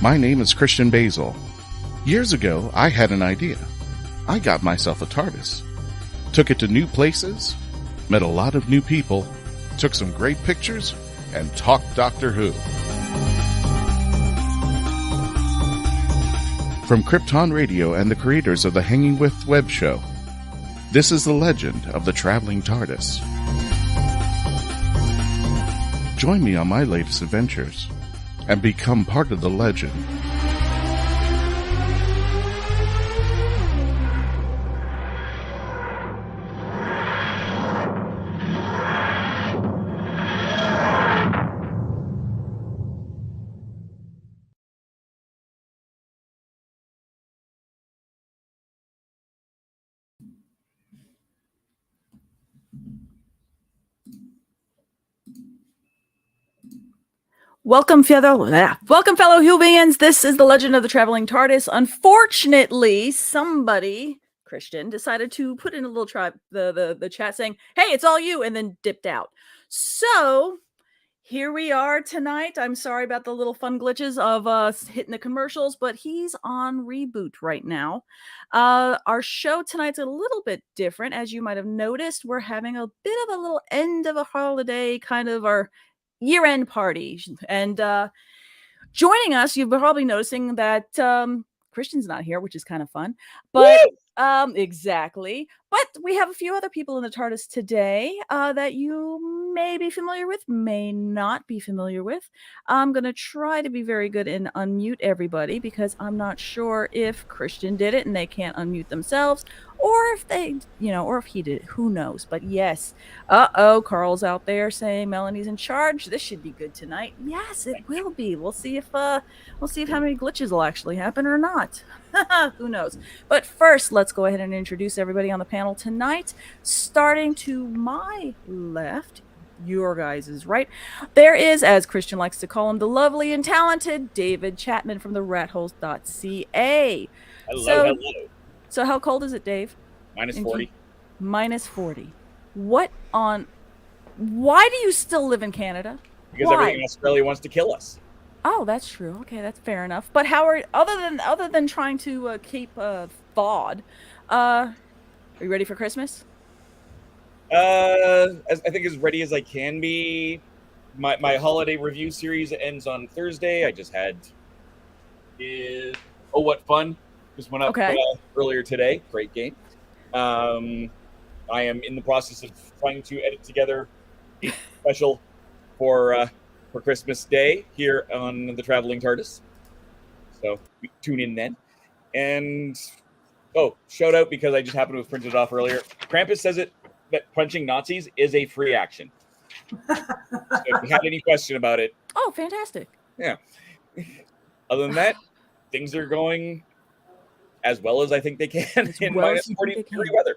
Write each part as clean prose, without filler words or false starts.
My name is Christian Basil. Years ago, I had an idea. I got myself a TARDIS, took it to new places, met a lot of new people, took some great pictures, and talked Doctor Who. From Krypton Radio and the creators of the Hanging With web show, this is the legend of the Traveling TARDIS. Join me on my latest adventures and become part of the legend. Welcome, fellow Whovians. This is the Legend of the Traveling TARDIS. Unfortunately, somebody, Christian, decided to put in a little the chat saying, "Hey, it's all you," and then dipped out. So here we are tonight. I'm sorry about the little fun glitches of us hitting the commercials, but he's on reboot right now. Our show tonight's a little bit different. As you might have noticed, we're having a bit of a little end of a holiday, kind of our year-end party. And joining us, you're probably noticing that Christian's not here, which is kind of fun. But exactly. But we have a few other people in the TARDIS today that you may be familiar with, may not be familiar with. I'm going to try to be very good and unmute everybody because I'm not sure if Christian did it and they can't unmute themselves, or if they, or if he did it. Who knows? But yes. Carl's out there saying Melanie's in charge. This should be good tonight. Yes, it will be. We'll see if how many glitches will actually happen or not. Who knows? But first, let's go ahead and introduce everybody on the panel tonight. Starting to my left, your guys is right. There is, as Christian likes to call him, the lovely and talented David Chapman from the ratholes.ca. Hello. So how cold is it, Dave? Minus 40. Minus 40. Why do you still live in Canada? Because everything in Australia wants to kill us. Oh, that's true. Okay, that's fair enough. But how are other than trying to keep thawed? Are you ready for Christmas? I think as ready as I can be. My holiday review series ends on Thursday. I just had What Fun just went up earlier today. Great game. I am in the process of trying to edit together a special for Christmas Day here on the Traveling TARDIS. So tune in then. And shout out, because I just happened to have printed it off earlier. Krampus says that punching Nazis is a free action. So if you had any question about it. Oh, fantastic. Yeah. Other than that, things are going as well as I think they can in minus 40 degree weather.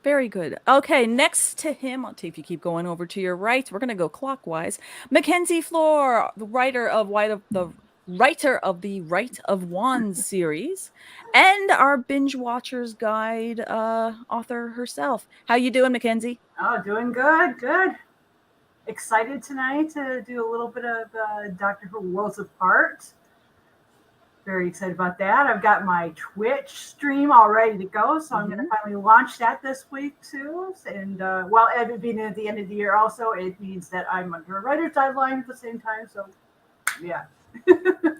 Very good. Okay, next to him, if you keep going over to your right, we're going to go clockwise. Mackenzie Floor, the writer of the Right of Wands series, and our Binge Watchers Guide author herself. How you doing, Mackenzie? Oh, doing good, good. Excited tonight to do a little bit of Doctor Who Worlds Apart. Very excited about that. I've got my Twitch stream all ready to go, so I'm going to finally launch that this week too. And it being at the end of the year also, it means that I'm under a writer's deadline at the same time. So, yeah.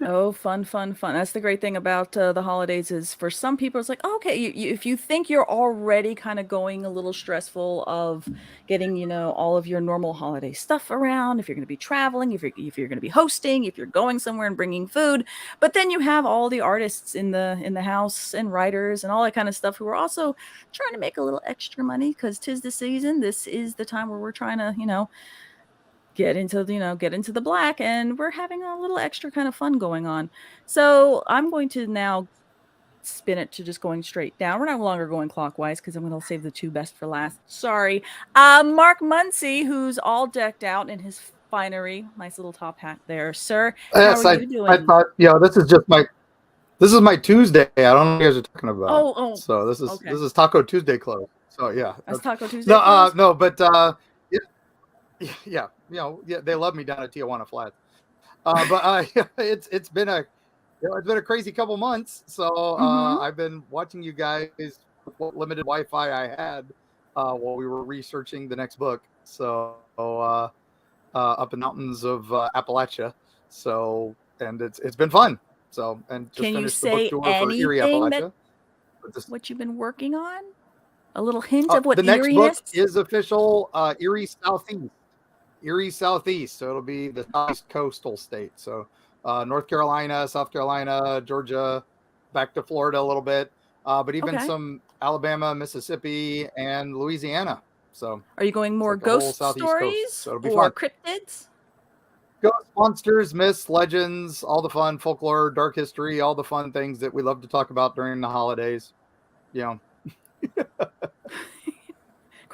Oh, fun. That's the great thing about the holidays is for some people, it's like, okay, if you think you're already kind of going a little stressful of getting, all of your normal holiday stuff around, if you're going to be traveling, if you're going to be hosting, if you're going somewhere and bringing food, but then you have all the artists in the house and writers and all that kind of stuff who are also trying to make a little extra money because 'tis the season. This is the time where we're trying to, get into the black, and we're having a little extra kind of fun going on. So I'm going to now spin it to just going straight down. We're no longer going clockwise because I'm going to save the two best for last. Sorry. Mark Muncy, who's all decked out in his finery. Nice little top hat there, sir. Yes, how are you doing? I thought, this is my Tuesday. I don't know what you guys are talking about. Oh. So this is Taco Tuesday Club. So yeah. That's Taco Tuesday. No, but yeah, they love me down at Tijuana Flats. But it's been a crazy couple months. So I've been watching you guys what limited Wi-Fi I had while we were researching the next book. So up in the mountains of Appalachia. So and it's been fun. So and just can you finished the book say tour for Erie, Appalachia. What you've been working on? A little hint of what the next eeriness? book is official. Erie Southeast. So it'll be the Southeast coastal state. So North Carolina, South Carolina, Georgia, back to Florida a little bit, but even some Alabama, Mississippi, and Louisiana. So are you going more ghost stories so or cryptids? Ghost, monsters, myths, legends, all the fun folklore, dark history, all the fun things that we love to talk about during the holidays.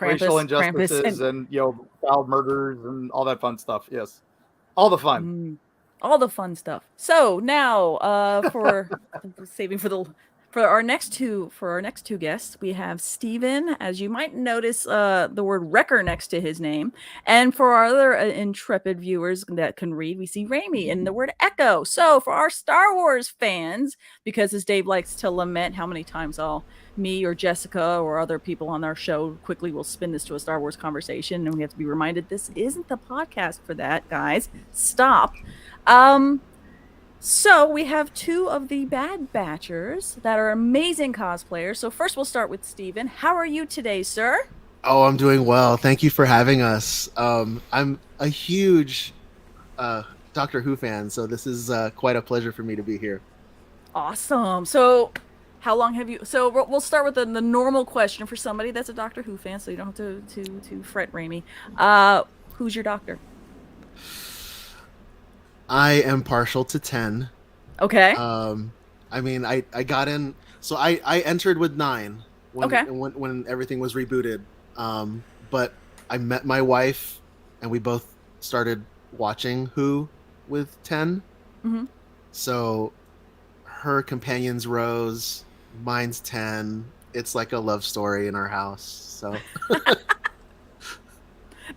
Racial injustices and child murders and all that fun stuff. Yes, all the fun, all the fun stuff. So now, for saving for our next two guests, we have Stephen. As you might notice, the word wrecker next to his name, and for our other intrepid viewers that can read, we see Raimi and the word echo. So for our Star Wars fans, because as Dave likes to lament how many times me or Jessica or other people on our show quickly will spin this to a Star Wars conversation, and we have to be reminded this isn't the podcast for that, guys. Stop. So we have two of the Bad Batchers that are amazing cosplayers. So first we'll start with Steven. How are you today, sir? Oh, I'm doing well. Thank you for having us. I'm a huge Doctor Who fan, so this is quite a pleasure for me to be here. Awesome. So how long have you... So we'll start with the normal question for somebody that's a Doctor Who fan, so you don't have to fret, Raimi. Who's your doctor? I am partial to 10. Okay. I mean, I got in... So I entered with 9 when everything was rebooted. But I met my wife, and we both started watching Who with 10. Mm-hmm. So her companions rose, mine's 10. It's like a love story in our house. So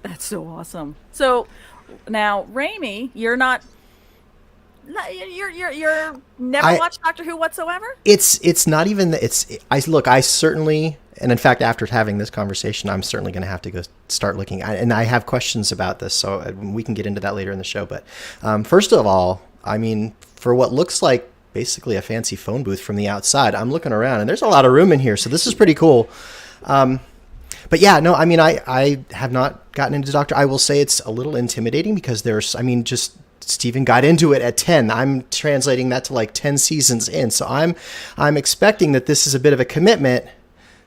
that's so awesome. So now, Raimi, you're never watched Doctor Who whatsoever? It's not even that. I certainly, and in fact, after having this conversation, I'm certainly going to have to go start looking. And I have questions about this, so we can get into that later in the show. But first of all, I mean, for what looks like basically a fancy phone booth from the outside, I'm looking around, and there's a lot of room in here, so this is pretty cool. But yeah, no, I mean, I have not gotten into Doctor. I will say it's a little intimidating because just Steven got into it at 10. I'm translating that to like 10 seasons in. So I'm expecting that this is a bit of a commitment.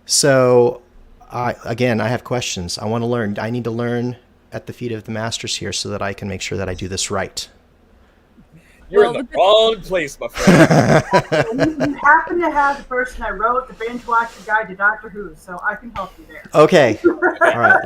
So again, I have questions. I want to learn. I need to learn at the feet of the masters here so that I can make sure that I do this right. You're in the wrong place, my friend. You happen to have the person that wrote the binge watching guide to Doctor Who, so I can help you there. Okay. All right.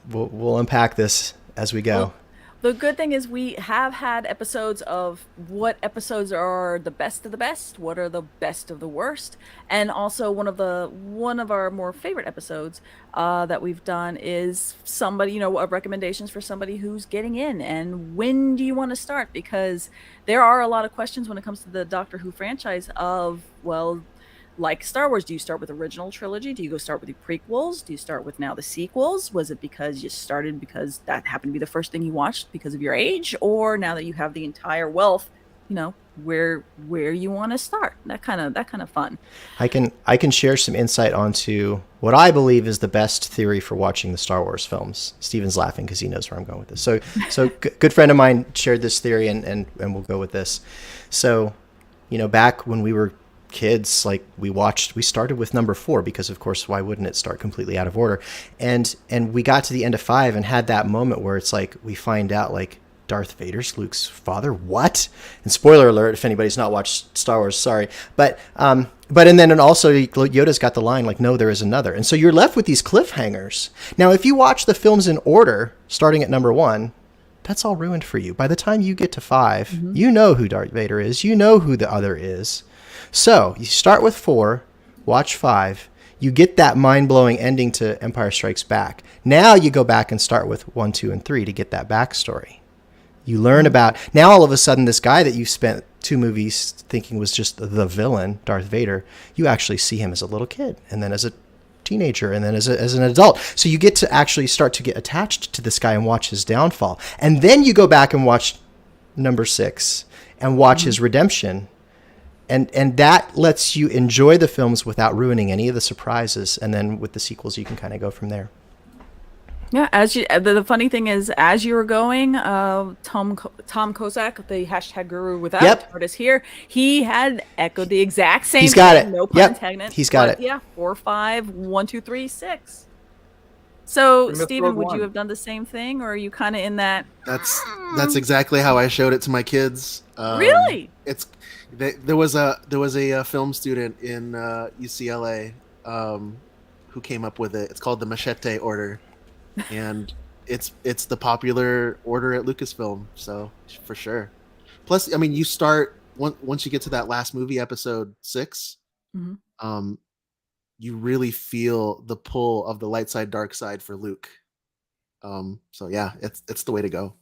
We'll unpack this as we go. Well, the good thing is we have had episodes of what episodes are the best of the best, what are the best of the worst, and also one of our more favorite episodes that we've done is somebody, recommendations for somebody who's getting in, and when do you want to start? Because there are a lot of questions when it comes to the Doctor Who franchise of, well, like Star Wars, do you start with original trilogy? Do you go start with the prequels? Do you start with now the sequels? Was it because you started because that happened to be the first thing you watched because of your age? Or now that you have the entire wealth, where you want to start? That kind of fun. I can share some insight onto what I believe is the best theory for watching the Star Wars films. Steven's laughing because he knows where I'm going with this. So good friend of mine shared this theory and we'll go with this. So, back when we were kids, like we started with number 4 because of course why wouldn't it start completely out of order, and we got to the end of 5 and had that moment where it's like we find out like Darth Vader's Luke's father. What? And spoiler alert if anybody's not watched Star Wars, sorry, but and also Yoda's got the line like, no, there is another, and so you're left with these cliffhangers. Now if you watch the films in order starting at number 1, that's all ruined for you. By the time you get to 5, you know who Darth Vader is, you know who the other is. So you start with 4, watch 5, you get that mind-blowing ending to Empire Strikes Back. Now you go back and start with 1, 2, and 3 to get that backstory. You learn about, now all of a sudden this guy that you spent 2 movies thinking was just the villain, Darth Vader, you actually see him as a little kid, and then as a teenager, and then as an adult. So you get to actually start to get attached to this guy and watch his downfall. And then you go back and watch number 6 and watch his redemption. And that lets you enjoy the films without ruining any of the surprises. And then with the sequels, you can kind of go from there. Yeah, the funny thing is, as you were going, Tom Kozak, the hashtag guru without TARDIS here, he had echoed the exact same. He's got thing, it. No pun intended. He's got it. Yeah, 4, 5, 1, 2, 3, 6. So, Steven, would you have done the same thing, or are you kind of in that? That's exactly how I showed it to my kids. Really? There was a film student in UCLA who came up with it. It's called the Machete Order, and it's the popular order at Lucasfilm. So for sure. Plus, I mean, you start once you get to that last movie, episode 6. You really feel the pull of the light side, dark side for Luke. So yeah, it's the way to go.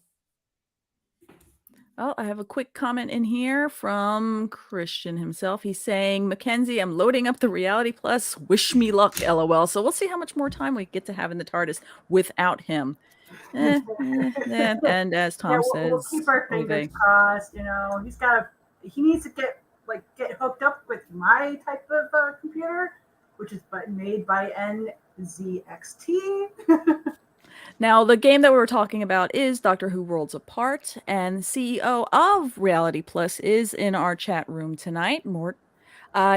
Oh, I have a quick comment in here from Christian himself. He's saying, Mackenzie, I'm loading up the Reality Plus. Wish me luck, LOL. So we'll see how much more time we get to have in the TARDIS without him. And as Tom says, we'll keep our fingers crossed. He needs to get hooked up with my type of computer, which is made by NZXT. Now, the game that we were talking about is Doctor Who Worlds Apart, and the CEO of Reality Plus is in our chat room tonight, Mort.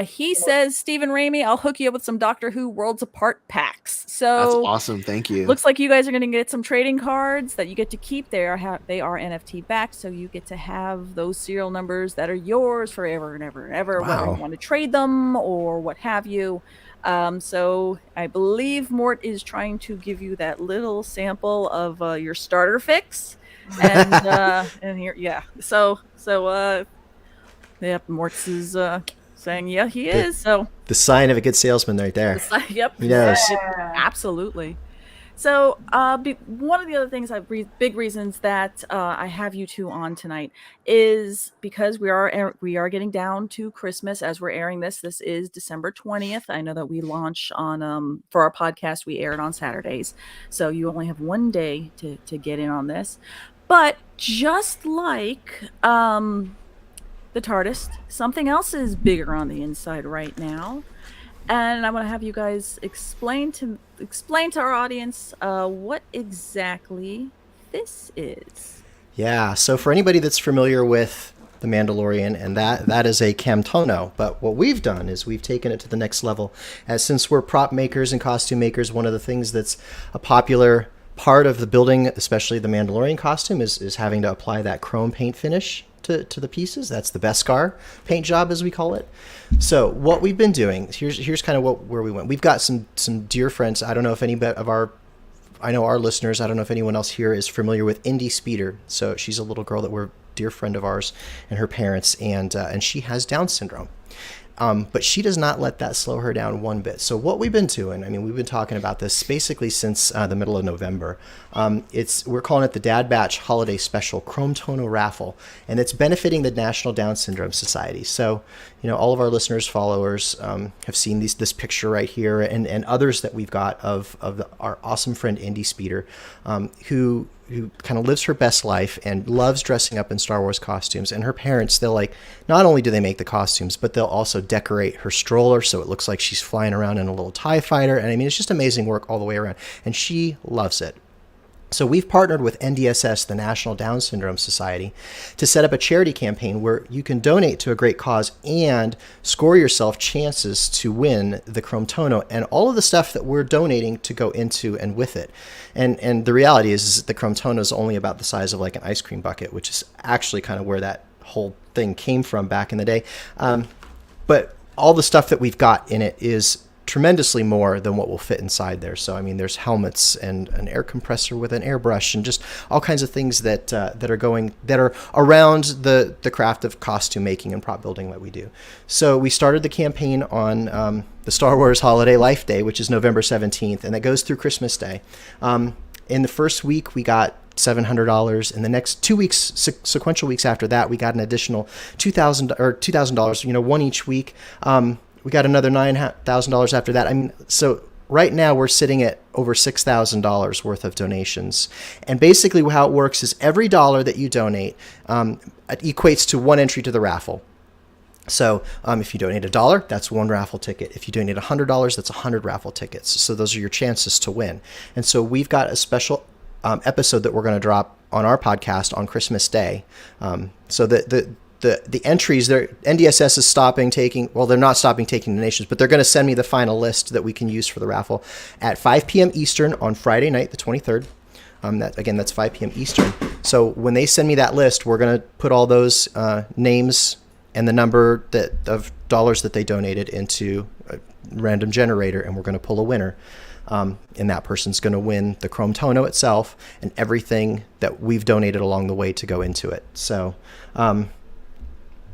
He says, Stephen Raimi, I'll hook you up with some Doctor Who Worlds Apart packs. So that's awesome. Thank you. Looks like you guys are going to get some trading cards that you get to keep. They are NFT backed, so you get to have those serial numbers that are yours forever and ever and ever, whether you want to trade them or what have you. So I believe Mort is trying to give you that little sample of your starter fix, and here, yeah. So Mort's is saying, yeah, he is. So the sign of a good salesman, right there. Yep. He knows. Yeah, absolutely. So one of the other things, big reasons that I have you two on tonight is because we are getting down to Christmas as we're airing this. This is December 20th. I know that we launch on for our podcast, we air it on Saturdays, so you only have one day to get in on this. But just like the TARDIS, something else is bigger on the inside right now. And I'm going to have you guys explain to our audience what exactly this is. Yeah, so for anybody that's familiar with The Mandalorian, and that is a Camtono, but what we've done is we've taken it to the next level. As since we're prop makers and costume makers, one of the things that's a popular part of the building, especially the Mandalorian costume, is having to apply that chrome paint finish to the pieces. That's the Beskar paint job, as we call it. So what we've been doing, here's kind of where we went. We've got some dear friends. I don't know if any of I know our listeners, I don't know if anyone else here is familiar with Indy Speeder. So she's a little girl that we're a dear friend of ours and her parents, and she has Down syndrome. But she does not let that slow her down one bit. So what we've been doing, I mean, we've been talking about this basically since the middle of November. We're calling it the Dad Batch Holiday Special Chrome Tono Raffle, and it's benefiting the National Down Syndrome Society. So, all of our listeners, followers have seen this picture right here, and others that we've got of our awesome friend Indy Speeder, who kind of lives her best life and loves dressing up in Star Wars costumes. And her parents, not only do they make the costumes, but they'll also decorate her stroller so it looks like she's flying around in a little TIE fighter. And I mean, it's just amazing work all the way around. And she loves it. So we've partnered with NDSS, the National Down Syndrome Society, to set up a charity campaign where you can donate to a great cause and score yourself chances to win the Chrome Tono and all of the stuff that we're donating to go into and with it. And the reality is the Chrome Tono is only about the size of like an ice cream bucket, which is actually kind of where that whole thing came from back in the day. But all the stuff that we've got in it is tremendously more than what will fit inside there. So I mean, there's helmets and an air compressor with an airbrush and just all kinds of things that are around the craft of costume making and prop building that we do. So we started the campaign on the Star Wars Holiday Life Day, which is November 17th, and that goes through Christmas Day. In the first week, we got $700. In the next 2 weeks, sequential weeks after that, we got an additional $2,000, one each week. We got another $9,000 after that. I mean, so right now we're sitting at over $6,000 worth of donations. And basically how it works is every dollar that you donate equates to one entry to the raffle. So if you donate $1, that's one raffle ticket. If you donate $100, that's 100 raffle tickets. So those are your chances to win. And so we've got a special episode that we're going to drop on our podcast on Christmas Day. So the entries, NDSS is they're not stopping taking donations, but they're going to send me the final list that we can use for the raffle at 5 p.m. Eastern on Friday night, the 23rd. That's 5 p.m. Eastern. So when they send me that list, we're going to put all those names and the number of dollars that they donated into a random generator, and we're going to pull a winner. And that person's going to win the Chrome Tono itself and everything that we've donated along the way to go into it. So,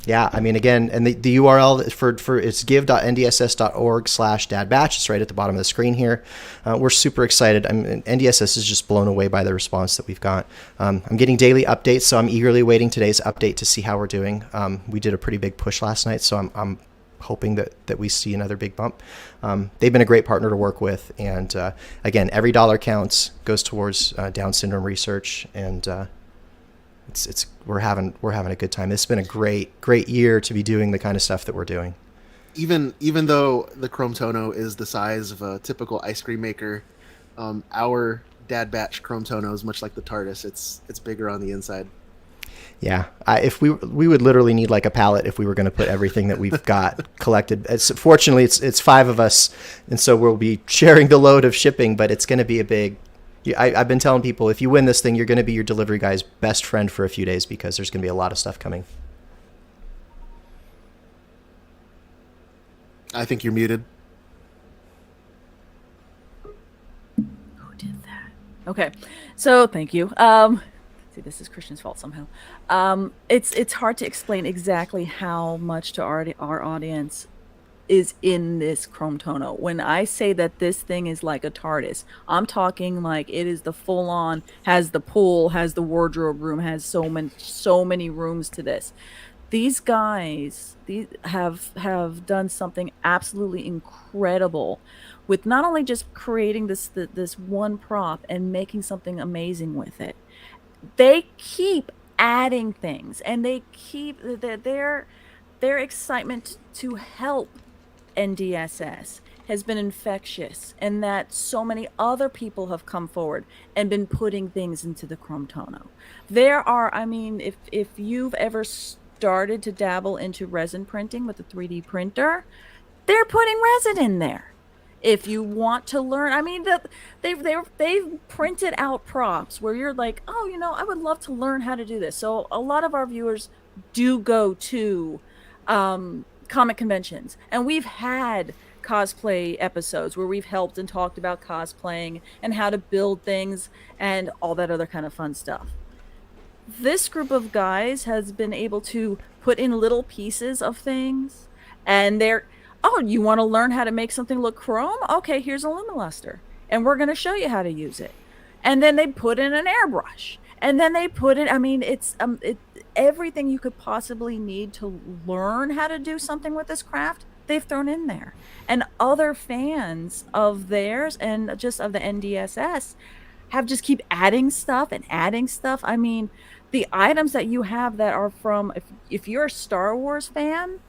yeah, I mean, again, and the URL for it's give.ndss.org/dadbatch. It's right at the bottom of the screen here. We're super excited. NDSS is just blown away by the response that we've got. I'm getting daily updates, so I'm eagerly waiting today's update to see how we're doing. We did a pretty big push last night, so I'm hoping that we see another big bump. They've been a great partner to work with, and again, every dollar counts, goes towards Down syndrome research, and we're having a good time. It's been a great year to be doing the kind of stuff that we're doing. Even though the Chrome Tono is the size of a typical ice cream maker, our Dad Batch Chrome Tono is much like the TARDIS. It's bigger on the inside. Yeah, if we would literally need like a pallet if we were going to put everything that we've got collected. Fortunately, it's 5 of us, and so we'll be sharing the load of shipping. But it's going to be a big. I've been telling people, if you win this thing, you're going to be your delivery guy's best friend for a few days because there's going to be a lot of stuff coming. I think you're muted. Who did that? Okay, so thank you. See, this is Christian's fault somehow. It's hard to explain exactly how much to our audience is in this Chrome Tono. When I say that this thing is like a TARDIS, I'm talking like it is the full-on, has the pool, has the wardrobe room, has so many rooms to this. These guys have done something absolutely incredible with not only just creating this one prop and making something amazing with it. They keep adding things, and they keep their excitement to help NDSS has been infectious, and that so many other people have come forward and been putting things into the Chromotono. There are, I mean, if you've ever started to dabble into resin printing with a 3D printer, they're putting resin in there. If you want to learn, I mean, they've printed out props where you're like, oh, you know, I would love to learn how to do this. So a lot of our viewers do go to comic conventions, and we've had cosplay episodes where we've helped and talked about cosplaying and how to build things and all that other kind of fun stuff. This group of guys has been able to put in little pieces of things, and they're, oh, you want to learn how to make something look chrome? Okay, here's a lumiluster, and we're going to show you how to use it. And then they put in an airbrush, and then they put in, I mean, it's everything you could possibly need to learn how to do something with this craft, they've thrown in there. And other fans of theirs and just of the NDSS have just keep adding stuff and adding stuff. I mean, the items that you have that are from, if you're a Star Wars fan,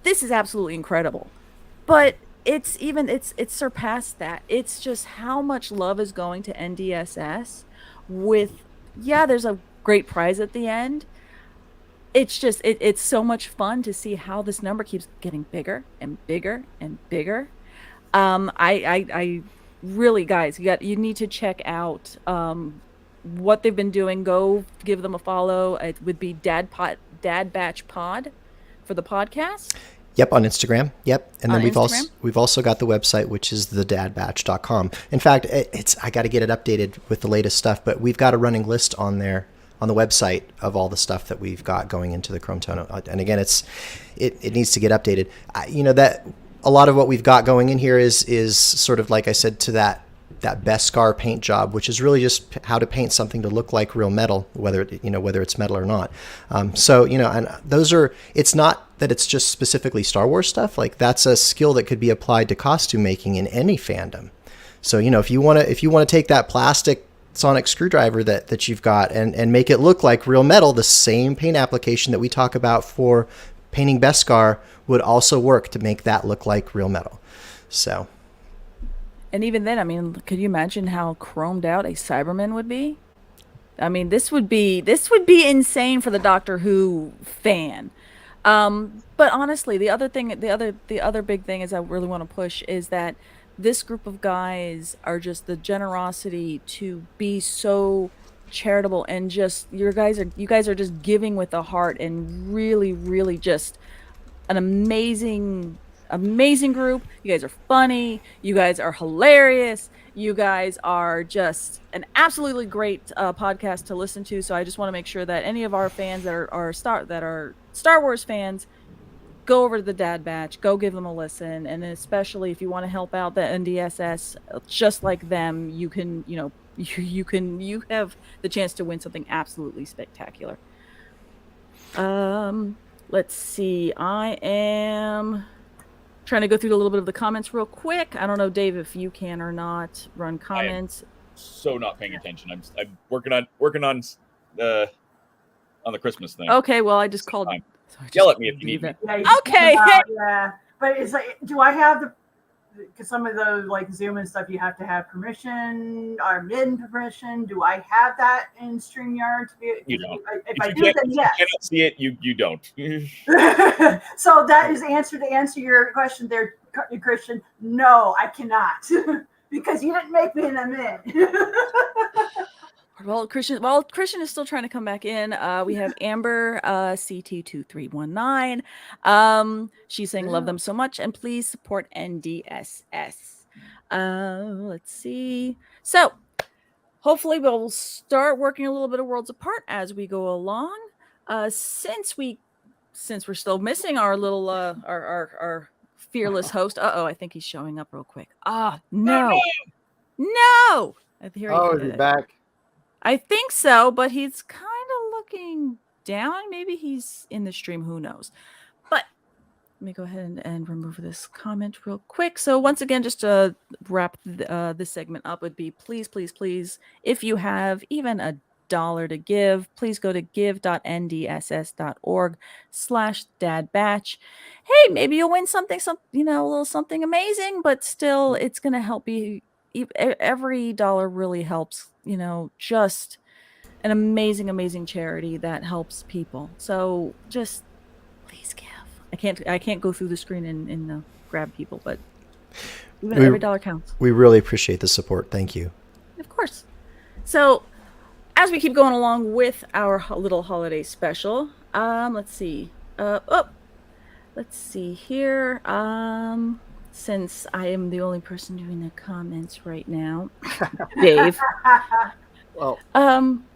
this is absolutely incredible. But it's surpassed that. It's just how much love is going to NDSS with, yeah, there's a great prize at the end. It's just, it's so much fun to see how this number keeps getting bigger and bigger and bigger. I really, guys, you need to check out what they've been doing. Go give them a follow. It would be Dad Batch Pod for the podcast. Yep, on Instagram. Yep. And then we've also got the website, which is thedadbatch.com. In fact, I got to get it updated with the latest stuff, but we've got a running list on there on the website of all the stuff that we've got going into the Chromotono. And again, it needs to get updated. You know, that a lot of what we've got going in here is sort of, like I said, to that Beskar paint job, which is really just how to paint something to look like real metal, whether it's metal or not. So, you know, and those are, it's not that it's just specifically Star Wars stuff. Like, that's a skill that could be applied to costume making in any fandom. So, you know, if you want to take that plastic sonic screwdriver that you've got and make it look like real metal, the same paint application that we talk about for painting Beskar would also work to make that look like real metal. So. And even then, I mean, could you imagine how chromed out a Cyberman would be? I mean, this would be insane for the Doctor Who fan. But honestly, the other big thing is I really want to push is that this group of guys are just the generosity to be so charitable, and just you guys are just giving with the heart, and really, really just an amazing group. You guys are funny. You guys are hilarious. You guys are just an absolutely great podcast to listen to. So I just want to make sure that any of our fans that are Star Wars fans, go over to the Dad Batch, go give them a listen, and especially if you want to help out the NDSS, just like them, you can, you have the chance to win something absolutely spectacular. Let's see. I am trying to go through a little bit of the comments real quick. I don't know, Dave, if you can or not run comments. So not paying attention. I'm working on the Christmas thing. Okay, well, I just called. So Yell at me if you need me. Yeah, okay. Yeah, but it's like, do I have because some of the like Zoom and stuff, you have to have permission or admin permission. Do I have that in StreamYard? You don't. If I do, then yes. If you cannot see it, you don't. So that is the answer to answer your question there, Christian. No, I cannot. Because you didn't make me an admin. Well, Christian is still trying to come back in. We have Amber CT2319. She's saying, love them so much, and please support NDSS. Let's see. So hopefully we'll start working a little bit of Worlds Apart as we go along. Since we're still missing our little our fearless host. I think he's showing up real quick. No. He's back. I think so, but he's kind of looking down. Maybe he's in the stream. Who knows? But let me go ahead and remove this comment real quick. So once again, just to wrap this segment up, would be please, if you have even $1 to give. Please go to give.ndss.org/dadbatch. Hey, maybe you'll win something, a little something amazing, but still it's going to help you. Every dollar really helps, just an amazing, amazing charity that helps people. So just please give. I can't go through the screen and grab people, but every dollar counts. We really appreciate the support. Thank you. Of course. So as we keep going along with our little holiday special, let's see. Let's see here. Since I am the only person doing the comments right now, Dave. Well,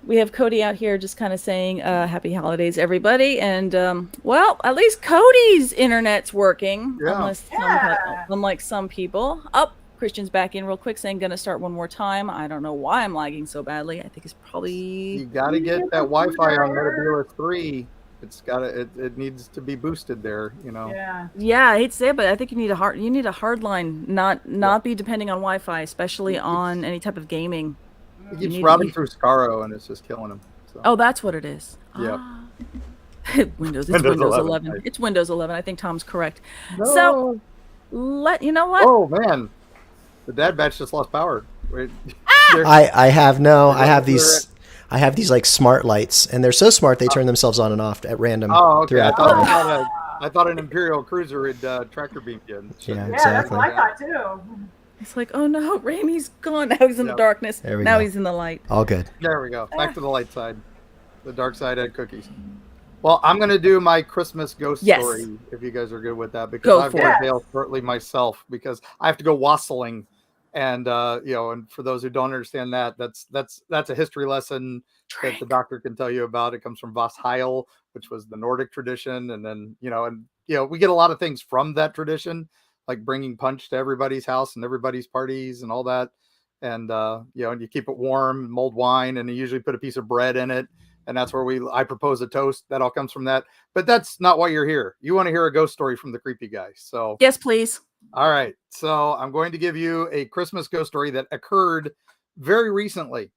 we have Cody out here just kind of saying, happy holidays, everybody. And, well, at least Cody's internet's working, unlike some people. Christian's back in real quick saying, gonna start one more time. I don't know why I'm lagging so badly. I think it's probably... You got to get that Wi-Fi on Metabula 3. It needs to be boosted there, Yeah, I hate to say it, but I think you need a hard line, not be depending on Wi-Fi, especially on any type of gaming. He keeps routing through Scaro, and it's just killing him. So. Oh, that's what it is. Yeah. Windows 11. It's Windows 11. I think Tom's correct. No. So, you know what? Oh man, the dad batch just lost power. Wait. I have these like smart lights, and they're so smart they turn themselves on and off at random. Oh, okay. Throughout the day. I thought an Imperial cruiser had tractor beamed you. Yeah, that's exactly. what I thought too. It's like, oh no, Raimi's gone. Now he's in the darkness. Now he's in the light. All good. There we go. Back to the light side. The dark side had cookies. Well, I'm going to do my Christmas ghost story, if you guys are good with that, because I've got to tale shortly myself, because I have to go wassailing. And, and for those who don't understand that, that's a history lesson that the doctor can tell you about. It comes from Vassheil, which was the Nordic tradition. And then, we get a lot of things from that tradition, like bringing punch to everybody's house and everybody's parties and all that. And, and you keep it warm, mulled wine, and you usually put a piece of bread in it. And that's where I propose a toast. That all comes from that. But that's not why you're here. You want to hear a ghost story from the creepy guy. So yes, please. All right. So I'm going to give you a Christmas ghost story that occurred very recently.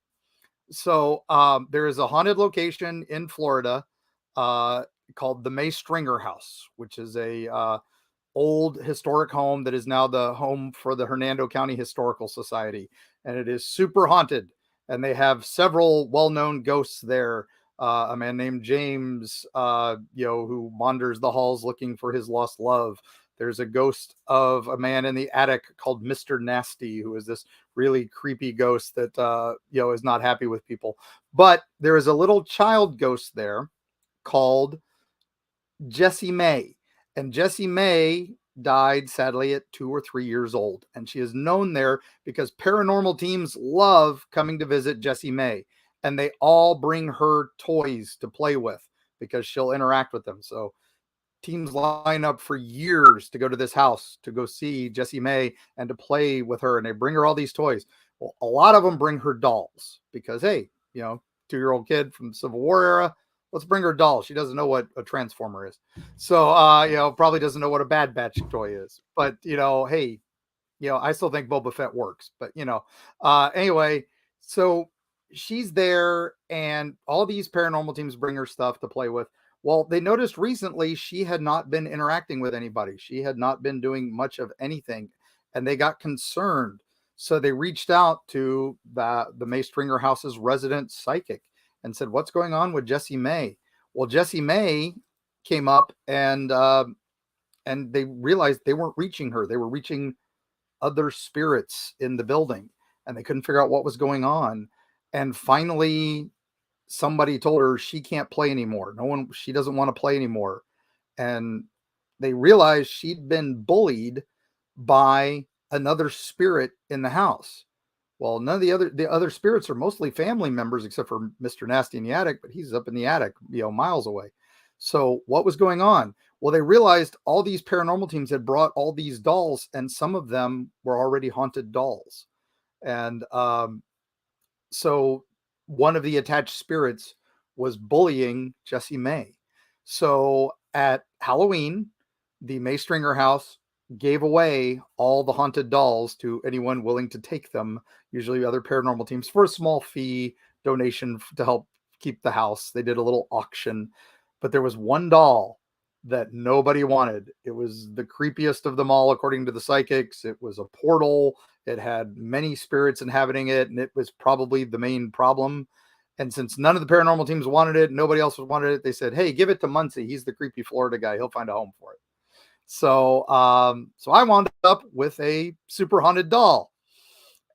So there is a haunted location in Florida called the May Stringer House, which is a old historic home that is now the home for the Hernando County Historical Society. And it is super haunted. And they have several well-known ghosts there. A man named James, who wanders the halls looking for his lost love. There's a ghost of a man in the attic called Mr. Nasty, who is this really creepy ghost that, is not happy with people. But there is a little child ghost there called Jessie May. And Jessie May died sadly at 2 or 3 years old. And she is known there because paranormal teams love coming to visit Jessie May. And they all bring her toys to play with because she'll interact with them. So teams line up for years to go to this house to go see Jessie May and to play with her. And they bring her all these toys. Well, a lot of them bring her dolls because, hey, 2-year-old kid from the Civil War era, let's bring her doll. She doesn't know what a Transformer is. So, probably doesn't know what a Bad Batch toy is. But, hey, I still think Boba Fett works. But, anyway, so she's there and all these paranormal teams bring her stuff to play with. Well, they noticed recently she had not been interacting with anybody. She had not been doing much of anything. And they got concerned. So they reached out to the May Stringer House's resident psychic and said, what's going on with Jessie May? Well, Jessie May came up and they realized they weren't reaching her. They were reaching other spirits in the building and they couldn't figure out what was going on. And finally, somebody told her she can't play anymore. She doesn't want to play anymore. And they realized she'd been bullied by another spirit in the house. Well, none of the other spirits are mostly family members, except for Mr. Nasty in the attic, but he's up in the attic, miles away. So what was going on? Well, they realized all these paranormal teams had brought all these dolls, and some of them were already haunted dolls. And so one of the attached spirits was bullying Jessie May. So at Halloween, the May Stringer House gave away all the haunted dolls to anyone willing to take them, usually other paranormal teams, for a small fee donation to help keep the house. They did a little auction, but there was one doll that nobody wanted. It was the creepiest of them all, according to the psychics. It was a portal. It had many spirits inhabiting it, and it was probably the main problem. And since none of the paranormal teams wanted it, nobody else wanted it, they said, hey, give it to Muncie. He's the creepy Florida guy. He'll find a home for it. So I wound up with a super haunted doll.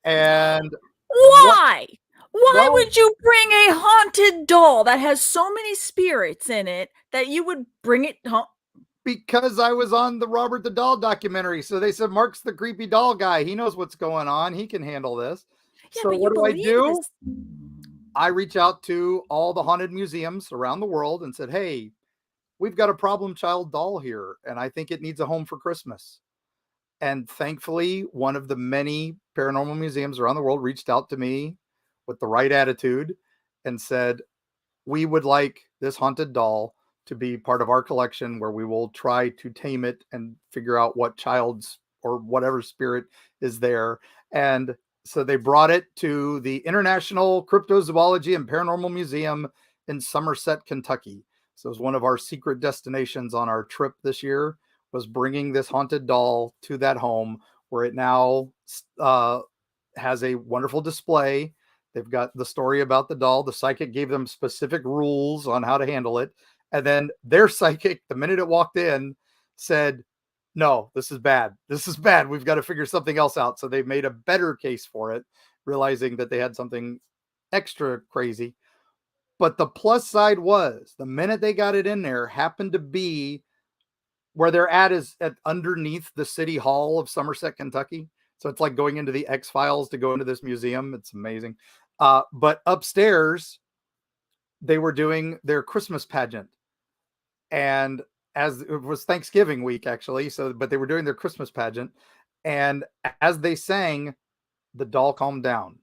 And why? Why would you bring a haunted doll that has so many spirits in it that you would bring it home? Because I was on the Robert the Doll documentary. So they said, Mark's the creepy doll guy. He knows what's going on. He can handle this. Yeah, so what do I do? I reach out to all the haunted museums around the world and said, hey, we've got a problem child doll here, and I think it needs a home for Christmas. And thankfully, one of the many paranormal museums around the world reached out to me with the right attitude and said, we would like this haunted doll to be part of our collection, where we will try to tame it and figure out what child's or whatever spirit is there. And so they brought it to the International Cryptozoology and Paranormal Museum in Somerset, Kentucky. So it was one of our secret destinations on our trip this year, was bringing this haunted doll to that home, where it now has a wonderful display. They've got the story about the doll. The psychic gave them specific rules on how to handle it. And then their psychic, the minute it walked in, said, no, this is bad. This is bad. We've got to figure something else out. So they made a better case for it, realizing that they had something extra crazy. But the plus side was, the minute they got it in there, happened to be where they're at is at underneath the City Hall of Somerset, Kentucky. So it's like going into the X-Files to go into this museum. It's amazing. But upstairs, they were doing their Christmas pageant. And as it was Thanksgiving week, actually. But they were doing their Christmas pageant. And as they sang, the doll calmed down.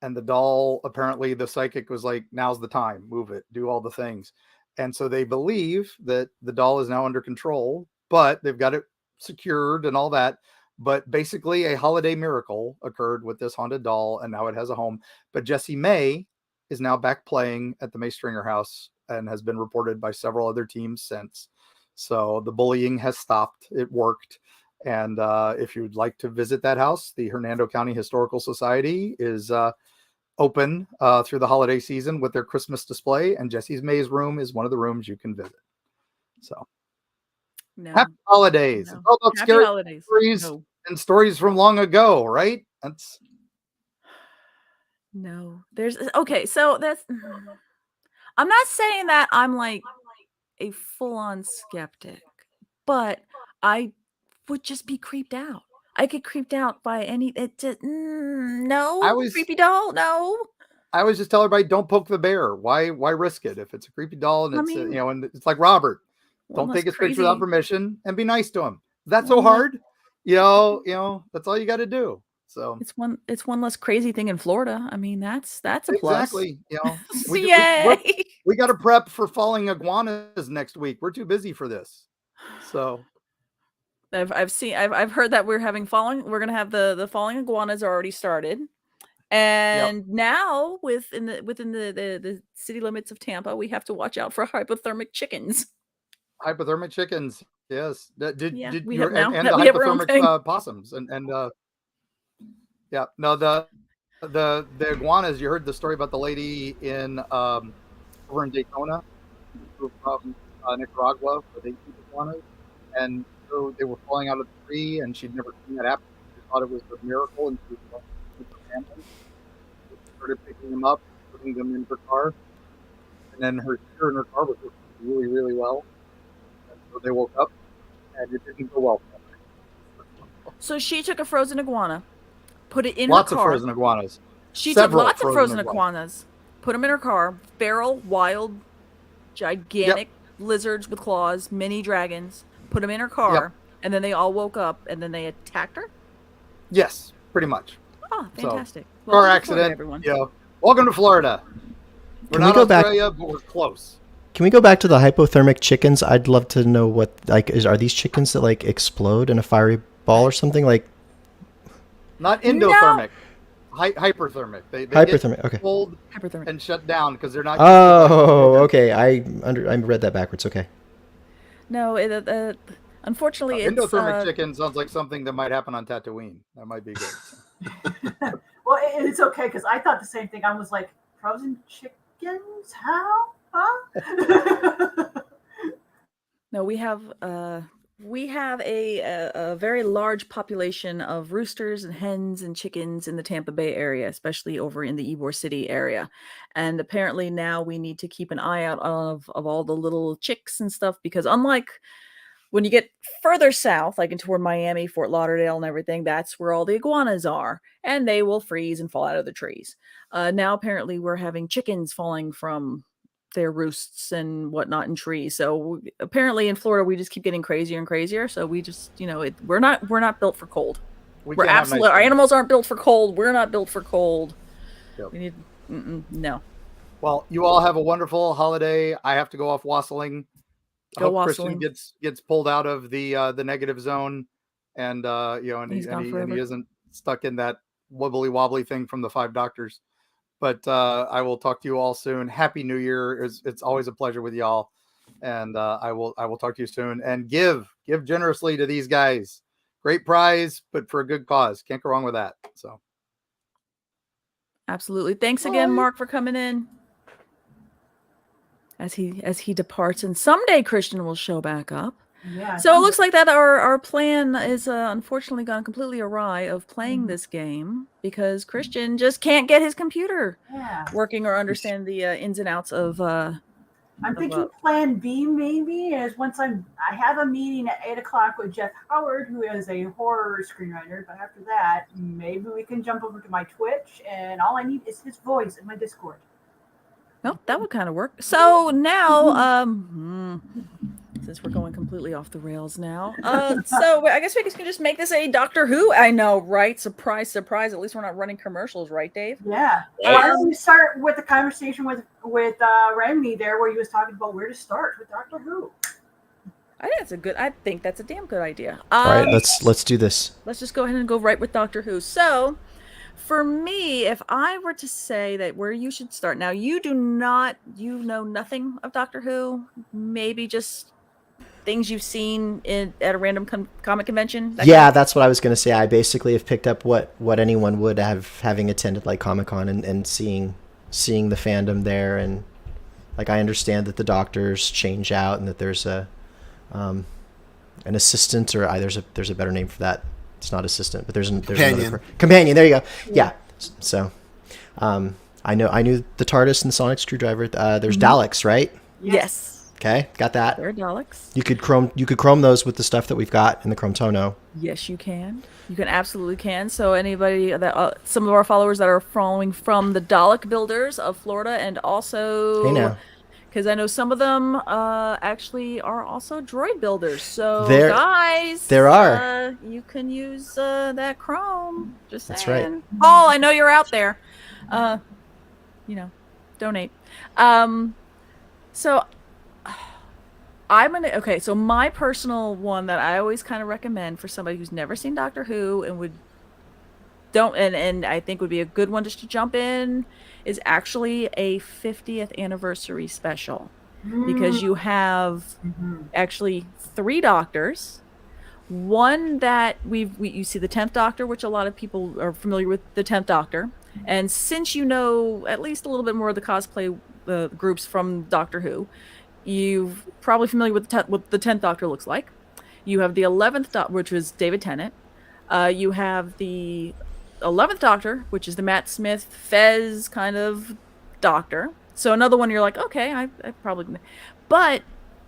And the doll, apparently the psychic was like, now's the time, move it, do all the things. And so they believe that the doll is now under control, but they've got it secured and all that. But basically a holiday miracle occurred with this haunted doll, and now it has a home. But Jessie May is now back playing at the May Stringer House and has been reported by several other teams since. So the bullying has stopped. It worked. And if you'd like to visit that house, the Hernando County Historical Society is open through the holiday season with their Christmas display, and Jessie May's room is one of the rooms you can visit. So happy holidays. No. It's all about Happy scary holidays. stories No. and stories from long ago, right? That's no. There's okay. So that's. I'm not saying that I'm like a full-on skeptic, but I would just be creeped out. I get creeped out by any. It just no. Creepy doll. No. I always just tell everybody, don't poke the bear. Why risk it? If it's a creepy doll and it's and it's like Robert, don't take his picture without permission and be nice to him. That's so hard. You know, that's all you got to do. So it's one less crazy thing in Florida. I mean, that's a plus. Exactly. You know, we got to prep for falling iguanas next week. We're too busy for this. So I've heard that we're going to have the falling iguanas already started. And now within the city limits of Tampa, we have to watch out for hypothermic chickens. Hypothermic chickens. Yes. We have the hypothermic possums and yeah, no, the iguanas. You heard the story about the lady in over in Daytona from Nicaragua, where they eat iguanas, and so they were falling out of the tree, and she'd never seen that happen. She thought it was a miracle, and she was with her family. She started picking them up, putting them in her car, and then her heater in her car was working really, really well. And so they woke up, and it didn't go well for them. So she took a frozen iguana, put it in lots her car. Lots of frozen iguanas. She took lots of frozen iguanas, put them in her car, feral, wild, gigantic lizards with claws, mini dragons, put them in her car, and then they all woke up, and then they attacked her? Yes, pretty much. Oh, fantastic. So, car accident, everyone. Yeah. Welcome to Florida. We're not Australia, but we're close. Can we go back to the hypothermic chickens? I'd love to know what, are these chickens that explode in a fiery ball or something? Not endothermic. hyperthermic. They Hyperthermic. get Okay. cold Hyperthermic. and shut down because they're not. Oh, okay. I read that backwards. Okay. No, unfortunately, Endothermic chicken sounds like something that might happen on Tatooine. That might be good. Well, it's okay because I thought the same thing. I was like, frozen chickens? How? Huh? No, we have a very large population of roosters and hens and chickens in the Tampa Bay area, especially over in the Ybor City area. And apparently now we need to keep an eye out of all the little chicks and stuff, because unlike when you get further south, like into toward Miami, Fort Lauderdale and everything, that's where all the iguanas are, and they will freeze and fall out of the trees. Now apparently we're having chickens falling from their roosts and whatnot in trees. So apparently in Florida we just keep getting crazier and crazier. So we just, we're not built for cold. We're absolutely our animals aren't built for cold. We're not built for cold. Yep. We need no. Well, you all have a wonderful holiday. I have to go off wassailing. I hope Christian gets pulled out of the negative zone, and and he isn't stuck in that wibbly wobbly thing from the 5 doctors. But I will talk to you all soon. Happy New Year! It's always a pleasure with y'all, and I will talk to you soon. And give generously to these guys. Great prize, but for a good cause. Can't go wrong with that. So, absolutely. Thanks again, Mark, for coming in. As he departs, and someday Christian will show back up. Yeah. So it looks like that our plan is unfortunately gone completely awry of playing this game because Christian just can't get his computer working or understand the ins and outs of. I'm thinking Plan B maybe is once I have a meeting at 8:00 with Jeff Howard, who is a horror screenwriter. But after that, maybe we can jump over to my Twitch, and all I need is his voice in my Discord. Well, that would kind of work. So now, since we're going completely off the rails now, so I guess we can just make this a Doctor Who. I know, right? Surprise, surprise. At least we're not running commercials, right, Dave? Yeah. Why don't we start with the conversation with Remy there, where he was talking about where to start with Doctor Who. I think that's a damn good idea. All right, let's do this. Let's just go ahead and go right with Doctor Who. So. For me, if I were to say that where you should start, now you know nothing of Doctor Who, maybe just things you've seen at a random comic convention? That's what I was going to say. I basically have picked up what anyone would have having attended like Comic-Con and seeing the fandom there. And like, I understand that the doctors change out and that there's an assistant, or there's a better name for that. It's not assistant, but there's companion. Companion. There you go. Yeah. So, I knew the TARDIS and the sonic screwdriver. There's Daleks, right? Yes. Okay, got that. There are Daleks. You could chrome those with the stuff that we've got in the Chrome Tono. Yes, you can. You can absolutely can. So anybody that some of our followers that are following from the Dalek builders of Florida, and also. Hey now. Because I know some of them actually are also droid builders. So, guys, there are. You can use that Chrome. Just saying. That's right. Paul, I know you're out there. Donate. So, so my personal one that I always kind of recommend for somebody who's never seen Doctor Who and I think would be a good one just to jump in is actually a 50th anniversary special, because you have actually 3 doctors. One that you see the 10th Doctor, which a lot of people are familiar with the 10th Doctor, and since you know at least a little bit more of the cosplay groups from Doctor Who, you're probably familiar with what the 10th Doctor looks like. You have the 11th Doctor, which was David Tennant. You have the 11th Doctor, which is the Matt Smith Fez kind of Doctor. So another one you're like, okay, I probably, but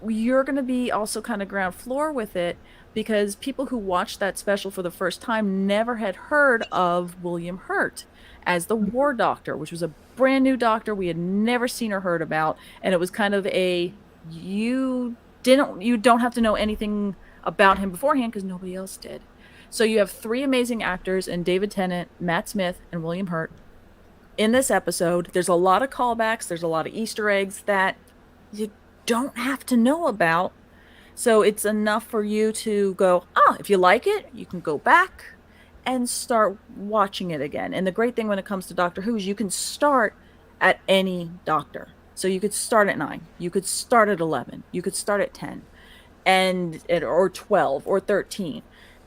you're going to be also kind of ground floor with it, because people who watched that special for the first time never had heard of William Hurt as the War Doctor, which was a brand new doctor we had never seen or heard about. And it was kind of you don't have to know anything about him beforehand because nobody else did. So you have 3 amazing actors in David Tennant, Matt Smith, and William Hurt in this episode. There's a lot of callbacks. There's a lot of Easter eggs that you don't have to know about. So it's enough for you to go, if you like it, you can go back and start watching it again. And the great thing when it comes to Doctor Who is you can start at any Doctor. So you could start at 9, you could start at 11, you could start at 10, or 12 or 13,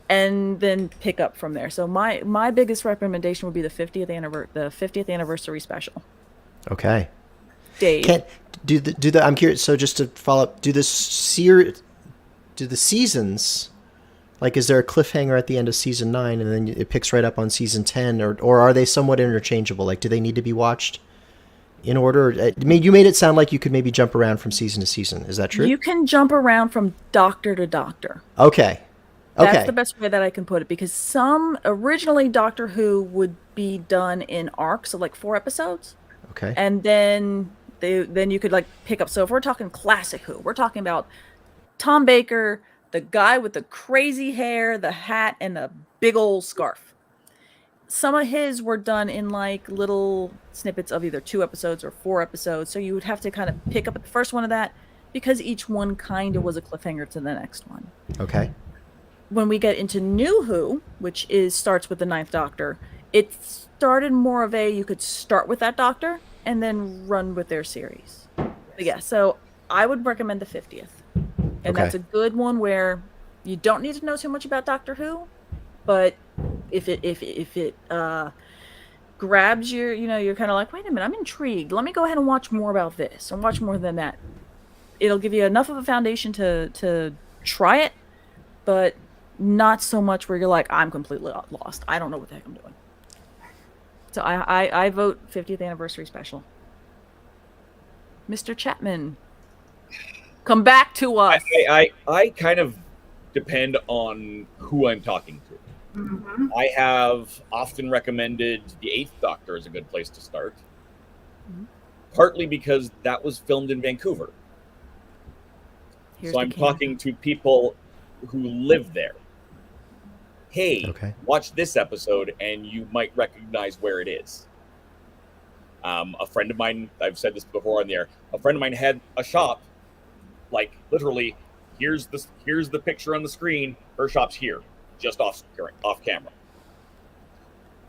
and then pick up from there. So my biggest recommendation would be the 50th anniversary special. Okay. Dave. I'm curious. So just to follow up, do the seasons, like, is there a cliffhanger at the end of season 9 and then it picks right up on season 10, or are they somewhat interchangeable? Like, do they need to be watched in order? I mean, you made it sound like you could maybe jump around from season to season. Is that true? You can jump around from Doctor to Doctor. Okay. That's the best way that I can put it, because originally Doctor Who would be done in arcs of like 4 episodes. Okay. And then you could like pick up. So if we're talking classic Who, we're talking about Tom Baker, the guy with the crazy hair, the hat, and the big old scarf. Some of his were done in like little snippets of either 2 episodes or 4 episodes. So you would have to kind of pick up at the first one of that, because each one kind of was a cliffhanger to the next one. Okay. When we get into New Who, which starts with the 9th Doctor, it started more of you could start with that Doctor and then run with their series. But yeah, so I would recommend the 50th. And that's a good one where you don't need to know too much about Doctor Who, but if it grabs your, you're kind of like, wait a minute, I'm intrigued. Let me go ahead and watch more about this and watch more than that. It'll give you enough of a foundation to try it, but not so much where you're like, I'm completely lost. I don't know what the heck I'm doing. So I vote 50th anniversary special. Mr. Chapman, come back to us. I kind of depend on who I'm talking to. Mm-hmm. I have often recommended the 8th Doctor as a good place to start. Mm-hmm. Partly because that was filmed in Vancouver. So I'm talking to people who live there. Hey, watch this episode and you might recognize where it is. A friend of mine, I've said this before on the air, a friend of mine had a shop, like literally, here's the picture on the screen, her shop's here, just off camera.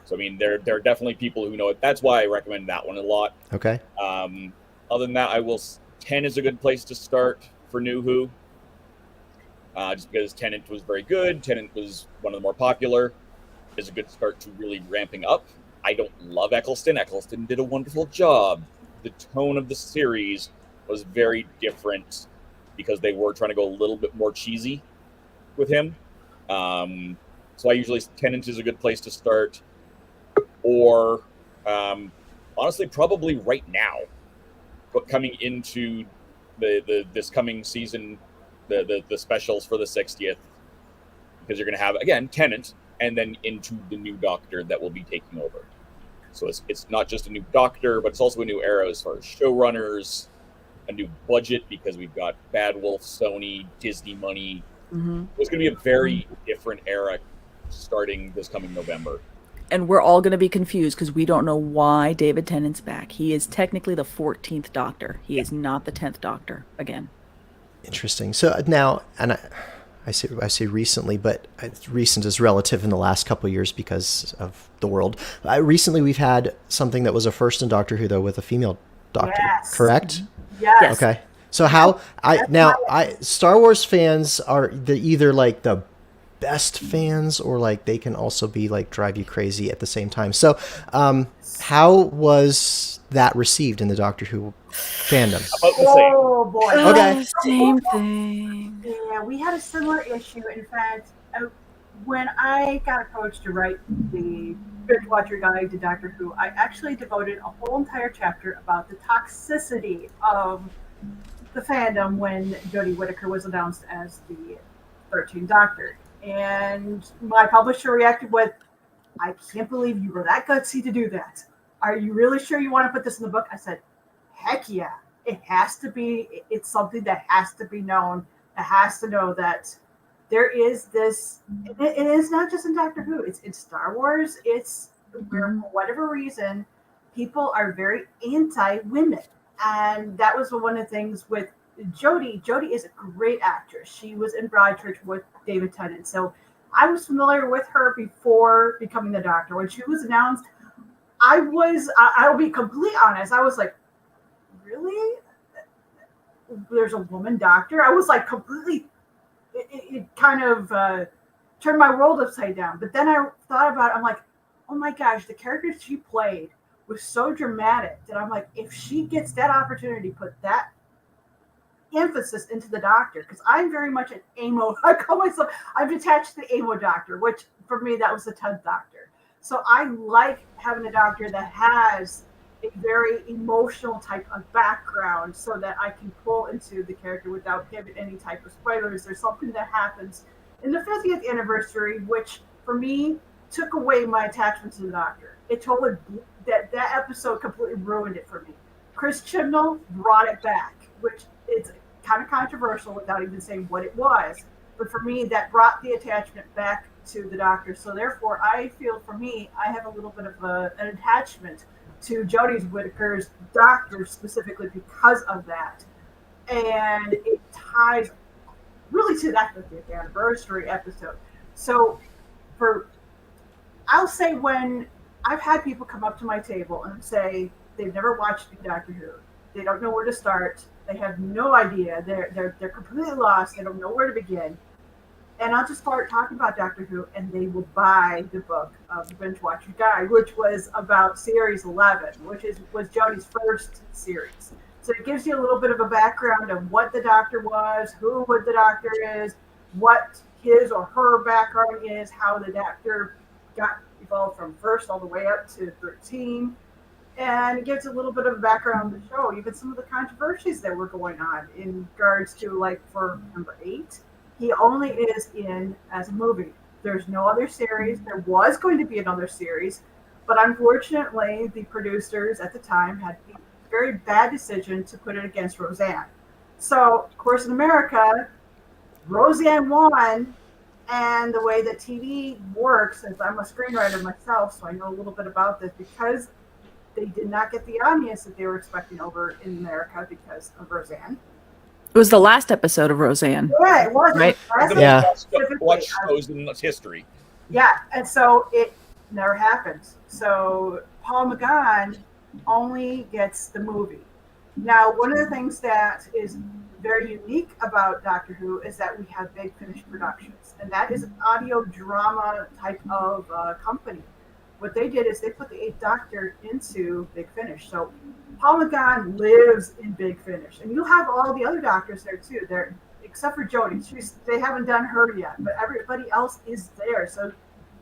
So I mean, there are definitely people who know it. That's why I recommend that one a lot. Okay. Other than that, 10 is a good place to start for New Who. Just because Tennant was very good. Tennant was one of the more popular. Is a good start to really ramping up. I don't love Eccleston. Eccleston did a wonderful job. The tone of the series was very different because they were trying to go a little bit more cheesy with him. So I usually, Tennant is a good place to start. Or, honestly, probably right now, but coming into this coming season, the specials for the 60th, because you're going to have, again, Tennant, and then into the new Doctor that will be taking over. So it's not just a new Doctor, but it's also a new era as far as showrunners, a new budget, because we've got Bad Wolf, Sony, Disney money. Mm-hmm. It's going to be a very different era starting this coming November. And we're all going to be confused because we don't know why David Tennant's back. He is technically the 14th Doctor. He is not the 10th Doctor again. Interesting. So now, and I say recently, but recent is relative in the last couple of years because of the world. Recently, we've had something that was a first in Doctor Who, though, with a female Doctor. Yes. Correct? Yes. Okay. So Star Wars fans are either like the best fans or like they can also be like drive you crazy at the same time. So, how was that received in the Doctor Who fandom? Oh boy. Okay. Same thing. Yeah, we had a similar issue. In fact, when I got approached to write the Binge Watcher Guide to Doctor Who, I actually devoted a whole entire chapter about the toxicity of the fandom when Jodie Whittaker was announced as the 13th Doctor. And my publisher reacted with, I can't believe you were that gutsy to do that. Are you really sure you want to put this in the book? I said, heck yeah. It has to be, it's something that has to be known. It has to know that there is this, it is not just in Doctor Who, it's in Star Wars. It's where, for whatever reason, people are very anti-women. And that was one of the things with Jodie. Jodie is a great actress. She was in Broadchurch with David Tennant. So I was familiar with her before becoming the Doctor. When she was announced, I'll be completely honest, I was like, really? There's a woman Doctor? I was like completely, it kind of turned my world upside down. But then I thought about it, I'm like, oh my gosh, the character she played was so dramatic that I'm like, if she gets that opportunity, put that emphasis into the Doctor, because I'm very much an emo. I call myself, I'm attached to the emo Doctor, which for me that was the 10th Doctor. So I like having a Doctor that has a very emotional type of background, so that I can pull into the character without giving any type of spoilers. There's something that happens in the 50th anniversary, which for me took away my attachment to the Doctor. It totally that episode completely ruined it for me. Chris Chibnall brought it back, which it's kind of controversial without even saying what it was. But for me, that brought the attachment back to the Doctor. So therefore, I feel for me, I have a little bit of an attachment to Jodie Whittaker's Doctor specifically because of that. And it ties really to that 50th anniversary episode. So I'll say when I've had people come up to my table and say they've never watched Doctor Who, they don't know where to start, they have no idea, they're completely lost, they don't know where to begin, and I'll just start talking about Doctor Who, and they will buy the book of The Binge Watcher Guide, which was about Series 11, which was Jodie's first series. So it gives you a little bit of a background of what the Doctor was, who the Doctor is, what his or her background is, how the Doctor got evolved from first all the way up to 13. And it gives a little bit of background to show even some of the controversies that were going on in regards to, like, for number 8, he only is in as a movie. There's no other series. There was going to be another series, but unfortunately, the producers at the time had the very bad decision to put it against Roseanne. So, of course, in America, Roseanne won, and the way that TV works, as I'm a screenwriter myself, so I know a little bit about this, because they did not get the audience that they were expecting over in America because of Roseanne. It was the last episode of Roseanne. Yeah, it was. Right. Yeah. Watch shows in history. Yeah, and so it never happened. So Paul McGann only gets the movie. Now, one of the things that is very unique about Doctor Who is that we have Big Finish Productions, and that is an audio drama type of company. What they did is they put the 8th Doctor into Big Finish. So Paul McGann lives in Big Finish, and you'll have all the other Doctors there too. They're, except for Jodie, they haven't done her yet, but everybody else is there. So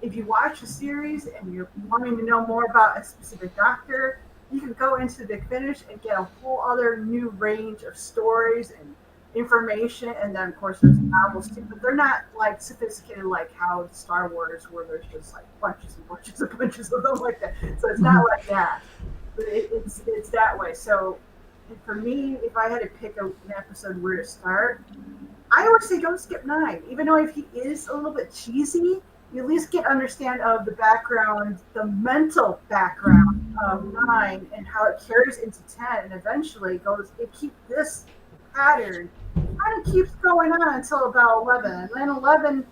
if you watch a series and you're wanting to know more about a specific Doctor, you can go into Big Finish and get a whole other new range of stories and information. And then, of course, there's novels too, but they're not like sophisticated like how Star Wars, where there's just like bunches and bunches and bunches of them like that. So it's not like that, but it's that way. So for me, if I had to pick an episode where to start, I always say don't skip 9. Even though if he is a little bit cheesy, you at least get understand of the background, the mental background of 9 and how it carries into 10 and eventually goes, it keeps this pattern kind of keeps going on until about 11. And then 11,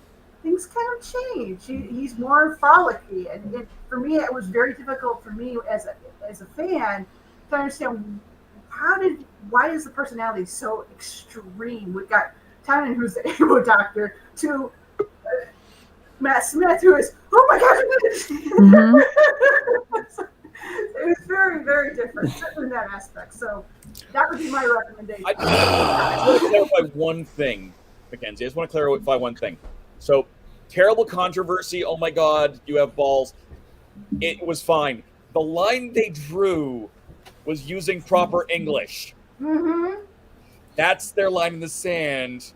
things kind of change. He's more frolicky. And for me, it was very difficult for me as a fan to understand why is the personality so extreme? We've got Tynan, who's the able Doctor, to Matt Smith, who is, oh my gosh, it was very, very different in that aspect. So that would be my recommendation. I just want to clarify one thing, Mackenzie. I just want to clarify one thing. So, terrible controversy. Oh my God, you have balls. It was fine. The line they drew was using proper English. Mm-hmm. That's their line in the sand,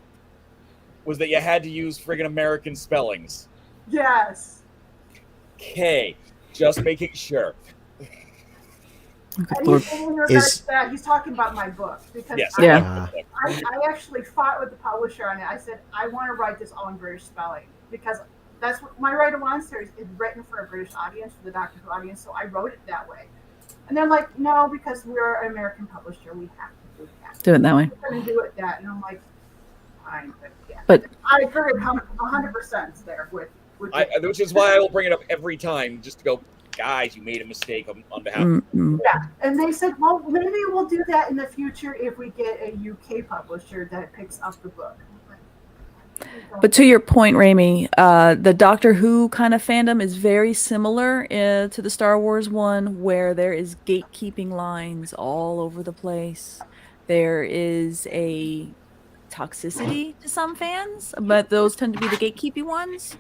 was that you had to use friggin' American spellings. Yes. Okay, just making sure. And in regards to that, he's talking about my book because Yes. I actually fought with the publisher on it. I said, I want to write this all in British spelling because that's what my Writer Wants series is written for a British audience, for the Doctor Who audience, so I wrote it that way. And they're like, no, because we're an American publisher, we have to do that. Do it that way. We're going to do it that. And I'm like, time. But yeah, But I agree 100% there with which is why I will bring it up every time, just to go, guys, you made a mistake on behalf of Yeah, and they said, well, maybe we'll do that in the future if we get a UK publisher that picks up the book. But to your point, Raimi, the Doctor Who kind of fandom is very similar to the Star Wars one, where there is gatekeeping lines all over the place. There is a toxicity to some fans, but those tend to be the gatekeeping ones,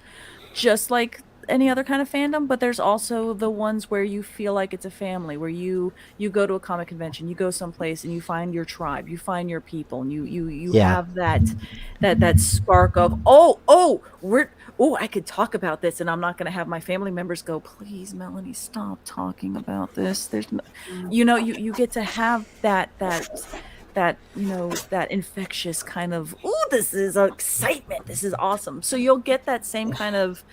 just like any other kind of fandom. But there's also the ones where you feel like it's a family, where you go to a comic convention, you go someplace and you find your tribe, you find your people, and you have that spark of I could talk about this, and I'm not going to have my family members go, please, Melanie, stop talking about this. There's no, you get to have that infectious kind of, this is excitement, this is awesome. So you'll get that same kind of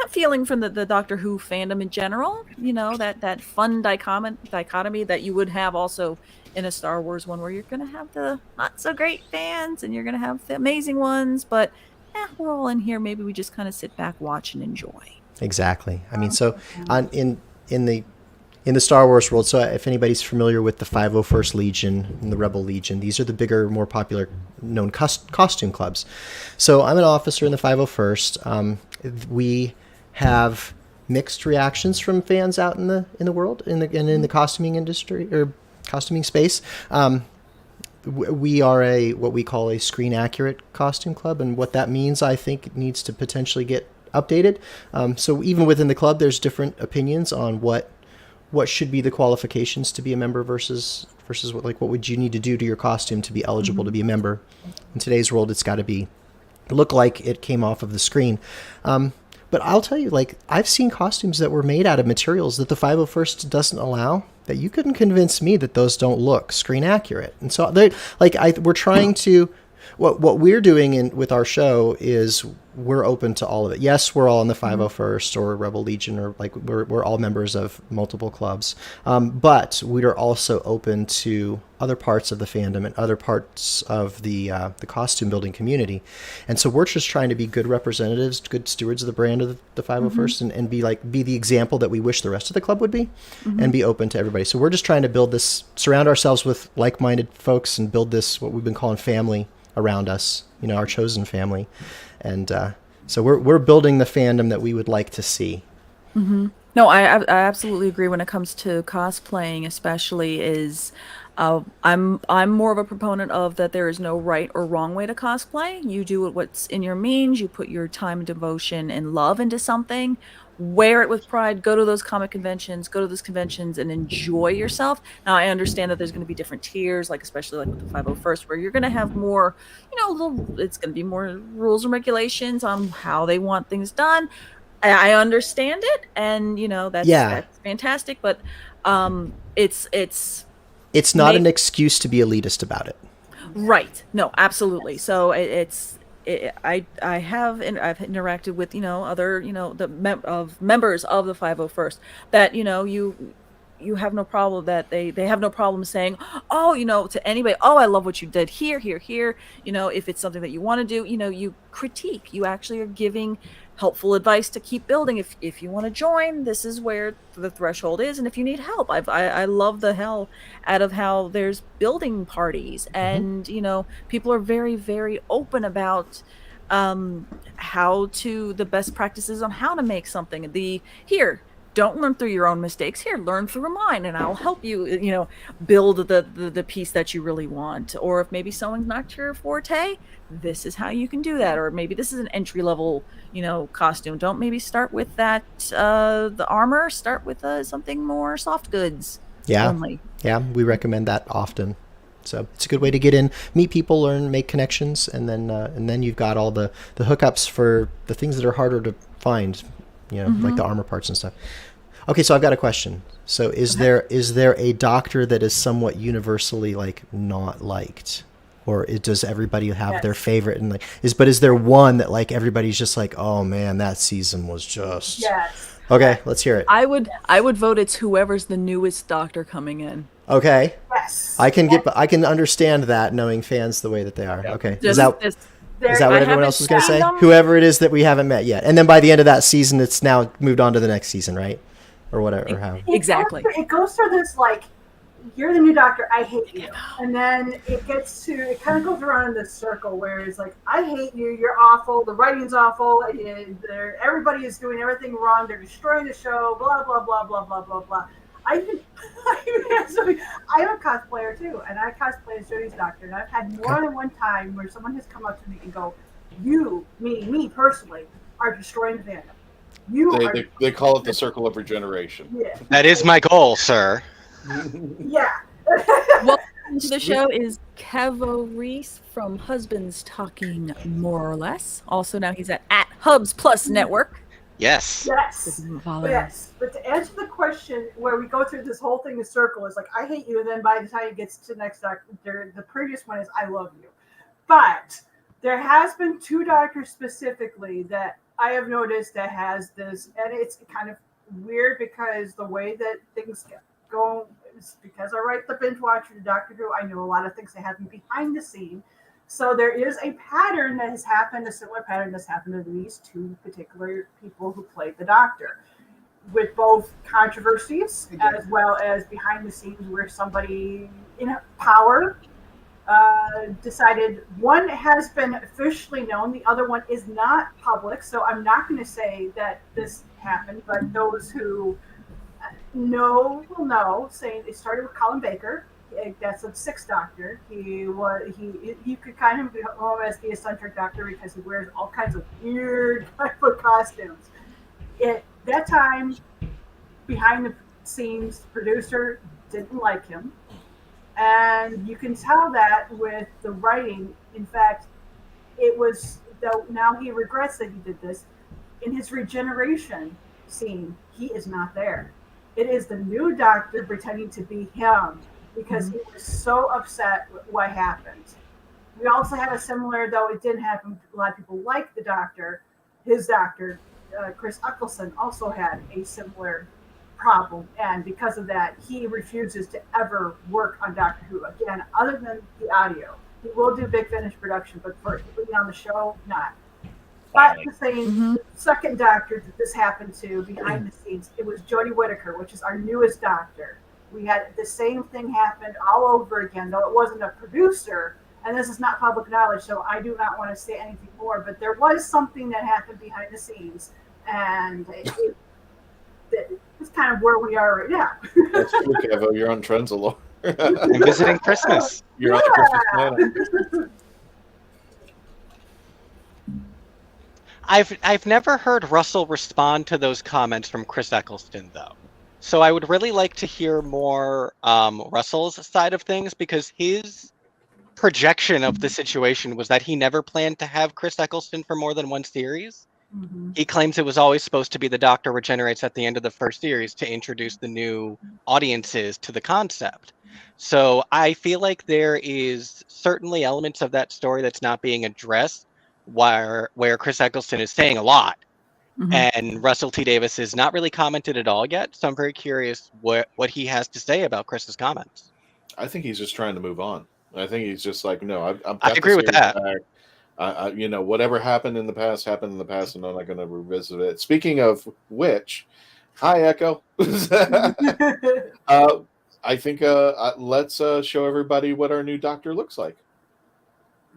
feeling from the Doctor Who fandom in general, that fun dichotomy that you would have also in a Star Wars one, where you're going to have the not so great fans and you're going to have the amazing ones, but we're all in here. Maybe we just kind of sit back, watch, and enjoy. Exactly. I mean, so in the Star Wars world, so if anybody's familiar with the 501st Legion and the Rebel Legion, these are the bigger, more popular known costume clubs. So I'm an officer in the 501st. We have mixed reactions from fans out in the world, in the costuming industry or costuming space. We are what we call a screen accurate costume club, and what that means, I think, needs to potentially get updated. So even within the club, there's different opinions on what should be the qualifications to be a member versus what would you need to do to your costume to be eligible to be a member. In today's world, it's got to look like it came off of the screen. But I'll tell you, I've seen costumes that were made out of materials that the 501st doesn't allow, that you couldn't convince me that those don't look screen accurate. And so we're trying to, what we're doing with our show is we're open to all of it. Yes, we're all in the 501st or Rebel Legion, or we're all members of multiple clubs. But we are also open to other parts of the fandom and other parts of the costume building community. And so we're just trying to be good representatives, good stewards of the brand of the 501st, and be the example that we wish the rest of the club would be, and be open to everybody. So we're just trying to surround ourselves with like-minded folks and build this, what we've been calling family around us, our chosen family. And so we're building the fandom that we would like to see. No, I absolutely agree. When it comes to cosplaying, especially, is I'm more of a proponent of that there is no right or wrong way to cosplay. You do what's in your means. You put your time and devotion and love into something. Wear it with pride. Go to those comic conventions. Go to those conventions and enjoy yourself. Now, I understand that there's going to be different tiers, especially with the 501st, where you're going to have more, it's going to be more rules and regulations on how they want things done. I understand it, and that's fantastic. But it's not an excuse to be elitist about it. Right. No, absolutely. So I've interacted with other members of the 501st that you have no problem, that they have no problem saying, to anybody, I love what you did here. If it's something that you want to do, you critique. You actually are giving helpful advice to keep building. If you want to join, this is where the threshold is, and if you need help, I love the hell out of how there's building parties, and people are very, very open about the best practices on how to make something. Don't learn through your own mistakes. Here, learn through mine, and I'll help you, build the piece that you really want. Or if maybe someone's not your forte, this is how you can do that. Or maybe this is an entry level, costume. Don't maybe start with that, the armor. Start with something more soft goods. Yeah. Only. Yeah, we recommend that often. So it's a good way to get in, meet people, learn, make connections, and then you've got all the hookups for the things that are harder to find. Like the armor parts and stuff. Okay, so I've got a question. So is there a doctor that is somewhat universally not liked, or does everybody have their favorite? And is there one that everybody's just oh man, that season was just okay? Let's hear it. I would vote it's whoever's the newest doctor coming in. Okay. Yes. I can understand that, knowing fans the way that they are. Yeah. Okay. Is that what everyone else was going to say? Whoever it is that we haven't met yet. And then by the end of that season, it's now moved on to the next season, right? Or whatever. Or how? Exactly. It goes through this, like, you're the new doctor, I hate you. And then it kind of goes around in this circle where it's like, I hate you, you're awful, the writing's awful, everybody is doing everything wrong, they're destroying the show, blah, blah, blah, blah, blah, blah, blah. I'm a cosplayer too, and I cosplay as Jody's doctor, and I've had more than one time where someone has come up to me and go, you, me personally, are destroying the fandom. They call it the circle of regeneration. Yeah. That is my goal, sir. Yeah. Welcome to the show is KEVO RISSE from Husbands Talking More or Less. Also now he's at Hubs Plus Network. Yes. Yes. Yes. But to answer the question where we go through this whole thing, the circle is like, I hate you, and then by the time it gets to the next doctor, the previous one is I love you. But there has been 2 doctors specifically that I have noticed that has this, and it's kind of weird because the way that things go is because I write the binge watcher to Doctor Who, I know a lot of things that happen behind the scene. So there is a pattern that has happened, a similar pattern that's happened to these 2 particular people who played the Doctor, with both controversies as well as behind the scenes where somebody in power decided one has been officially known, the other one is not public. So I'm not going to say that this happened, but those who know will know. Saying it started with Colin Baker. That's the 6th Doctor. You could kind of know him as the eccentric Doctor because he wears all kinds of weird type of costumes. At that time, behind the scenes, producer didn't like him. And you can tell that with the writing. In fact, it was, though now he regrets that he did this, in his regeneration scene, he is not there. It is the new Doctor pretending to be him because he was so upset with what happened. We also had a similar, though it didn't happen, a lot of people like the Doctor, his Doctor, Chris Eccleston, also had a similar problem, and because of that, he refuses to ever work on Doctor Who again, other than the audio. He will do big finish production, but for being on the show, not. But the same second Doctor that this happened to behind the scenes, it was Jodie Whittaker, which is our newest Doctor. We had the same thing happen all over again, though it wasn't a producer, and this is not public knowledge, so I do not want to say anything more, but there was something that happened behind the scenes, and it's kind of where we are right now. That's true, KEVO. You're on Trends a lot. I'm visiting Christmas. You're on the Christmas planet. I've never heard Russell respond to those comments from Chris Eccleston, though. So I would really like to hear more Russell's side of things, because his projection of the situation was that he never planned to have Chris Eccleston for more than one series. He claims it was always supposed to be the Doctor regenerates at the end of the first series to introduce the new audiences to the concept. So I feel like there is certainly elements of that story that's not being addressed, where Chris Eccleston is saying a lot, and Russell T. Davies has not really commented at all yet. So I'm very curious what he has to say about Chris's comments. I think he's just trying to move on. I think he's just like, no, I agree with that. Whatever happened in the past, and I'm not going to revisit it. Speaking of which, hi, Echo. I think let's show everybody what our new Doctor looks like.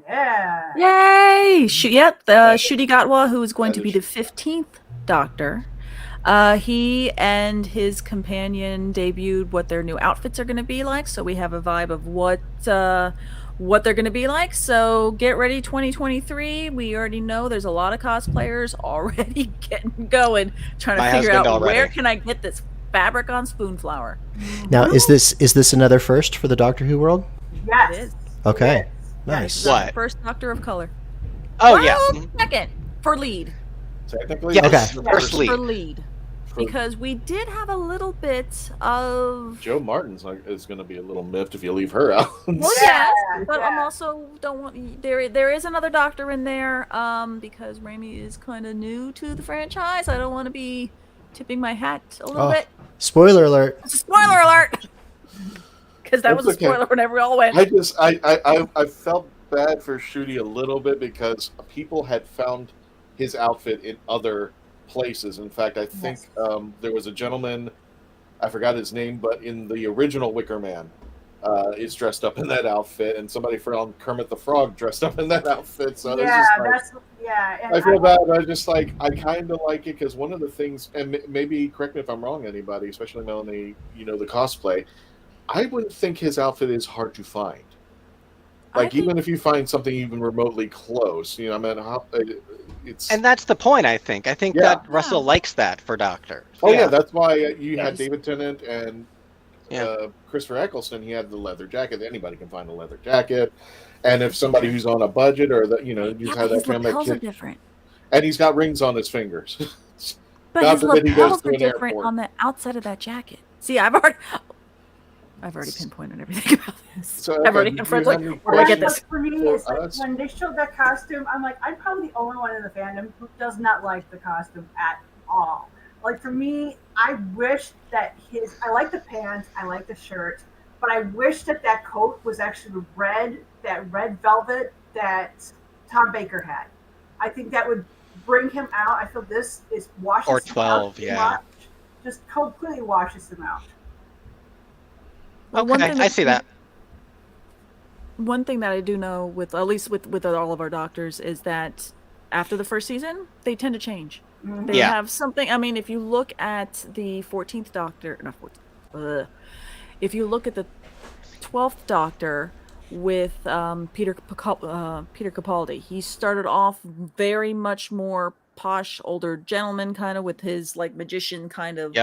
Yeah. Yay! Ncuti Gatwa, who is going to be the 15th Doctor. He and his companion debuted what their new outfits are going to be like, so we have a vibe of what they're going to be like. So get ready, 2023. We already know there's a lot of cosplayers already getting going, trying to figure out where can I get this fabric on Spoonflower. Now, is this another first for the Doctor Who world? Yes. It is. Okay. Yeah, Nice. What? First Doctor of color. Oh, yeah. Second for lead. Technically, Yes. Okay. First lead. For lead. Because we did have a little bit of Joe Martin's is going to be a little miffed if you leave her out. Well, yes, but I'm also don't want there is another Doctor in there because Raimi is kind of new to the franchise. I don't want to be tipping my hat a little bit. Spoiler alert! It's a spoiler alert. Because that was a spoiler whenever we all went. I felt bad for Shooty a little bit because people had found his outfit in other places. In fact, I think there was a gentleman, I forgot his name, but in the original Wicker Man, is dressed up in that outfit, and somebody found Kermit the Frog dressed up in that outfit. So yeah, it's just and I feel bad, but I kind of like it because one of the things, and maybe correct me if I'm wrong, anybody, especially Melanie, the cosplay, I wouldn't think his outfit is hard to find. Even if you find something even remotely close, it's... And that's the point, I think. I think that Russell likes that for Doctor. Oh, yeah, that's why you had David Tennant and Christopher Eccleston. He had the leather jacket. Anybody can find a leather jacket. And if somebody who's on a budget or, just have that kind of lapels are different. And he's got rings on his fingers. But his lapels are different on the outside of that jacket. See, I've already pinpointed everything about this. So, I've already confronted, where do I get this? For me, it's when they showed that costume, I'm like, I'm probably the only one in the fandom who does not like the costume at all. Like, for me, I wish that I like the pants, I like the shirt, but I wish that coat was actually that red velvet that Tom Baker had. I think that would bring him out. I feel this is washes or him 12, out much. Just completely washes him out. Well, okay, I see that. One thing that I do know, at least with all of our doctors, is that after the first season, they tend to change. Mm-hmm. They have something. I mean, if you look at the 14th Doctor, if you look at the 12th Doctor with Peter Capaldi, he started off very much more posh, older gentleman, kind of with his like magician kind of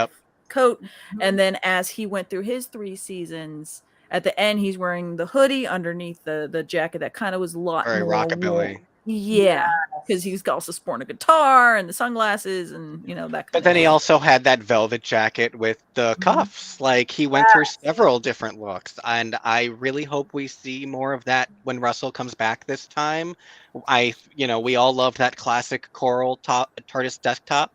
coat, and then as he went through his 3 seasons, at the end he's wearing the hoodie underneath the jacket that kind of was a lot very more rockabilly. Because he's also sporting a guitar and the sunglasses and that. But then he also had that velvet jacket with the cuffs. Like he went through several different looks, and I really hope we see more of that when Russell comes back this time. We all love that classic coral TARDIS desktop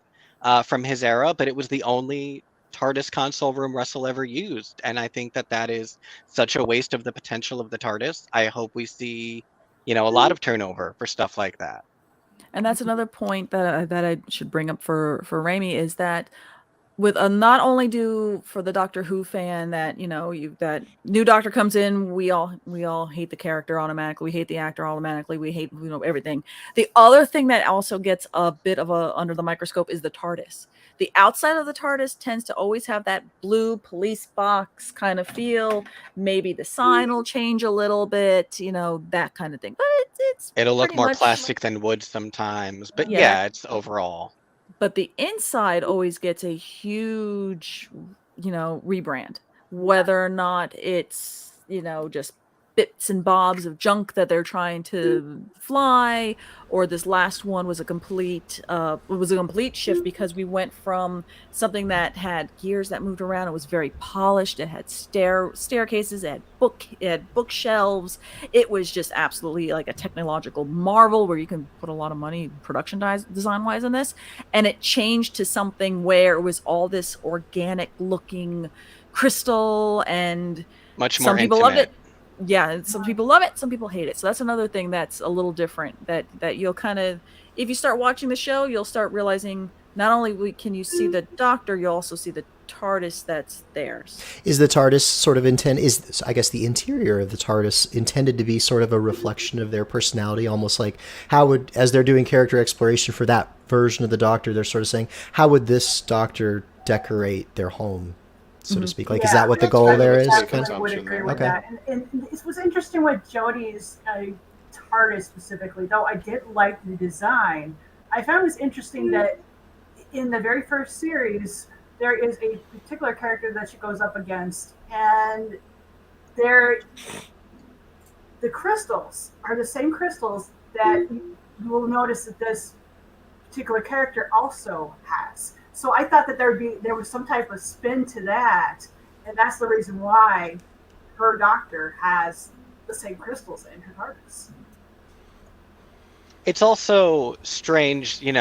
from his era, but it was the only TARDIS console room Russell ever used, and I think that is such a waste of the potential of the TARDIS. I hope we see a lot of turnover for stuff like that. And that's another point that I should bring up for Raimi, is that with not only do for the Doctor Who fan that that new Doctor comes in, we all hate the character automatically, we hate the actor automatically, we hate everything. The other thing that also gets a bit of a under the microscope is the TARDIS. The outside of the TARDIS tends to always have that blue police box kind of feel. Maybe the sign will change a little bit, that kind of thing. But it'll look more plastic than wood sometimes. But it's overall. But the inside always gets a huge, rebrand. Whether or not it's, just bits and bobs of junk that they're trying to fly, or this last one was a complete shift, because we went from something that had gears that moved around. It was very polished. It had staircases. It had bookshelves. It was just absolutely like a technological marvel where you can put a lot of money production design wise in this. And it changed to something where it was all this organic looking crystal, and much more some people intimate. loved it. Yeah, some people love it, some people hate it. So that's another thing that's a little different, that you'll kind of, if you start watching the show, you'll start realizing not only can you see the Doctor, you'll also see the TARDIS that's theirs. Is the TARDIS sort of I guess the interior of the TARDIS intended to be sort of a reflection of their personality, almost like as they're doing character exploration for that version of the Doctor, they're sort of saying, how would this Doctor decorate their home, so to speak? Like, is that what the goal there is? I would agree with that. And it was interesting with Jodie's TARDIS specifically, though I did like the design. I found it was interesting that in the very first series, there is a particular character that she goes up against, and the crystals are the same crystals that you will notice that this particular character also has. So I thought that there was some type of spin to that, and that's the reason why her Doctor has the same crystals in her TARDIS. It's also strange, you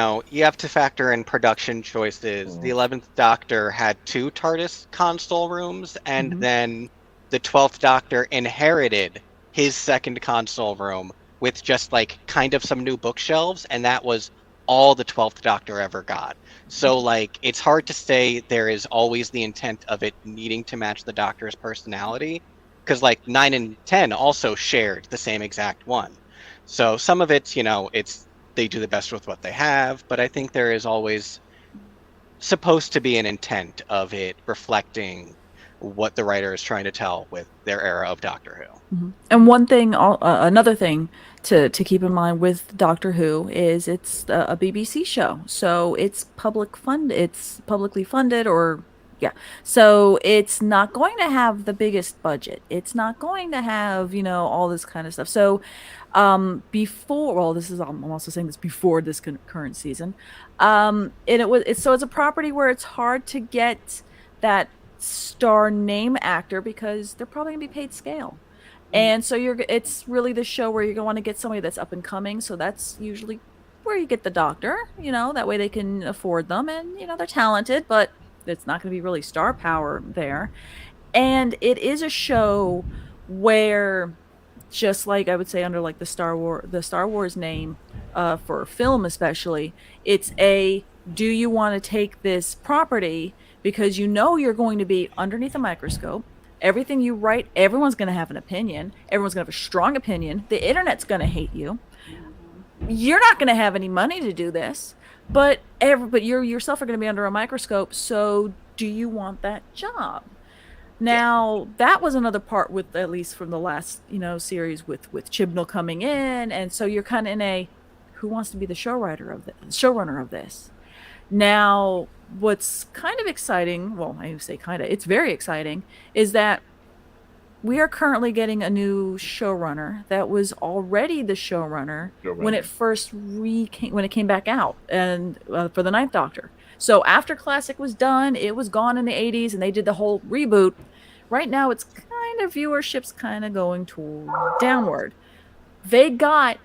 have to factor in production choices. The 11th Doctor had 2 TARDIS console rooms, and then the 12th Doctor inherited his second console room with just like kind of some new bookshelves, and that was all the 12th Doctor ever got. So like it's hard to say there is always the intent of it needing to match the Doctor's personality, because like 9 and 10 also shared the same exact one. So some of it's, it's they do the best with what they have, but I think there is always supposed to be an intent of it reflecting what the writer is trying to tell with their era of Doctor Who. Mm-hmm. And one thing, another thing to keep in mind with Doctor Who is it's a BBC show, so it's publicly funded, or yeah, so it's not going to have the biggest budget. It's not going to have all this kind of stuff. So I'm also saying this before this current season, and it's a property where it's hard to get that star name actor because they're probably gonna be paid scale. And so it's really the show where you're going to want to get somebody that's up and coming. So that's usually where you get the Doctor, that way they can afford them, and they're talented, but it's not going to be really star power there. And it is a show where, just like I would say under like the Star Wars name for film especially, it's do you want to take this property because you're going to be underneath a microscope. Everything you write, everyone's going to have an opinion. Everyone's going to have a strong opinion. The internet's going to hate you. You're not going to have any money to do this, but you yourself are going to be under a microscope. So do you want that job? Now, that was another part with, at least from the last, series with Chibnall coming in. And so you're kind of in who wants to be the showrunner of this? Now, what's kind of exciting, well, I say kind of, it's very exciting, is that we are currently getting a new showrunner that was already the showrunner when it first when it came back out, and for the Ninth Doctor. So after Classic was done, it was gone in the 80s, and they did the whole reboot. Right now, it's kind of viewership's kind of going downward. They got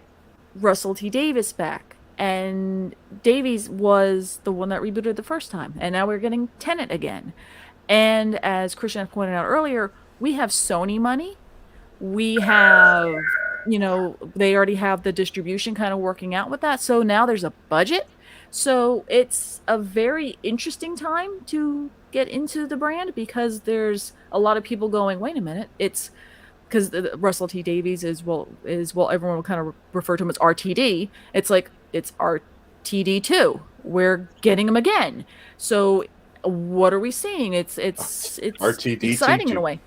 Russell T Davies back. And Davies was the one that rebooted the first time. And now we're getting Tennant again. And as Christian pointed out earlier, we have Sony money. We have, they already have the distribution kind of working out with that. So now there's a budget. So it's a very interesting time to get into the brand, because there's a lot of people going, wait a minute, it's because Russell T Davies is everyone will kind of refer to him as RTD. It's like, it's RTD2. We're getting him again. So what are we seeing? It's RTD exciting in a way.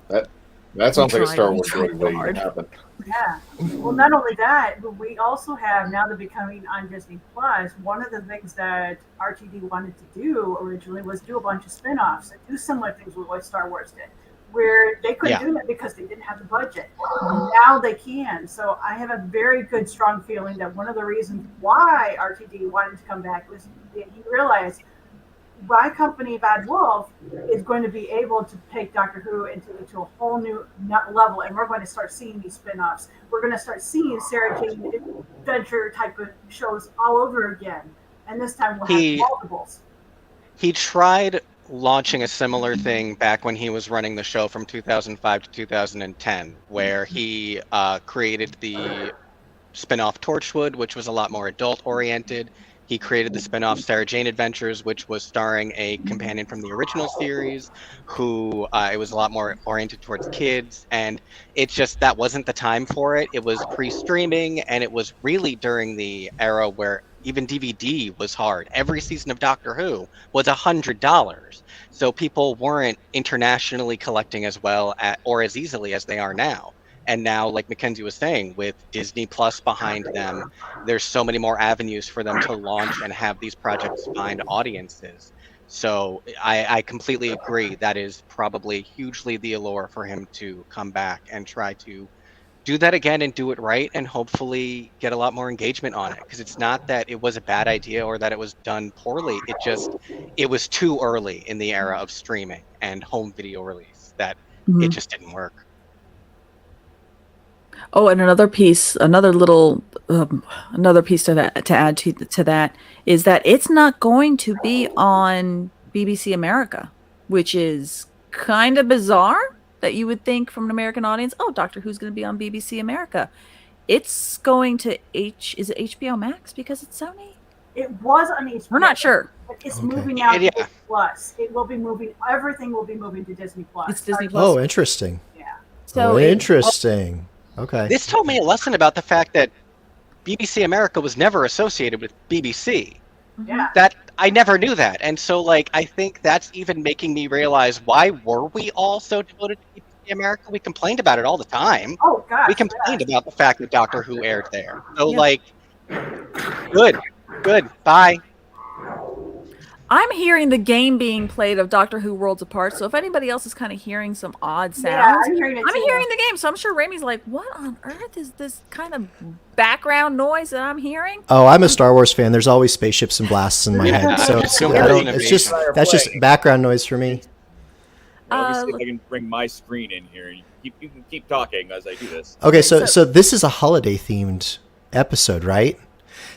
That sounds like a Star Wars movie waiting to happen. Yeah. Well, not only that, but we also have, now they're becoming on Disney Plus, one of the things that RTD wanted to do originally was do a bunch of spin-offs and do similar things with what Star Wars did, where they couldn't do that because they didn't have the budget. Now they can. So I have a very good, strong feeling that one of the reasons why RTD wanted to come back was that he realized my company, Bad Wolf, is going to be able to take Doctor Who into a whole new level, and we're going to start seeing these spin-offs. We're going to start seeing Sarah Jane Adventure type of shows all over again, and this time we'll have multiples. He tried launching a similar thing back when he was running the show from 2005 to 2010, where he created the spin-off Torchwood, which was a lot more adult-oriented. He created the spin-off Sarah Jane Adventures, which was starring a companion from the original series, who it was a lot more oriented towards kids, and it's just that wasn't the time for it. It was pre-streaming, and it was really during the era where even DVD was hard. Every season of Doctor Who was $100, so people weren't internationally collecting as well or as easily as they are now. And now, like Mackenzie was saying, with Disney Plus behind them, there's so many more avenues for them to launch and have these projects find audiences. So I completely agree. That is probably hugely the allure for him to come back and try to do that again and do it right, and hopefully get a lot more engagement on it. Because it's not that it was a bad idea or that it was done poorly. It was too early in the era of streaming and home video release that it just didn't work. Oh, and another piece to that, to add to that, is that it's not going to be on BBC America, which is kind of bizarre that you would think from an American audience, oh, Doctor Who's going to be on BBC America. It's going to is it HBO Max because it's Sony? It was on HBO. We're not sure. But it's moving now to Yeah. Disney Plus. It will be moving. Everything will be moving to Disney Plus. It's Disney Plus. Oh, interesting. Yeah. So interesting. Okay. This told me a lesson about the fact that BBC America was never associated with BBC. Yeah. That I never knew that, and so like I think that's even making me realize why were we all so devoted to BBC America? We complained about it all the time. Oh gosh. We complained about the fact that Doctor Who aired there. So Yeah. like, good, bye. I'm hearing the game being played of Doctor Who Worlds Apart. So if anybody else is kind of hearing some odd sounds, Yeah, I'm hearing it I'm too. hearing the game. So I'm sure Ramey's like, what on earth is this kind of background noise that I'm hearing? Oh, I'm a Star Wars fan. There's always spaceships and blasts in my Yeah, head, so just I don't, innovation. it's just that's just background noise for me. Let me see if I can bring my screen in here. You can keep talking as I do this. Okay, so this is a holiday themed episode, right?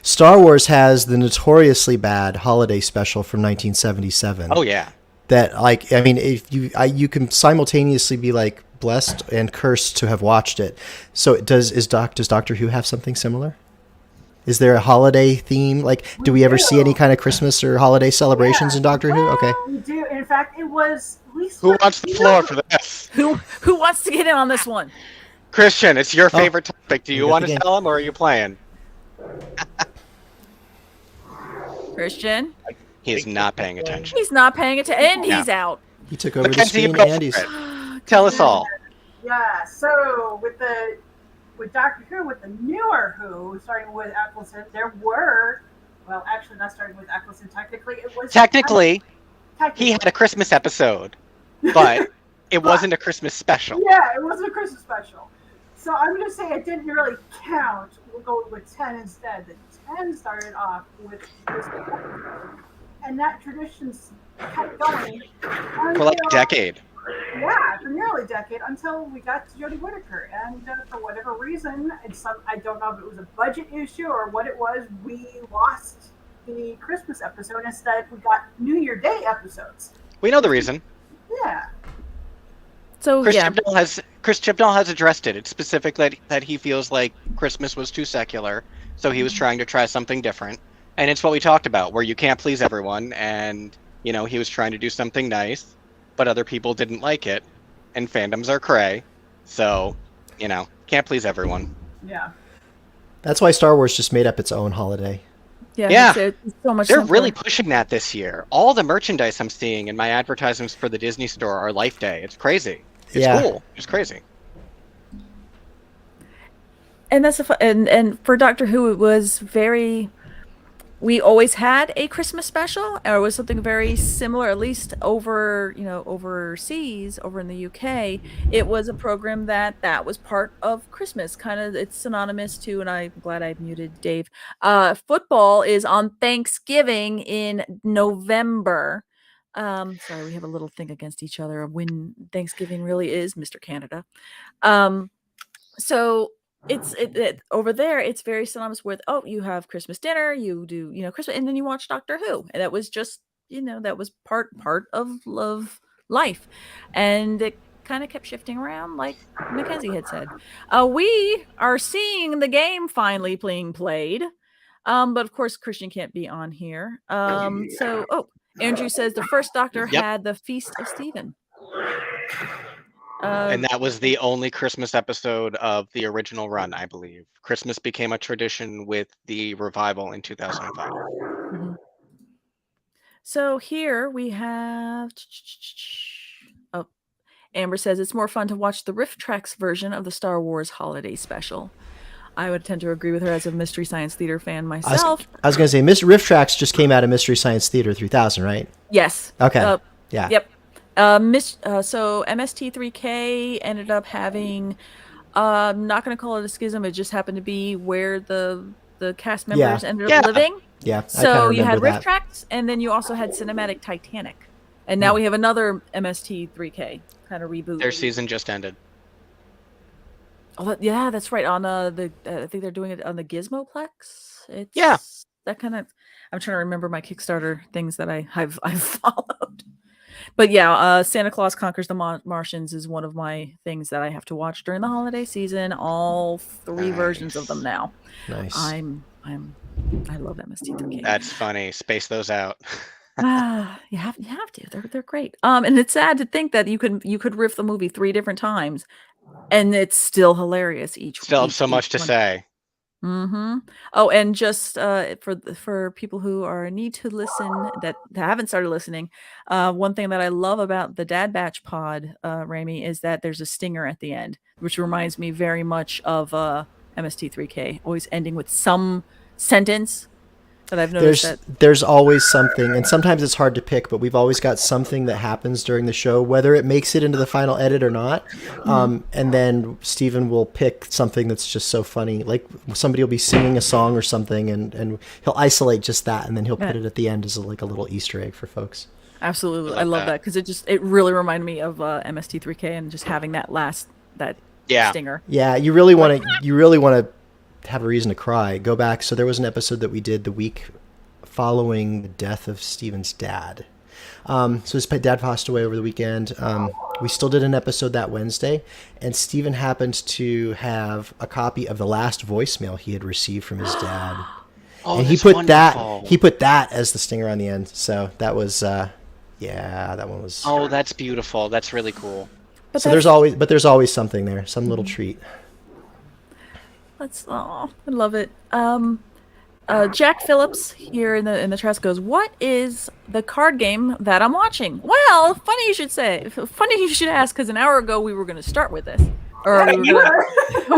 Star Wars has the notoriously bad holiday special from 1977. Oh yeah. That like I mean, if you can simultaneously be like blessed and cursed to have watched it. So does Doctor Who have something similar? Is there a holiday theme? Like, do we ever see any kind of Christmas or holiday celebrations in Doctor Who? Okay. We do. In fact, it was at least. Who wants the floor for this? Who wants to get in on this one? Christian, it's your favorite topic. Do you got want the to game. tell him, or are you playing? Christian? He's not paying attention. He's not paying attention, and Yeah. he's out. He took over the Mackenzie, screen, go for Andy's. it. Tell us all. Yeah. So with Doctor Who, with the newer Who, starting with Eccleston, there were. Well, actually, not starting with Eccleston. Technically, it was. Technically, he had a Christmas episode, but it wasn't a Christmas special. Yeah, it wasn't a Christmas special. So I'm going to say it didn't really count. We'll go with 10 instead. The 10 started off with Christmas episode. And that tradition kept going. For like a decade. Yeah, for nearly a decade until we got to Jodie Whittaker. And for whatever reason, I don't know if it was a budget issue or what it was, we lost the Christmas episode. Instead, we got New Year Day episodes. We know the reason. Yeah. So Chris Chibnall has addressed it. It's specific that he feels like Christmas was too secular, so he was trying to try something different. And it's what we talked about, where you can't please everyone, and he was trying to do something nice, but other people didn't like it, and fandoms are cray, so can't please everyone. Yeah. That's why Star Wars just made up its own holiday. Yeah. It's so much They're simpler. really pushing that this year. All the merchandise I'm seeing in my advertisements for the Disney Store are Life Day. It's crazy. It's cool. It's crazy. And that's and for Doctor Who, it was very. We always had a Christmas special, or it was something very similar, at least overseas, over in the UK. It was a program that was part of Christmas. Kind of, it's synonymous to, and I'm glad I muted Dave. Football is on Thanksgiving in November. Sorry, we have a little thing against each other of when Thanksgiving really is, Mr. Canada. So it's over there. It's very synonymous with you have Christmas dinner, you do Christmas, and then you watch Doctor Who, and that was just that was part of life, and it kind of kept shifting around, like Mackenzie had said. We are seeing the game finally being played, but of course Christian can't be on here. So Andrew says the first Doctor had the Feast of Stephen. And that was the only Christmas episode of the original run, I believe. Christmas became a tradition with the revival in 2005. Mm-hmm. So here we have. Amber says it's more fun to watch the Riff Tracks version of the Star Wars Holiday Special. I would tend to agree with her as a Mystery Science Theater fan myself. I was going to say, Riff Tracks just came out of Mystery Science Theater 3000, right? Yes. Okay. Yeah. Yep. So MST3K ended up having, I'm not going to call it a schism. It just happened to be where the cast members ended up living. Yeah. So you had Riff Tracks, and then you also had Cinematic Titanic, and now we have another MST3K kind of reboot. Their season just ended. Oh, that's right. On I think they're doing it on the Gizmoplex. That kind of. I'm trying to remember my Kickstarter things that I've followed. But yeah, Santa Claus Conquers the Martians is one of my things that I have to watch during the holiday season. All 3 versions of them now. Nice. I love MST3K. That's funny. Space those out. You have to. They're great. And it's sad to think that you could riff the movie 3 different times, and it's still hilarious each. Still have so much to say. Mm-hmm. Oh, and just for people who need to listen that haven't started listening, one thing that I love about the Dad Batch pod, Rami, is that there's a stinger at the end, which reminds me very much of MST3K, always ending with some sentence that I've noticed. There's always something, and sometimes it's hard to pick, but we've always got something that happens during the show, whether it makes it into the final edit or not. And then Steven will pick something that's just so funny, like somebody will be singing a song or something, and he'll isolate just that, and then he'll put it at the end as like a little Easter egg for folks. Absolutely, I love that because it really reminded me of MST3K and just having that stinger. Yeah, you really want to have a reason to cry. Go back. So there was an episode that we did the week following the death of Steven's dad. So his dad passed away over the weekend. We still did an episode that Wednesday, and Steven happened to have a copy of the last voicemail he had received from his dad. Oh, and he put that as the stinger on the end. So that was that one was. Oh, that's beautiful. That's really cool. There's always something there, some little treat. I love it. Jack Phillips here in the chat goes, "What is the card game that I'm watching?" Well, funny you should say. Funny you should ask, because an hour ago we were going to start with this, or we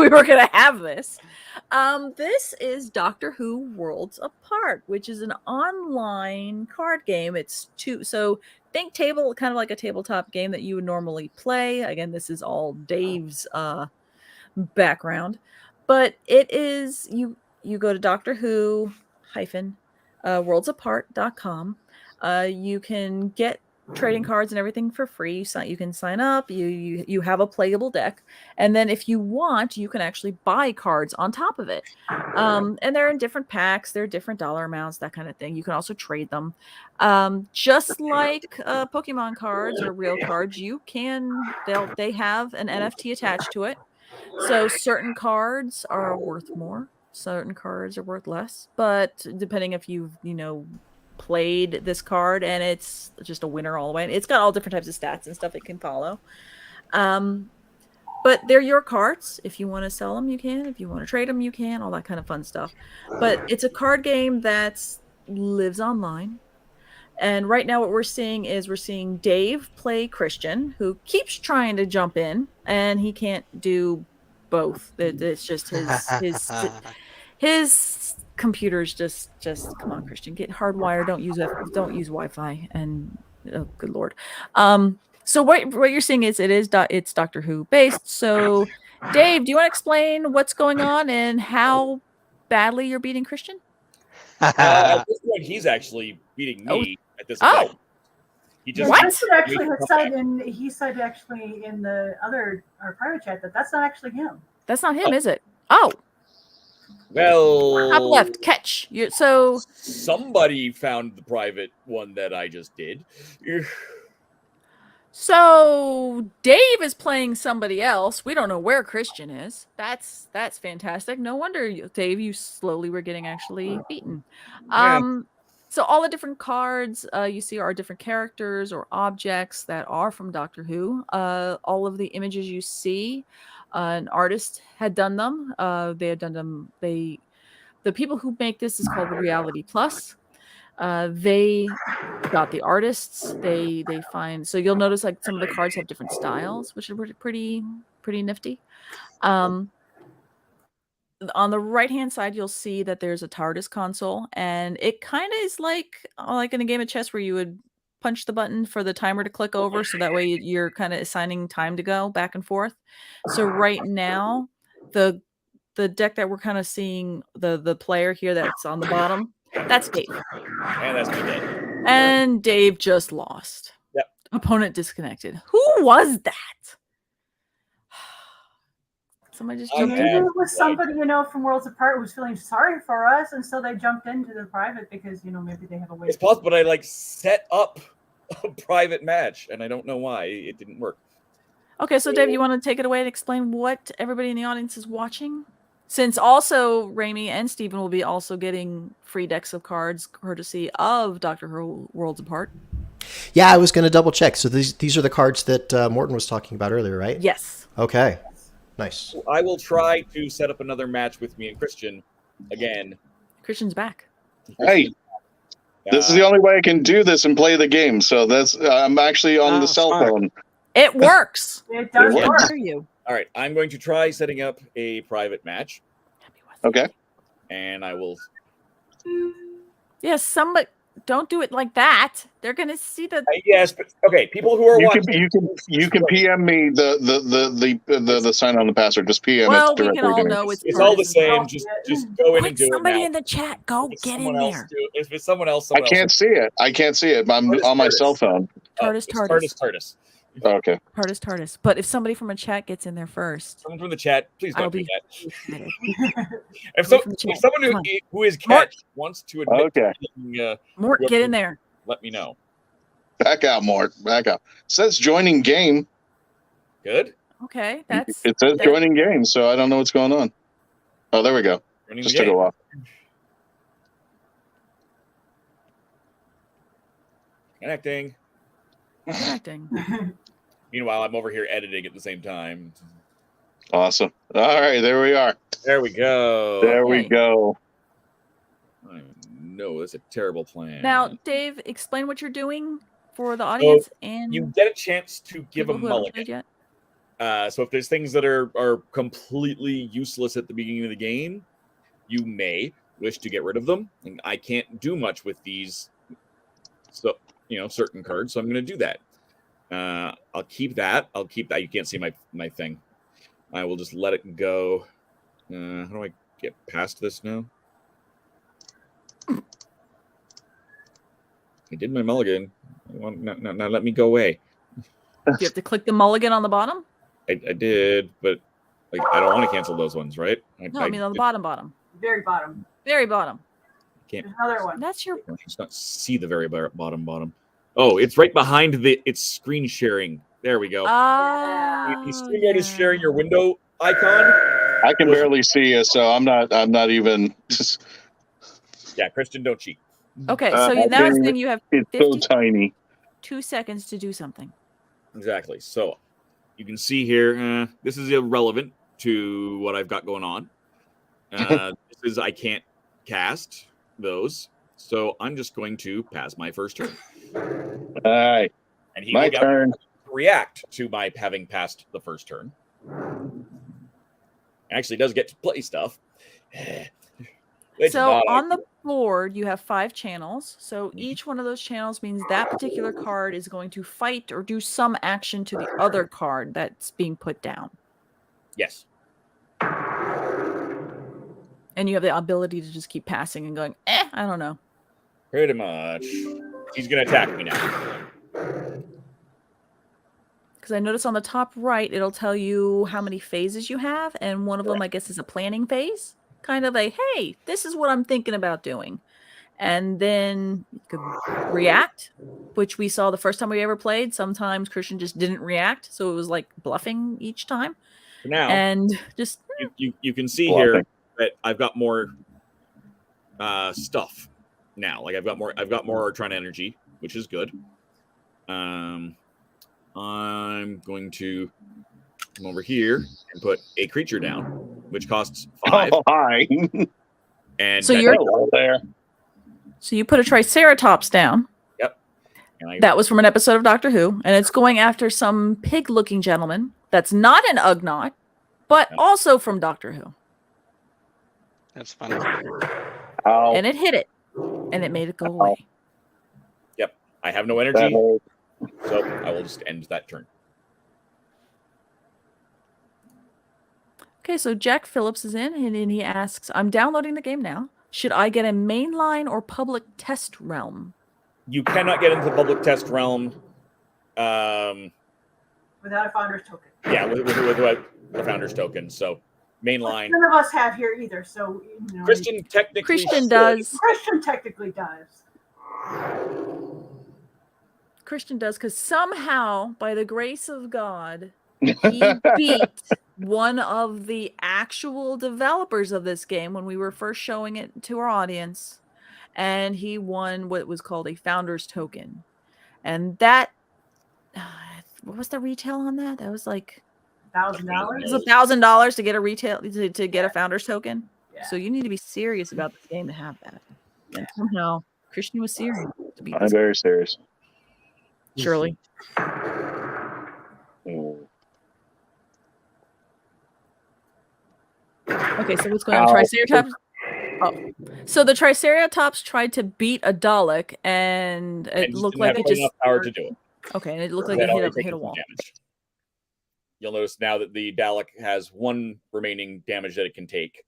were going to have this. This is Doctor Who Worlds Apart, which is an online card game. It's so think table, kind of like a tabletop game that you would normally play. Again, this is all Dave's background. But it is, you go to Doctor Who worldsapart.com. You can get trading cards and everything for free. You can sign up. You have a playable deck, and then if you want, you can actually buy cards on top of it. And they're in different packs. They're different dollar amounts, that kind of thing. You can also trade them, just like Pokemon cards or real cards. They have an NFT attached to it. So certain cards are worth more, certain cards are worth less, but depending if you've, played this card and it's just a winner all the way. It's got all different types of stats and stuff it can follow. But they're your cards. If you want to sell them, you can. If you want to trade them, you can. All that kind of fun stuff. But it's a card game that lives online. And right now what we're seeing Dave play Christian, who keeps trying to jump in, and he can't do both. It's just his computer's just come on, Christian, get hardwired. Don't use Wi-Fi. And oh, good Lord. So what you're seeing is it's Doctor Who based. So Dave, do you want to explain what's going on and how badly you're beating Christian? At this point, he's actually beating me. At this point, he just actually said actually in our private chat that's not actually him. That's not him, is it? Oh. Well, top left, catch. So somebody found the private one that I just did. So Dave is playing somebody else. We don't know where Christian is. That's fantastic. No wonder, Dave, you slowly were getting actually beaten. So all the different cards you see are different characters or objects that are from Doctor Who. All of the images you see, an artist had done them. They had done them. The people who make this is called Reality Plus. They got the artists. They find, so you'll notice like some of the cards have different styles, which are pretty nifty. On the right hand side, you'll see that there's a TARDIS console, and it kind of is like in a game of chess where you would punch the button for the timer to click over, so that way you're kind of assigning time to go back and forth. So right now, the deck that we're kind of seeing, the player here that's on the bottom, that's Dave. And that's me, Dave. And Dave just lost. Yep. Opponent disconnected. Who was that? Somebody just jumped in. Maybe it was somebody, from Worlds Apart who was feeling sorry for us, and so they jumped into the private because, maybe they have a way. It's possible, but I set up a private match, and I don't know why it didn't work. Okay, so Dave, you want to take it away and explain what everybody in the audience is watching? Since also Raimi and Steven will be also getting free decks of cards courtesy of Doctor Who Worlds Apart. Yeah, I was going to double check. So these are the cards that Morton was talking about earlier, right? Yes. Okay. Nice. I will try to set up another match with me and Christian again. Christian's back. Hey, this is the only way I can do this and play the game. So I'm actually on the cell phone. It works. It does It work. Hear you. All right, I'm going to try setting up a private match. Okay. And I will. Yes, somebody don't do it like that. They're gonna see the. Yes, but okay. People who are watching, you can PM me the sign on the password. Just PM Well, it we directly can all to me. know it's all the Taurus. same. Just go in and do it Somebody now. in the chat, go get in Someone else there. if it's someone else, I can't see it. I'm TARDIS, on my TARDIS. cell phone. TARDIS. TARDIS. Okay. TARDIS. But if somebody from a chat gets in there first, Someone from the chat, please I'll don't do be that. If someone who is cat wants to admit to being, Mort, get in there. Let me know. Back out, Mort. Back out. It says joining game. Good. Okay, that's. It says joining game, so I don't know what's going on. Oh, there we go. Joining Just the took a game. while. Connecting. Meanwhile, I'm over here editing at the same time. Awesome. All right, there we are. There we go. There we go. No, that's a terrible plan. Now, Dave, explain what you're doing for the audience and you get a chance to give a people who haven't mulligan. played yet. So if there's things that are completely useless at the beginning of the game, you may wish to get rid of them. And I can't do much with these, so certain cards. So I'm going to do that. I'll keep that. You can't see my thing. I will just let it go. How do I get past this now? I did my mulligan. Now let me go away. Do you have to click the mulligan on the bottom? I did, but I don't want to cancel those ones, right? No, I mean on the bottom. Very bottom. Very bottom. Can't. There's another one. That's your. I just not see the very bottom. Oh, it's right behind it's screen sharing. There we go. You see what is sharing your window icon? I can barely see you, so I'm not even. Yeah, Christian, don't cheat. Okay, so now it's saying you have it's so tiny. 2 seconds to do something. Exactly. So you can see here, this is irrelevant to what I've got going on. I can't cast those, so I'm just going to pass my first turn. All right, and he my will turn. React to my having passed the first turn. Actually, does get to play stuff. So on the board, you have 5 channels. So each one of those channels means that particular card is going to fight or do some action to the other card that's being put down. Yes. And you have the ability to just keep passing and going, I don't know. Pretty much. He's going to attack me now. Because I notice on the top right, it'll tell you how many phases you have. And one of them, I guess, is a planning phase. Kind of a, hey, this is what I'm thinking about doing. And then you could react, which we saw the first time we ever played. Sometimes Christian just didn't react. So it was like bluffing each time. For now, and just you can see here that I've got more stuff now. Like I've got more Tron energy, which is good. I'm going to come over here and put a creature down, which costs 5. Oh, hi. And so you're there. So you put a Triceratops down. Yep. That was from an episode of Doctor Who, and it's going after some pig-looking gentleman that's not an Ugnaught, but also from Doctor Who. That's funny. Ow. And it hit it, and it made it go away. Yep. I have no energy, so I will just end that turn. Okay, so Jack Phillips is in, and he asks, I'm downloading the game now. Should I get a mainline or public test realm? You cannot get into the public test realm without a founder's token. Yeah, without the founder's token. So mainline. None of us have here either. So Christian technically Christian does. Christian technically does. Christian does, because somehow, by the grace of God, he beat one of the actual developers of this game when we were first showing it to our audience, and he won what was called a founder's token. And that, what was the retail on that? That was like $1,000. It was $1,000 to get a retail to get a founder's token. Yeah. So you need to be serious about this game to have that. And somehow Christian was serious to beat I'm this. very serious. Surely. Okay, so what's going on? Triceratops. Oh, so the Triceratops tried to beat a Dalek, and it looked like it just enough power to do it. Okay, and it looked like it hit a wall. Damage. You'll notice now that the Dalek has one remaining damage that it can take.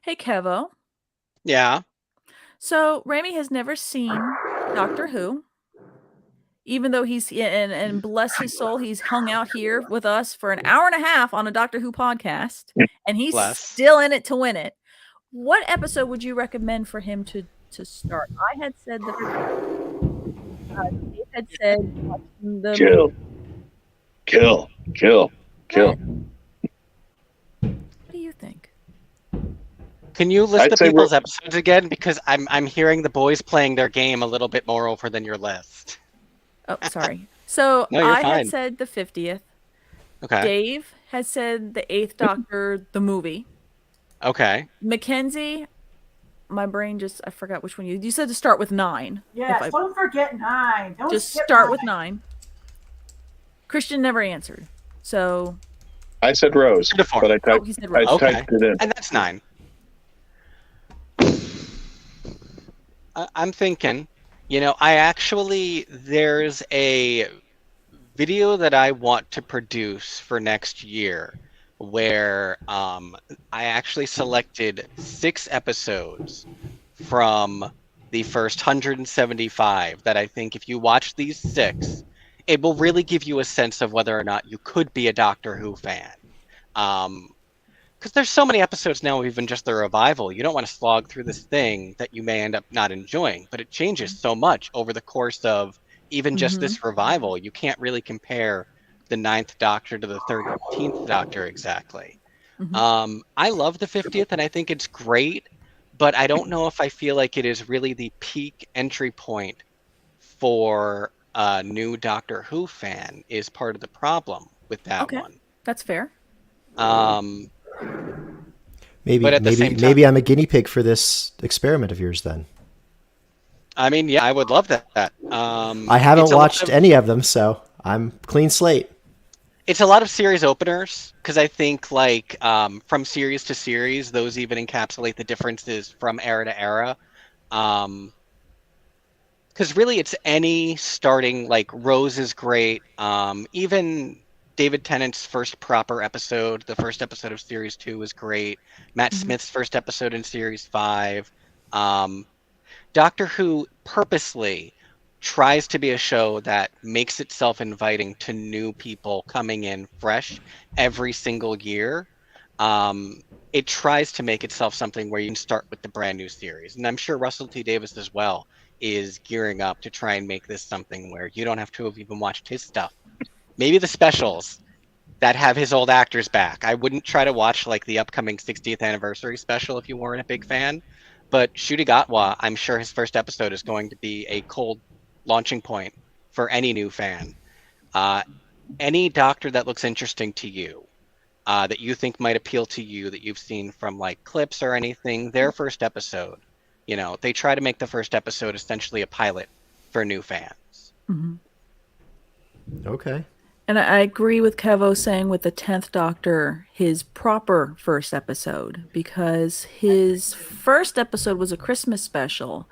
Hey, Kevo. Yeah. So Rami has never seen Doctor Who, even though he's and bless his soul, he's hung out here with us for an hour and a half on a Doctor Who podcast, and he's still in it to win it. What episode would you recommend for him to start? I had said that Dave had said the kill. What do you think? Can you list the people's episodes again? Because I'm hearing the boys playing their game a little bit more over than your list. Oh, sorry. So No, I fine. had said the 50th. Okay. Dave had said the 8th Doctor, the movie. Okay. Mackenzie, my brain I forgot which one you said to start with 9. Yes, don't forget 9. Don't just skip start 9. with 9. Christian never answered. So I said Rose, but I typed, he said Rose. typed it in. And that's 9. I'm thinking, there's a video that I want to produce for next year where I actually selected 6 episodes from the first 175 that I think if you watch these 6, it will really give you a sense of whether or not you could be a Doctor Who fan. Because there's so many episodes now of even just the revival. You don't want to slog through this thing that you may end up not enjoying, but it changes so much over the course of even just this revival. You can't really compare the 9th Doctor to the 13th Doctor exactly. I love the 50th, and I think it's great, but I don't know if I feel like it is really the peak entry point for a new Doctor Who fan is part of the problem with that one. That's fair. Maybe I'm a guinea pig for this experiment of yours then. I mean, yeah, I would love that. I haven't watched any of them, so I'm clean slate. It's a lot of series openers because I think from series to series, those even encapsulate the differences from era to era. Because really, it's any starting, Rose is great. Even David Tennant's first proper episode, the first episode of Series 2 was great. Matt Smith's first episode in Series 5. Doctor Who purposely tries to be a show that makes itself inviting to new people coming in fresh every single year. It tries to make itself something where you can start with the brand new series. And I'm sure Russell T. Davies as well is gearing up to try and make this something where you don't have to have even watched his stuff. Maybe the specials that have his old actors back. I wouldn't try to watch the upcoming 60th anniversary special if you weren't a big fan. But Ncuti Gatwa, I'm sure his first episode is going to be a cold launching point for any new fan. Any Doctor that looks interesting to you, that you think might appeal to you, that you've seen from clips or anything, their first episode, they try to make the first episode essentially a pilot for new fans. Okay. And I agree with Kevo saying with the 10th Doctor, his proper first episode, because his first episode was a Christmas special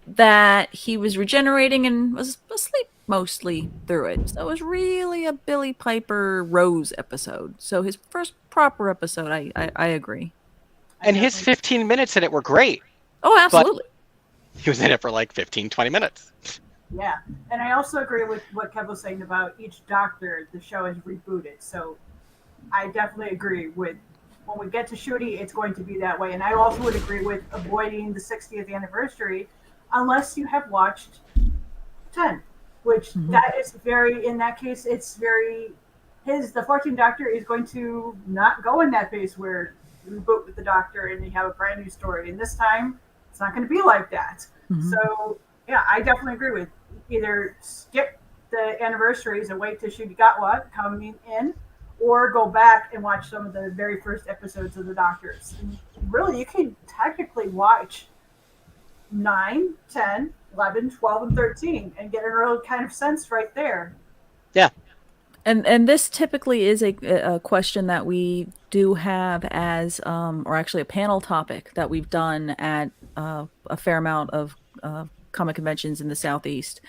that he was regenerating and was asleep mostly through it. So it was really a Billy Piper Rose episode. So his first proper episode, I agree. And his 15 minutes in it were great. Oh, absolutely. He was in it for 15, 20 minutes. Yeah, and I also agree with what Kev was saying about each Doctor. The show is rebooted, so I definitely agree with when we get to Shooty, it's going to be that way. And I also would agree with avoiding the 60th anniversary unless you have watched 10, which that is very, in that case, it's very, the 14th Doctor is going to not go in that phase where you reboot with the Doctor and you have a brand new story. And this time, it's not going to be like that. So, yeah, I definitely agree with either skip the anniversaries and wait till Shooty Gatwa coming in, or go back and watch some of the very first episodes of the Doctors. And really, you can technically watch 9, 10, 11, 12, and 13 and get a real kind of sense right there. Yeah. And this typically is a question that we do have as, or actually a panel topic that we've done at a fair amount of comic conventions in the Southeast.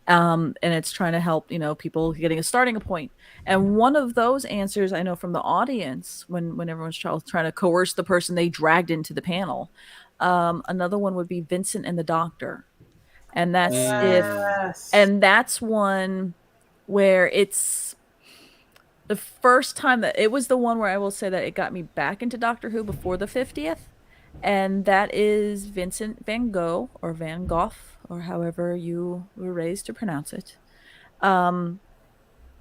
And it's trying to help, people getting a starting point. And one of those answers I know from the audience, when everyone's trying to coerce the person they dragged into the panel, another one would be Vincent and the Doctor. And that's that's one where it's the first time that it was the one where I will say that it got me back into Doctor Who before the 50th. And that is Vincent Van Gogh, or Van Gogh, or however you were raised to pronounce it.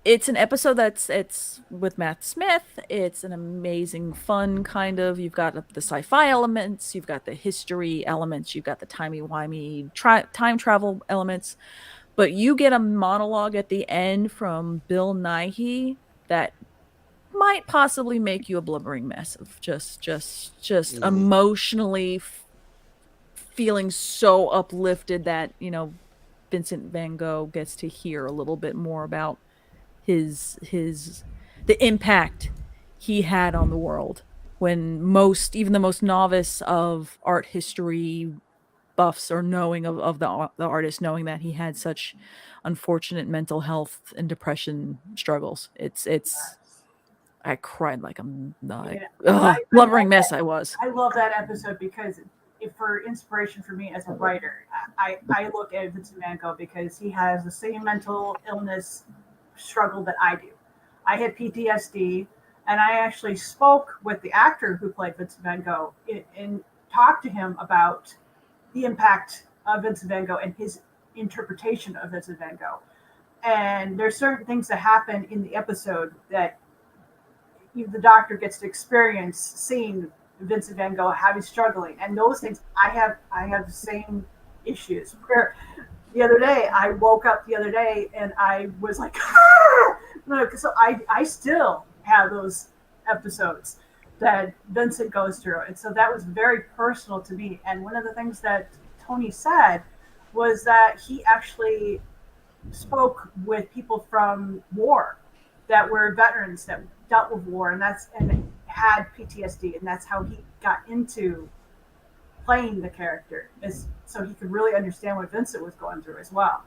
It's an episode it's with Matt Smith. It's an amazing, fun kind of. You've got the sci-fi elements, you've got the history elements, you've got the timey-wimey time travel elements, but you get a monologue at the end from Bill Nighy that might possibly make you a blubbering mess of just emotionally feeling so uplifted that Vincent Van Gogh gets to hear a little bit more about the impact he had on the world, when even the most novice of art history buffs or knowing of the artist, knowing that he had such unfortunate mental health and depression struggles. I cried like blubbering mess I was. I love that episode because for inspiration for me as a writer, I look at Vincent Van Gogh because he has the same mental illness struggle that I do. I had PTSD, and I actually spoke with the actor who played Vincent Van Gogh and talked to him about the impact of Vincent Van Gogh and his interpretation of Vincent Van Gogh. And there's certain things that happen in the episode that the Doctor gets to experience seeing Vincent Van Gogh, how he's struggling, and those things. I have the same issues. Where the other day I woke up and I was like, so I still have those episodes that Vincent goes through, and so that was very personal to me. And one of the things that Tony said was that he actually spoke with people from war that were veterans that dealt with war, and had PTSD, and that's how he got into playing the character, is so he could really understand what Vincent was going through as well.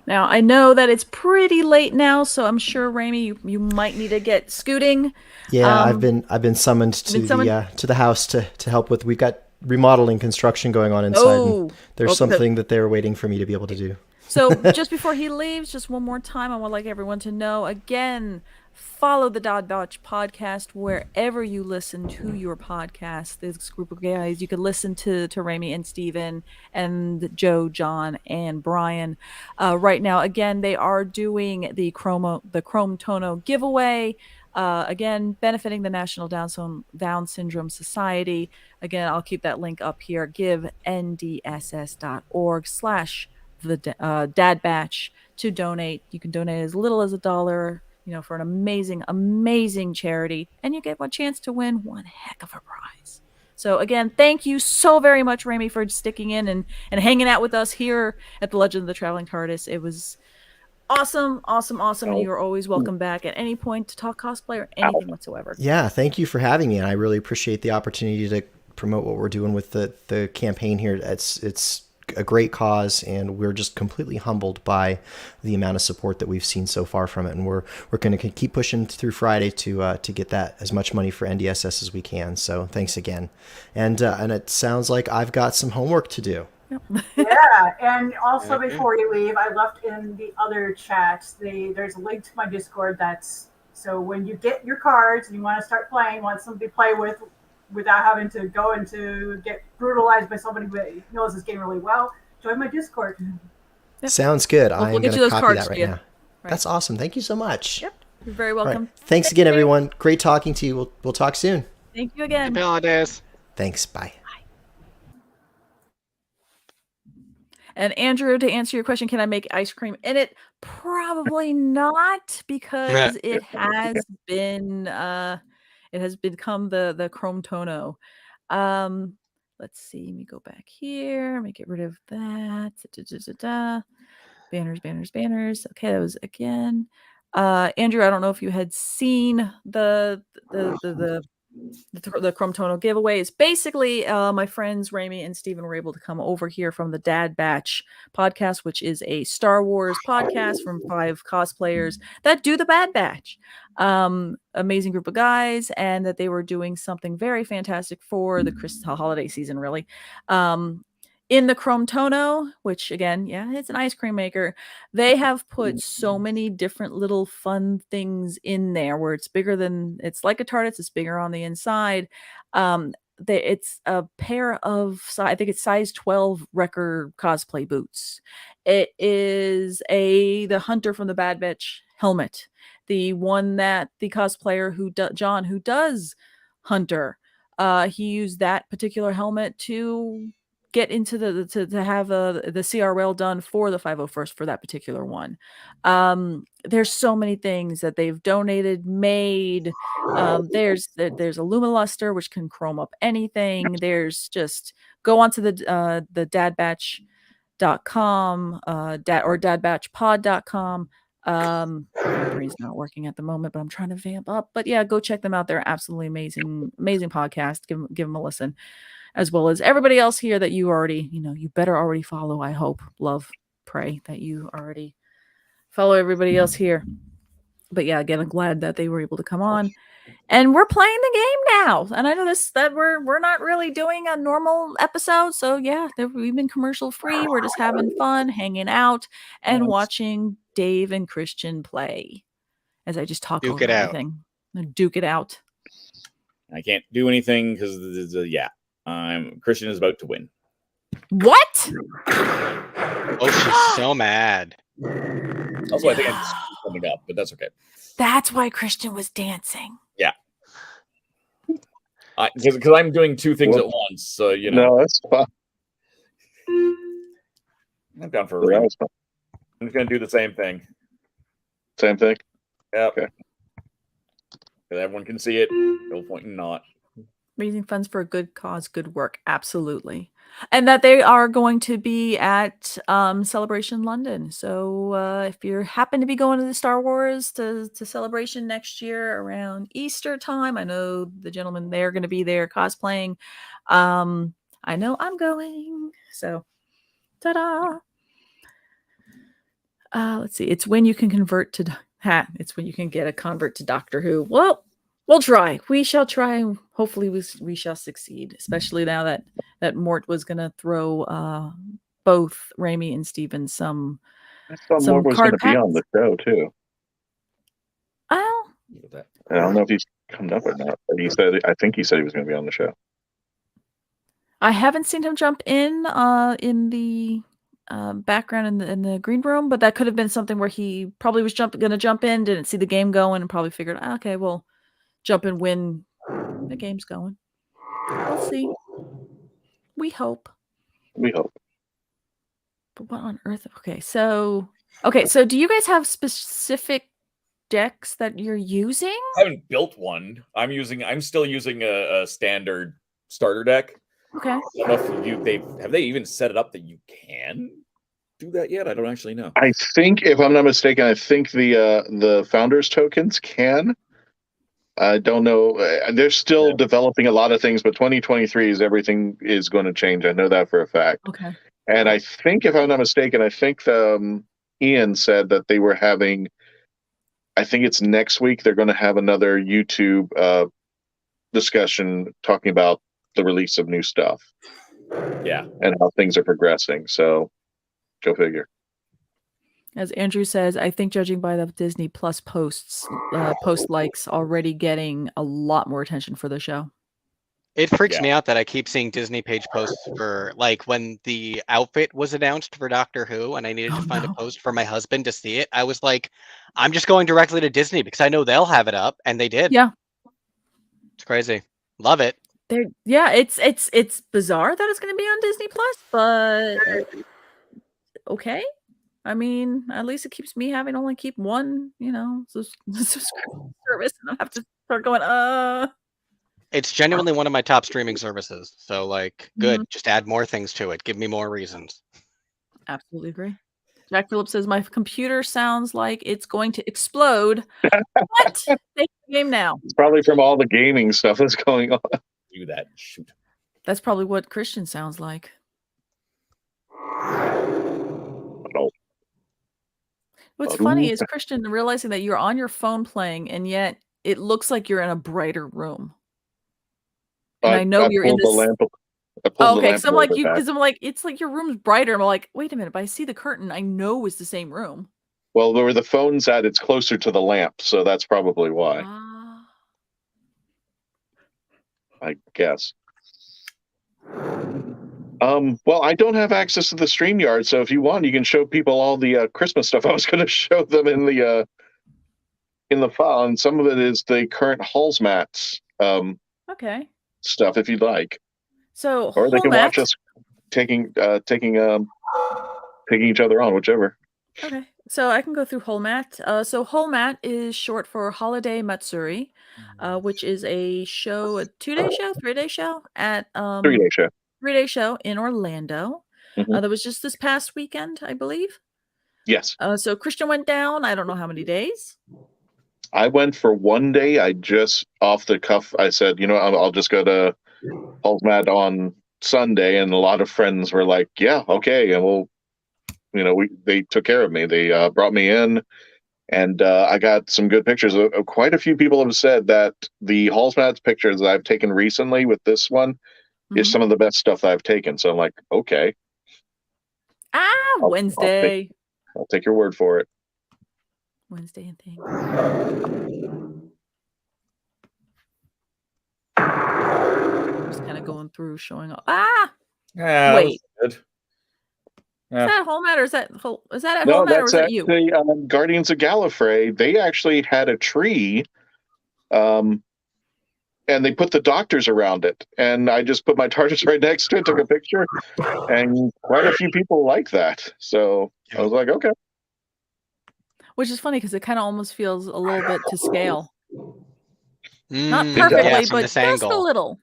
Now I know that it's pretty late now, so I'm sure Rami, you might need to get scooting. Yeah, I've been summoned to the house to help with. We've got remodeling construction going on inside. And there's something that they're waiting for me to be able to do. So just before he leaves, just one more time, I would like everyone to know again. Follow the Dad Batch podcast wherever you listen to your podcast. This group of guys, you can listen to Rami and Steven and Joe, John, and Brian. Right now, again, they are doing the Chrome Tono giveaway. Again, benefiting the National Down Syndrome Society. Again, I'll keep that link up here. GiveNDSS.org/the Dad to donate. You can donate as little as $1. For an amazing charity, and you get one chance to win one heck of a prize. So again, thank you so very much, Rami, for sticking in and hanging out with us here at the Legend of the Traveling TARDIS. It was awesome. And you're always welcome back at any point to talk cosplay or anything whatsoever. Yeah, thank you for having me, and I really appreciate the opportunity to promote what we're doing with the campaign here. It's a great cause, and we're just completely humbled by the amount of support that we've seen so far from it, and we're going to keep pushing through Friday to get that as much money for NDSS as we can. So thanks again, and it sounds like I've got some homework to do. Yeah, and also before you leave, I left in the other chat. There's a link to my Discord that's So when you get your cards and you want to start playing, want somebody to play with without having to go into get brutalized by somebody who knows this game really well, join my Discord. Yep. Sounds good. We'll get you those copy cards that right to now. Right. That's awesome. Thank you so much. Yep. You're very welcome. Right. Thanks again, everyone. Great talking to you. We'll talk soon. Thank you again. Happy holidays. Thanks. Bye. And Andrew, to answer your question, can I make ice cream in it? Probably not, because it has become the Chrome Tono. Let's see. Let me go back here. Let me get rid of that. Banners. Okay, that was again. Andrew, I don't know if you had seen the Chrome Tono giveaway. Is basically my friends Rami and Steven were able to come over here from the Dad Batch podcast, which is a Star Wars podcast from 5 cosplayers that do the Bad Batch. Amazing group of guys, and that they were doing something very fantastic for the holiday season, really. In the Chrome Tono, which again, yeah, it's an ice cream maker, they have put so many different little fun things in there where it's like a TARDIS, it's bigger on the inside. It's a pair of, I think it's size 12 Wrecker cosplay boots. It is the Hunter from the Bad Batch helmet, the one that the cosplayer John, who does Hunter, he used that particular helmet to get into to have the CRL done for the 501st for that particular one. There's so many things that they've donated, made. There's a Lumiluster, which can chrome up anything. There's just go onto the dadbatch.com or dadbatchpod.com. My brain's not working at the moment, but I'm trying to vamp up. But yeah, go check them out. They're absolutely amazing podcast. Give them a listen. As well as everybody else here that you already, you better already follow. I hope, love, pray that you already follow everybody else here. But yeah, again, I'm glad that they were able to come on, and we're playing the game now. And I know that we're not really doing a normal episode, so yeah, we've been commercial free. We're just having fun, hanging out, and watching Dave and Christian play as I just talk over everything. Duke it out. I can't do anything because Christian is about to win. What? Oh, she's so mad. Also, I think I'm coming up, but that's okay. That's why Christian was dancing. Yeah. Because I'm doing 2 things at once, so No, that's fine. I'm down for a ride. I'm just gonna do the same thing. Same thing? Yeah. Okay. So everyone can see it. No point in not. Raising funds for a good cause, good work. Absolutely. And that they are going to be at Celebration London. So if you happen to be going to the Star Wars to Celebration next year around Easter time, I know the gentlemen, they're going to be there cosplaying. I know I'm going. So, ta-da. Let's see. It's when you can convert to... It's when you can get a convert to Doctor Who. Well, we'll try. We shall try. Hopefully we shall succeed, especially now that Mort was going to throw both Rami and Steven some Mort was going to be on the show, too. Oh. I don't know if he's come up or not, but I think he said he was going to be on the show. I haven't seen him jump in the background in the green room, but that could have been something where he probably was going to jump in, didn't see the game going, and probably figured, okay, well, jump in when the game's going. We'll see. We hope. But what on earth? Okay, so do you guys have specific decks that you're using? I haven't built one. I'm still using a standard starter deck. Okay. I don't know if have they even set it up that you can do that yet? I don't actually know. I think, if I'm not mistaken, the founders tokens can. I don't know. They're still developing a lot of things, but 2023 everything is going to change. I know that for a fact. Okay. And I think, if I'm not mistaken, Ian said that they were having, I think it's next week, they're going to have another YouTube discussion talking about the release of new stuff. Yeah. And how things are progressing. So, go figure. As Andrew says, I think judging by the Disney Plus post likes already getting a lot more attention for the show. It freaks me out that I keep seeing Disney page posts for, like, when the outfit was announced for Doctor Who and I needed to find a post for my husband to see it. I was like, I'm just going directly to Disney because I know they'll have it up, and they did. Yeah. It's crazy. Love it. It's bizarre that it's going to be on Disney Plus, but okay. I mean, at least it keeps me having to only keep one, subscription service, and I have to start going, It's genuinely one of my top streaming services. So, like, good. Just add more things to it. Give me more reasons. Absolutely agree. Jack Phillips says, my computer sounds like it's going to explode. What? Take the game now. It's probably from all the gaming stuff that's going on. Do that. Shoot. That's probably what Christian sounds like. No. What's funny is Christian realizing that you're on your phone playing, and yet it looks like you're in a brighter room. And I know you're in this. Okay, because I'm like, it's like your room's brighter. I'm like, wait a minute, but I see the curtain. I know it's the same room. Well, where the phone's at, it's closer to the lamp, so that's probably why. I guess. Well, I don't have access to the StreamYard, so if you want, you can show people all the Christmas stuff. I was going to show them in the file, and some of it is the current Hallsmats okay. stuff, if you'd like. So, or they can watch us taking each other on, whichever. Okay, so I can go through Hallmat. So Hallmat is short for Holiday Matsuri, which is a show, a 2-day show, 3-day show at 3-day show. 3-day show in Orlando. That was just this past weekend, I believe. Yes. So Christian went down. I don't know how many days. I went for 1 day. I just off the cuff, I said, I'll just go to Hallsmat on Sunday, and a lot of friends were like, "Yeah, okay," and they took care of me. They brought me in, and I got some good pictures. Quite a few people have said that the Hallsmats pictures that I've taken recently with this one is some of the best stuff that I've taken. So I'm like, okay. Wednesday. I'll take your word for it. Wednesday and things. Just kind of going through, showing off. Wait. Good. Is that Hallmat, or is that at Hallmat, or is that you? The Guardians of Gallifrey. They actually had a tree, and they put the doctors around it. And I just put my TARDIS right next to it, took a picture, and quite a few people like that. So I was like, okay. Which is funny because it kind of almost feels a little bit to scale. Not perfectly, but just a little.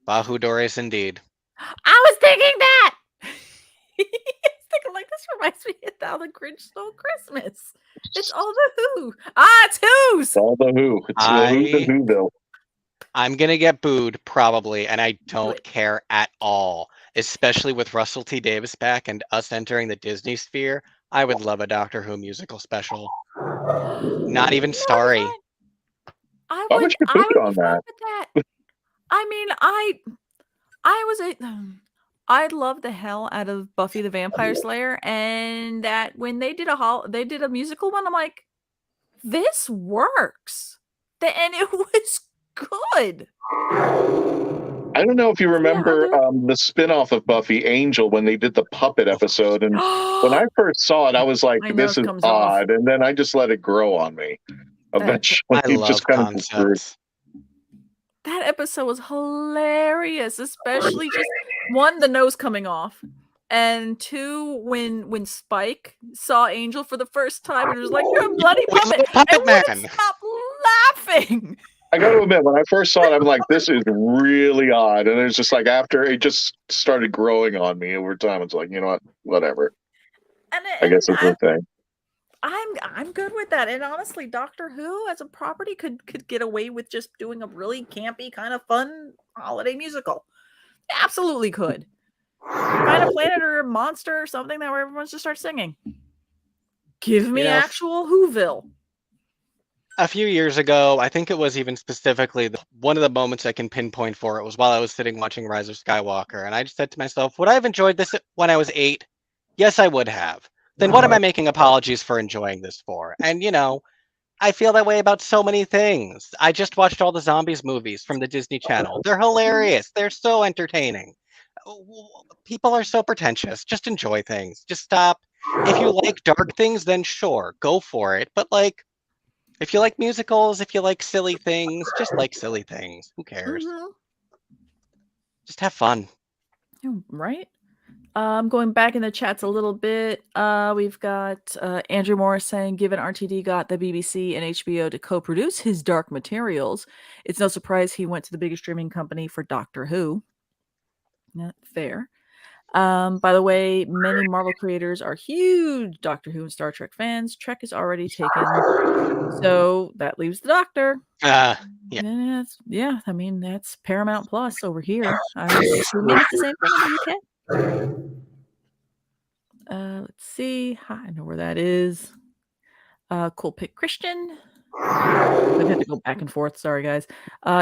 Bahu Doris, indeed. I was thinking that. Thinking like, this reminds me of How the Grinch Stole Christmas. It's all the Who. It's Who's. It's all the Who. It's the Whoville. I'm gonna get booed probably, and I don't care at all. Especially with Russell T Davies back and us entering the Disney sphere. I would love a Doctor Who musical special. Not even starry. I would be fun with that. I mean, I love the hell out of Buffy the Vampire Slayer, and that when they did a musical one, I'm like, this works, and it was good. I don't know if you remember the spin-off of Buffy, Angel, when they did the puppet episode. And when I first saw it, I was like, this is odd. And then I just let it grow on me. Eventually, I love just kind concepts. That episode was hilarious, especially just one, the nose coming off. And two, when Spike saw Angel for the first time, and it was like, you're a bloody puppet. I wouldn't stop laughing. I got to admit, when I first saw it, I'm like, this is really odd. And it's just like, after it just started growing on me over time, it's like, you know what, whatever. I guess it's the thing. I'm good with that. And honestly, Doctor Who as a property could get away with just doing a really campy, kind of fun holiday musical. Absolutely could. Find a planet or a monster or something that where everyone just starts singing. Give me actual Whoville. A few years ago, I think it was even specifically one of the moments I can pinpoint for it was while I was sitting watching Rise of Skywalker. And I just said to myself, would I have enjoyed this when I was 8? Yes, I would have. then what am I making apologies for enjoying this for? And, you know, I feel that way about so many things. I just watched all the zombies movies from the Disney Channel. They're hilarious. They're so entertaining. People are so pretentious. Just enjoy things. Just stop. If you like dark things, then sure, go for it. But like, if you like musicals, if you like silly things, just like silly things. Who cares? Just have fun. Right? Going back in the chats a little bit, we've got Andrew Morris saying, given RTD got the BBC and HBO to co-produce his Dark Materials, it's no surprise he went to the biggest streaming company for Doctor Who. Not fair. By the way, many Marvel creators are huge Doctor Who and Star Trek fans. Trek is already taken, so that leaves the Doctor. Yeah. Yeah, I mean, that's Paramount Plus over here. I'm assuming it's the same thing in the UK. Let's see. I know where that is. Cool pick, Christian. I had to go back and forth. Sorry, guys.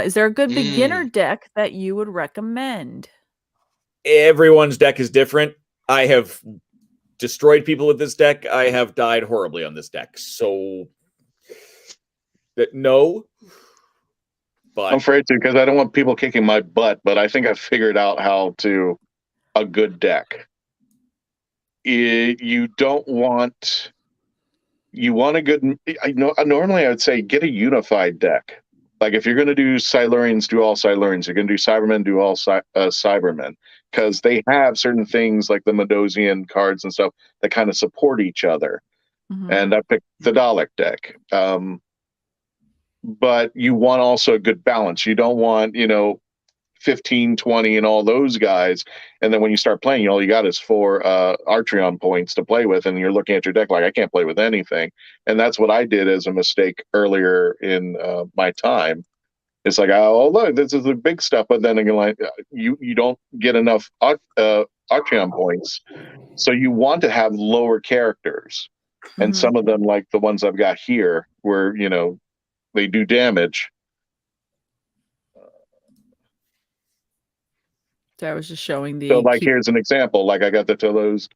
Is there a good beginner deck that you would recommend? Everyone's deck is different. I have destroyed people with this deck. I have died horribly on this deck. So, no. But I'm afraid to, because I don't want people kicking my butt, but I think I've figured out how to a good deck. You don't want... You want a good... Normally I would say get a unified deck. Like if you're going to do Silurians, do all Silurians. You're going to do Cybermen, do all Cybermen. Because they have certain things like the Medosian cards and stuff that kind of support each other. And I picked the Dalek deck. But you want also a good balance. You don't want, 15, 20, and all those guys. And then when you start playing, all you got is 4 Artreon points to play with. And you're looking at your deck like, I can't play with anything. And that's what I did as a mistake earlier in my time. It's like, oh, look, this is the big stuff. But then again, like, you don't get enough Artreon points. So you want to have lower characters. And some of them, like the ones I've got here, where, they do damage. So I was just showing the... So, like, here's an example. Like, I got the Telos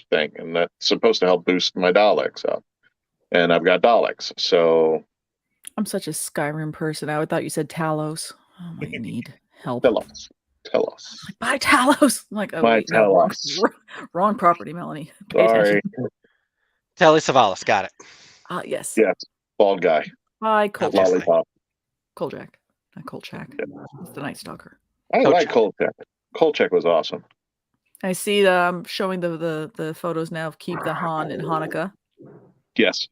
thing, and that's supposed to help boost my Daleks up. And I've got Daleks, so... I'm such a Skyrim person. I thought you said Talos. Oh, I need help. Telos. Like, buy Talos. I'm like, oh, My wait, no, Talos. wrong property, Melanie. Pay Sorry. attention. Telly Savalas, got it. Yes. Yes, bald guy. Bye, Kolchak. Lollipop. Kolchak. Not Kolchak. It's the Night Stalker. I like Kolchak. Kolchak was awesome. I see showing the photos now of Keep the Han and Hanukkah. Yes.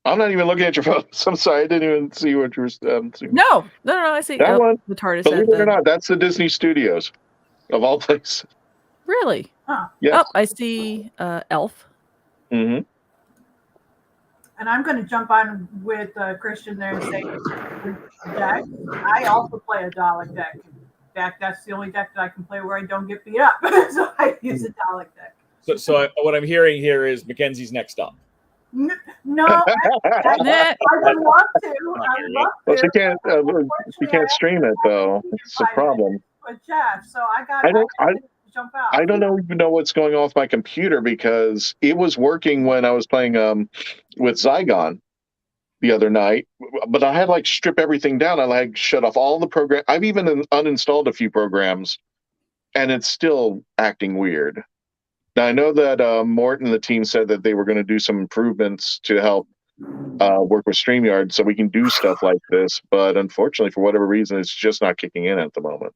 I'm not even looking at your photos. I'm sorry, I didn't even see what you were seeing. No. I see that one. The TARDIS. Believe it or not, that's the Disney Studios, of all places. Really? Yes. Oh, I see Elf. Mm-hmm. And I'm going to jump on with Christian there and say, deck. I also play a Dalek deck. In fact, that's the only deck that I can play where I don't get beat up. So I use a Dalek deck. So what I'm hearing here is Mackenzie's next up. No, I would love to. Well, she can't stream it though. It's a problem. With Jeff, so I jump out. I don't even know what's going on with my computer because it was working when I was playing with Zygon the other night, but I had like strip everything down. I like shut off all the program. I've even uninstalled a few programs, and it's still acting weird. Now I know that Morton and the team said that they were going to do some improvements to help work with StreamYard so we can do stuff like this, but unfortunately, for whatever reason, it's just not kicking in at the moment.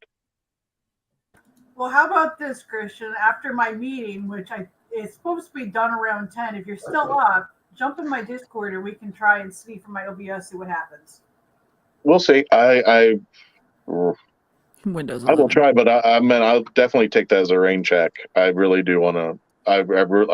Well, how about this, Christian? After my meeting, which it's supposed to be done around 10, if you're still up, jump in my Discord and we can try and see from my OBS, see what happens. We'll see. Windows 11. I will try, but I'll definitely take that as a rain check. I really do want to. I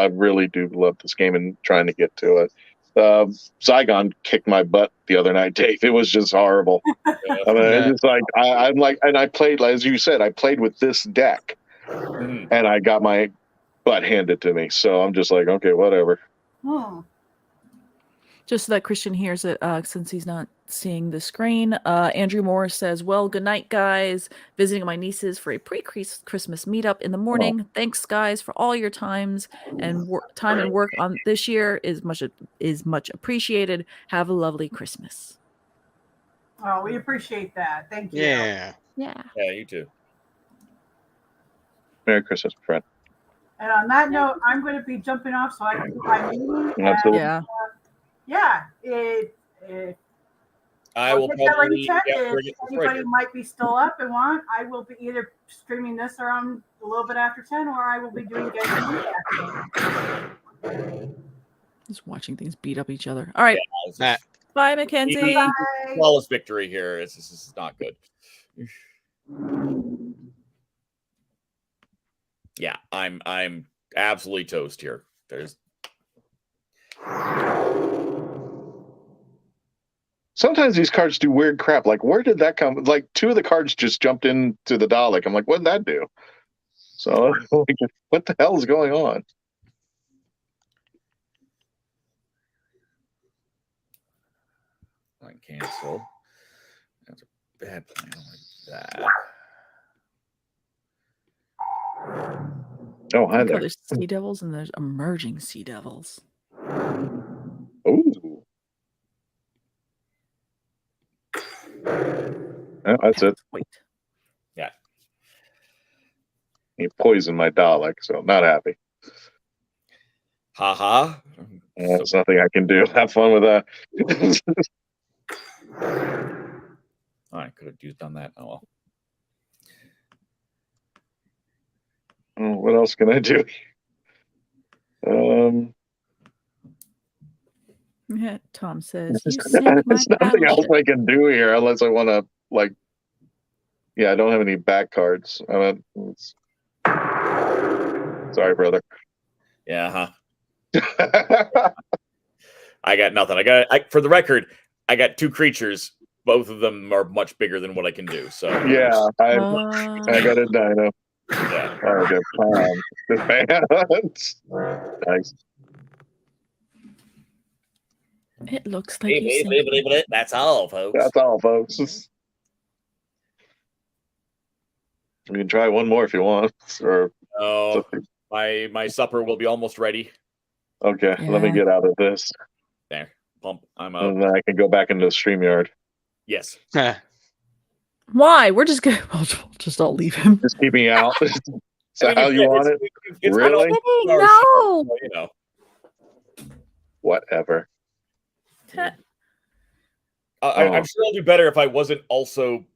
really do love this game and trying to get to it. Zygon kicked my butt the other night, Dave. It was just horrible. It's like I'm like, and I played, as you said, I played with this deck, and I got my butt handed to me. So I'm just like, okay, whatever. Just so that Christian hears it, since he's not seeing the screen. Andrew Morris says, well, good night, guys. Visiting my nieces for a pre-Christmas meetup in the morning. Thanks, guys, for all your time and work on this year is much appreciated. Have a lovely Christmas. Oh, we appreciate that. Thank you. Yeah. Yeah. Yeah, you too. Merry Christmas, friend. And on that note, I'm going to be jumping off so I can do my meeting. Absolutely. Yeah. I will probably if anybody might be still up and want, I will be either streaming this around a little bit after 10, or I will be doing Just watching things beat up each other. All right. Yeah, bye, Mackenzie. Bye. Flawless victory here. This is not good. Yeah, I'm absolutely toast here. Sometimes these cards do weird crap. Like, where did that come? Like, 2 of the cards just jumped into the Dalek. I'm like, what did that do? So, like, what the hell is going on? Plan cancel. That's a bad plan like that. Oh, hi there. There's Sea Devils and there's emerging Sea Devils. Ooh. Oh, that's it. Wait. Yeah. You poisoned my Dalek, so I'm not happy. Haha. There's nothing I can do. Have fun with that. I could have done that. Oh well. Oh, what else can I do? Yeah, Tom says, there's nothing else I can do here unless I want to, like, yeah, I don't have any back cards. Sorry, brother. Yeah, I got nothing. For the record, I got 2 creatures. Both of them are much bigger than what I can do. So yeah, I got a dino. Yeah. Nice. It looks like that's all, folks. That's all, folks. You can try one more if you want. Or my supper will be almost ready. Okay, let me get out of this. There, pump. I'm out. And then I can go back into the StreamYard. Yes. Why? We're just gonna we'll just all leave him. Just keep me out. Is that how you want it? Really? No. You know. Whatever. I'm sure I'll do better if I wasn't also,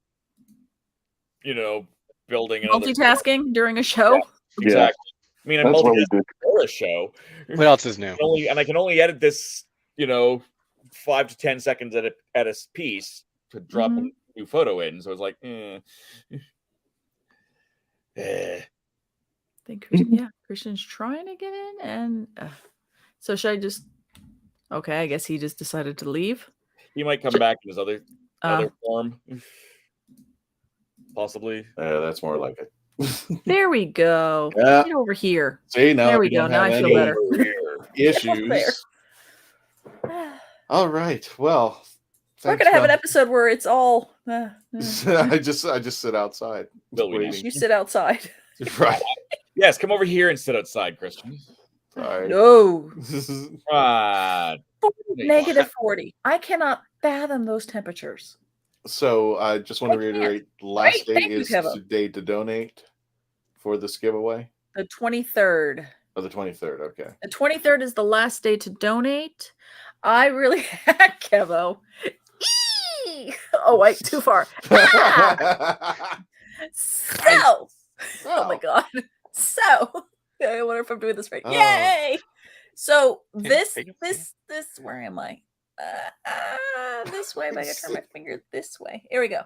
building another multitasking during a show. Yeah, exactly. I mean, I'm multitasking for a show. What else is new? I can only edit this, 5 to 10 seconds at a piece to drop a new photo in. So it's like, I think Christian's trying to get in, and so should I just? Okay, I guess he just decided to leave. He might come back in his other form, possibly. That's more like it. There we go. Yeah. Get over here. See, now there we go. Now I feel better. Issues. All right. Well, we're gonna have an episode where it's all. I just sit outside. You sit outside. Right. Yes, come over here and sit outside, Christian. Sorry. No. -40. 40. I cannot fathom those temperatures. So I just want to reiterate, last day is today to donate for this giveaway. The 23rd. Oh, the 23rd. Okay. The 23rd is the last day to donate. I really KEVO. Oh wait, too far. So. Oh my god. So. I wonder if I'm doing this right. Yay! So this, where am I? This way, but I gotta turn my finger this way. Here we go.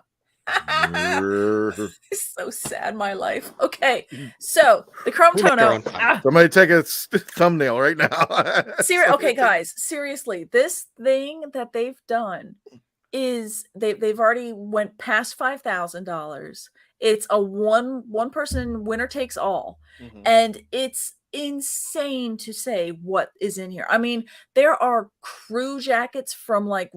It's so sad, my life. Okay, so the Chrome Tono. Somebody take a thumbnail right now. Okay, guys, seriously, this thing that they've done is they've already went past $5,000. It's a one person winner takes all, and it's insane to say what is in here. I mean, there are crew jackets from like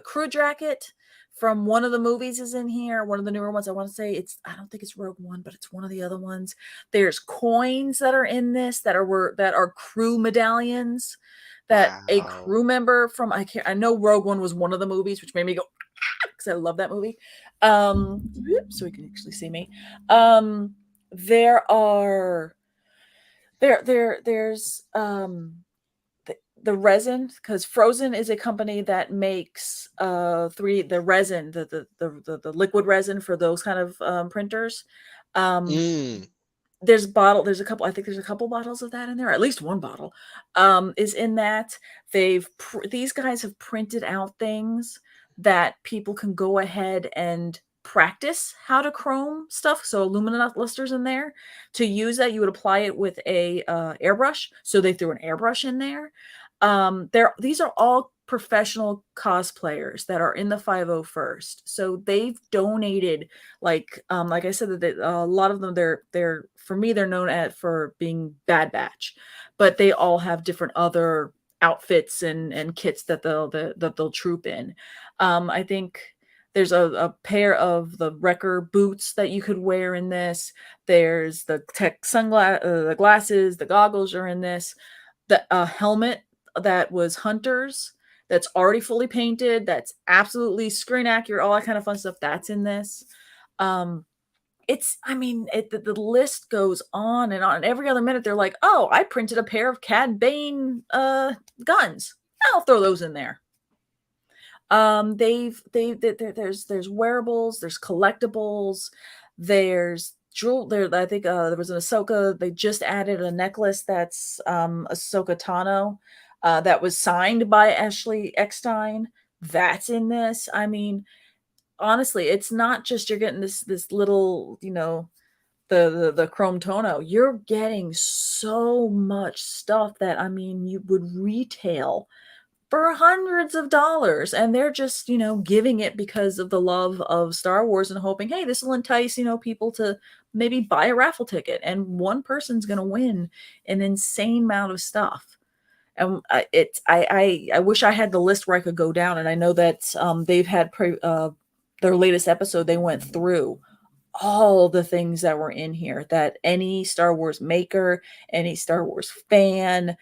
crew jacket from one of the movies is in here. One of the newer ones. I want to say I don't think it's Rogue One, but it's one of the other ones. There's coins that are in this that are crew medallions that a crew member from I know Rogue One was one of the movies, which made me go because I love that movie. So we can actually see me. There's the resin, because Frozen is a company that makes the resin, the liquid resin for those kind of printers. There's a couple, I think there's a couple bottles of that in there, at least one bottle is in that. These guys have printed out things that people can go ahead and practice how to chrome stuff. So aluminum lusters in there. To use that, you would apply it with a airbrush. So they threw an airbrush in there. These are all professional cosplayers that are in the 501st. So they've donated, like I said, that a lot of them, they're for me, they're known for being Bad Batch, but they all have different other outfits and kits that they'll troop in. I think there's a pair of the Wrecker boots that you could wear in this. There's the tech the glasses, the goggles are in this. The helmet that was Hunter's, that's already fully painted, that's absolutely screen accurate, all that kind of fun stuff, that's in this. The list goes on and on. And every other minute they're like, oh, I printed a pair of Cad Bane guns. I'll throw those in there. There's wearables, there's collectibles, there's jewel there. I think there was an Ahsoka. They just added a necklace that's Ahsoka Tano that was signed by Ashley Eckstein. That's in this. I mean, honestly, it's not just you're getting this little, the chrome tono. You're getting so much stuff that, I mean, you would retail for hundreds of dollars, and they're just, giving it because of the love of Star Wars and hoping, hey, this will entice, people to maybe buy a raffle ticket, and one person's going to win an insane amount of stuff. And I wish I had the list where I could go down, and I know that they've had their latest episode, they went through all the things that were in here that any Star Wars maker, any Star Wars fan,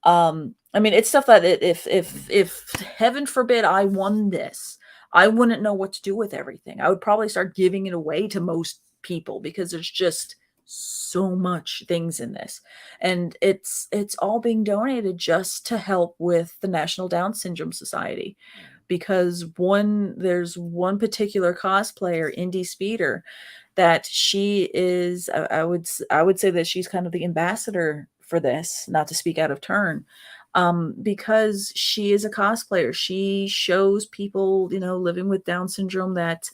I mean, it's stuff that if heaven forbid I won this, I wouldn't know what to do with everything. I would probably start giving it away to most people because there's just so much things in this. And it's all being donated just to help with the National Down Syndrome Society. Because there's one particular cosplayer, Indy Speeder, that she is, I would say that she's kind of the ambassador for this, not to speak out of turn, because she is a cosplayer. She shows people, living with Down syndrome, that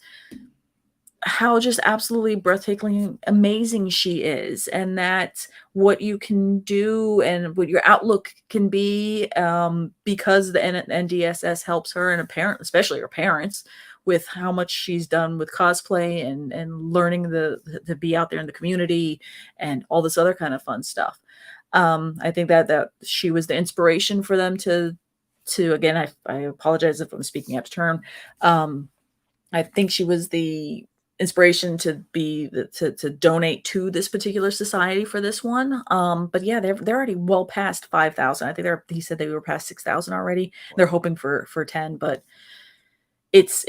how just absolutely breathtakingly amazing she is, and that what you can do and what your outlook can be, because the NDSS helps her, and especially her parents, with how much she's done with cosplay and learning to be out there in the community and all this other kind of fun stuff. I think that she was the inspiration for them to again, I apologize if I'm speaking out of turn. I think she was the inspiration to donate to this particular society for this one. But yeah, they're already well past 5,000. I think he said they were past 6,000 already. They're hoping for 10, but it's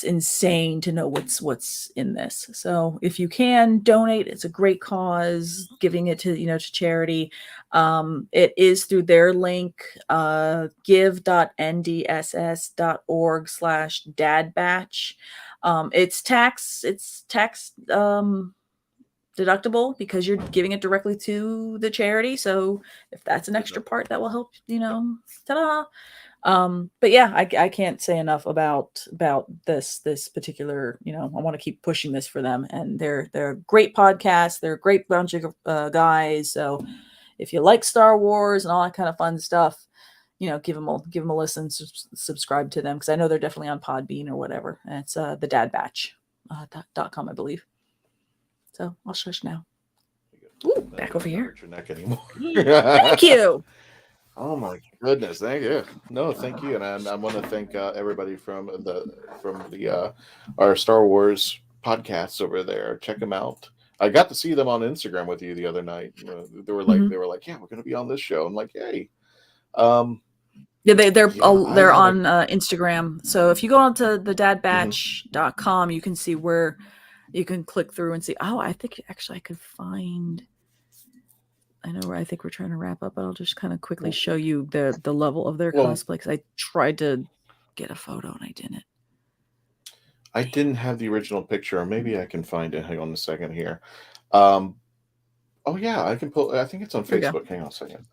insane to know what's in this. So if you can donate, it's a great cause, giving it to to charity. It is through their link, give.ndss.org/dadbatch. It's tax deductible because you're giving it directly to the charity. So if that's an extra part that will help, ta-da. But yeah, I can't say enough about this particular, I want to keep pushing this for them, and they're a great podcast. They're a great bunch of guys. So if you like Star Wars and all that kind of fun stuff, give them a listen, subscribe to them, because I know they're definitely on Podbean or whatever. And it's the dadbatch.com, I believe. So I'll shush now. Ooh. back over here. Your neck anymore. Thank you. Oh my goodness, thank you. No, thank you, and I want to thank everybody from our Star Wars podcasts over there. Check them out. I got to see them on Instagram with you the other night. They were like, yeah, we're going to be on this show. I'm like, hey. Yeah, they're on Instagram. So if you go onto the dadbatch.com, you can see where you can click through and see. Oh, I think actually I could find. I know where I think we're trying to wrap up, but I'll just kind of quickly show you the level of their cosplay because I tried to get a photo and I didn't. I didn't have the original picture, or maybe I can find it. Hang on a second here. Oh yeah, I can pull. I think it's on Facebook. Hang on a second.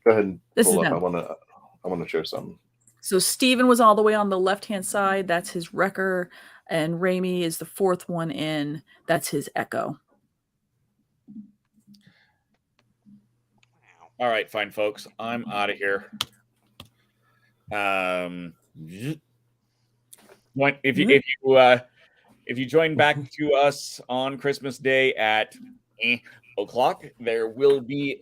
Go ahead and pull up. I want to share something. So Steven was all the way on the left-hand side. That's his Wrecker, and Raimi is the fourth one in. That's his Echo. All right, fine, folks. I'm out of here. If you join back to us on Christmas Day at o'clock, there will be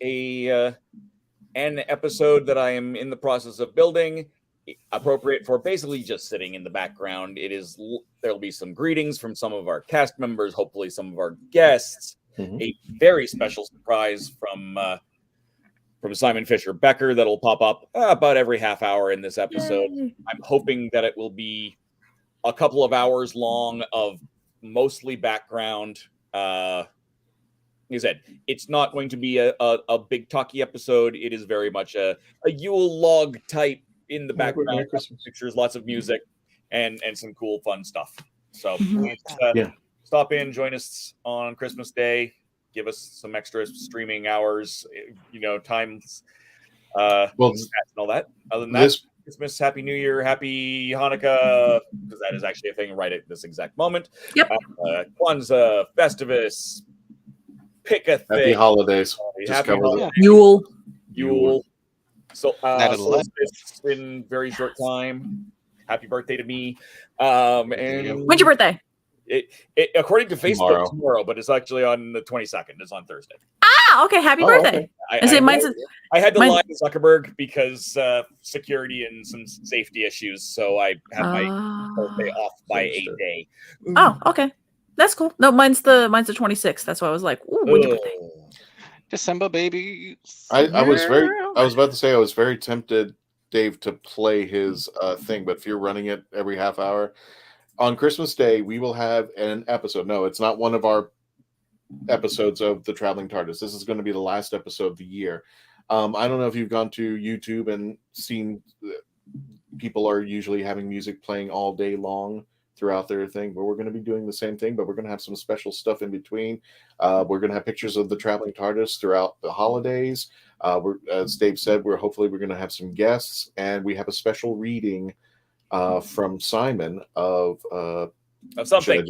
an episode that I am in the process of building, appropriate for basically just sitting in the background. There'll be some greetings from some of our cast members, hopefully some of our guests, a very special surprise from Simon Fisher Becker that'll pop up about every half hour in this episode. Yay. I'm hoping that it will be a couple of hours long of mostly background. Like I said, it's not going to be a big talky episode. It is very much a Yule log type in the background. Pictures, lots of music, and some cool fun stuff. So stop in, join us on Christmas Day. Give us some extra streaming hours, times, and all that. Other than that, Christmas, Happy New Year, Happy Hanukkah, because that is actually a thing right at this exact moment. Yep. Kwanzaa, Festivus, pick a thing. Happy holidays. Happy holidays. Yule. So, solstice in very short time. Happy birthday to me. And when's your birthday? It according to Facebook tomorrow, but it's actually on the 22nd. It's on Thursday. Ah, okay. Happy birthday. Okay. I had to lie to Zuckerberg because security and some safety issues, so I had my birthday off by a day. Oh, okay. That's cool. No, mine's the 26th. That's why I was like, ooh, when's your birthday? December, baby. I was about to say I was very tempted, Dave, to play his thing, but if you're running it every half hour. On Christmas Day, we will have an episode. No, it's not one of our episodes of the Traveling TARDIS. This is going to be the last episode of the year. I don't know if you've gone to YouTube and seen people are usually having music playing all day long throughout their thing, but we're going to be doing the same thing, but we're going to have some special stuff in between. We're going to have pictures of the Traveling TARDIS throughout the holidays. As Dave said, we're going to have some guests, and we have a special reading from Simon of something.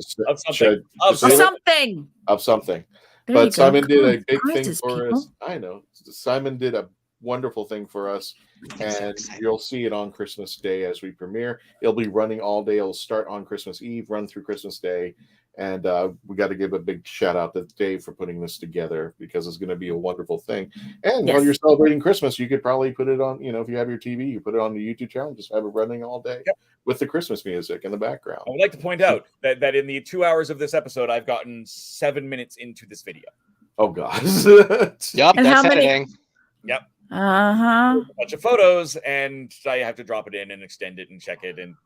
But Simon did a big thing for us. I know Simon did a wonderful thing for us, and you'll see it on Christmas Day as we premiere. It'll be running all day. It'll start on Christmas Eve, run through Christmas Day, and we got to give a big shout out to Dave for putting this together because it's going to be a wonderful thing. And while you're celebrating Christmas, you could probably put it on. If you have your TV, you put it on the YouTube channel, just have it running all day with the Christmas music in the background. I would like to point out that in the 2 hours of this episode, I've gotten 7 minutes into this video. Oh God! Yep, that's editing. Yep. A bunch of photos, and I have to drop it in and extend it and check it, and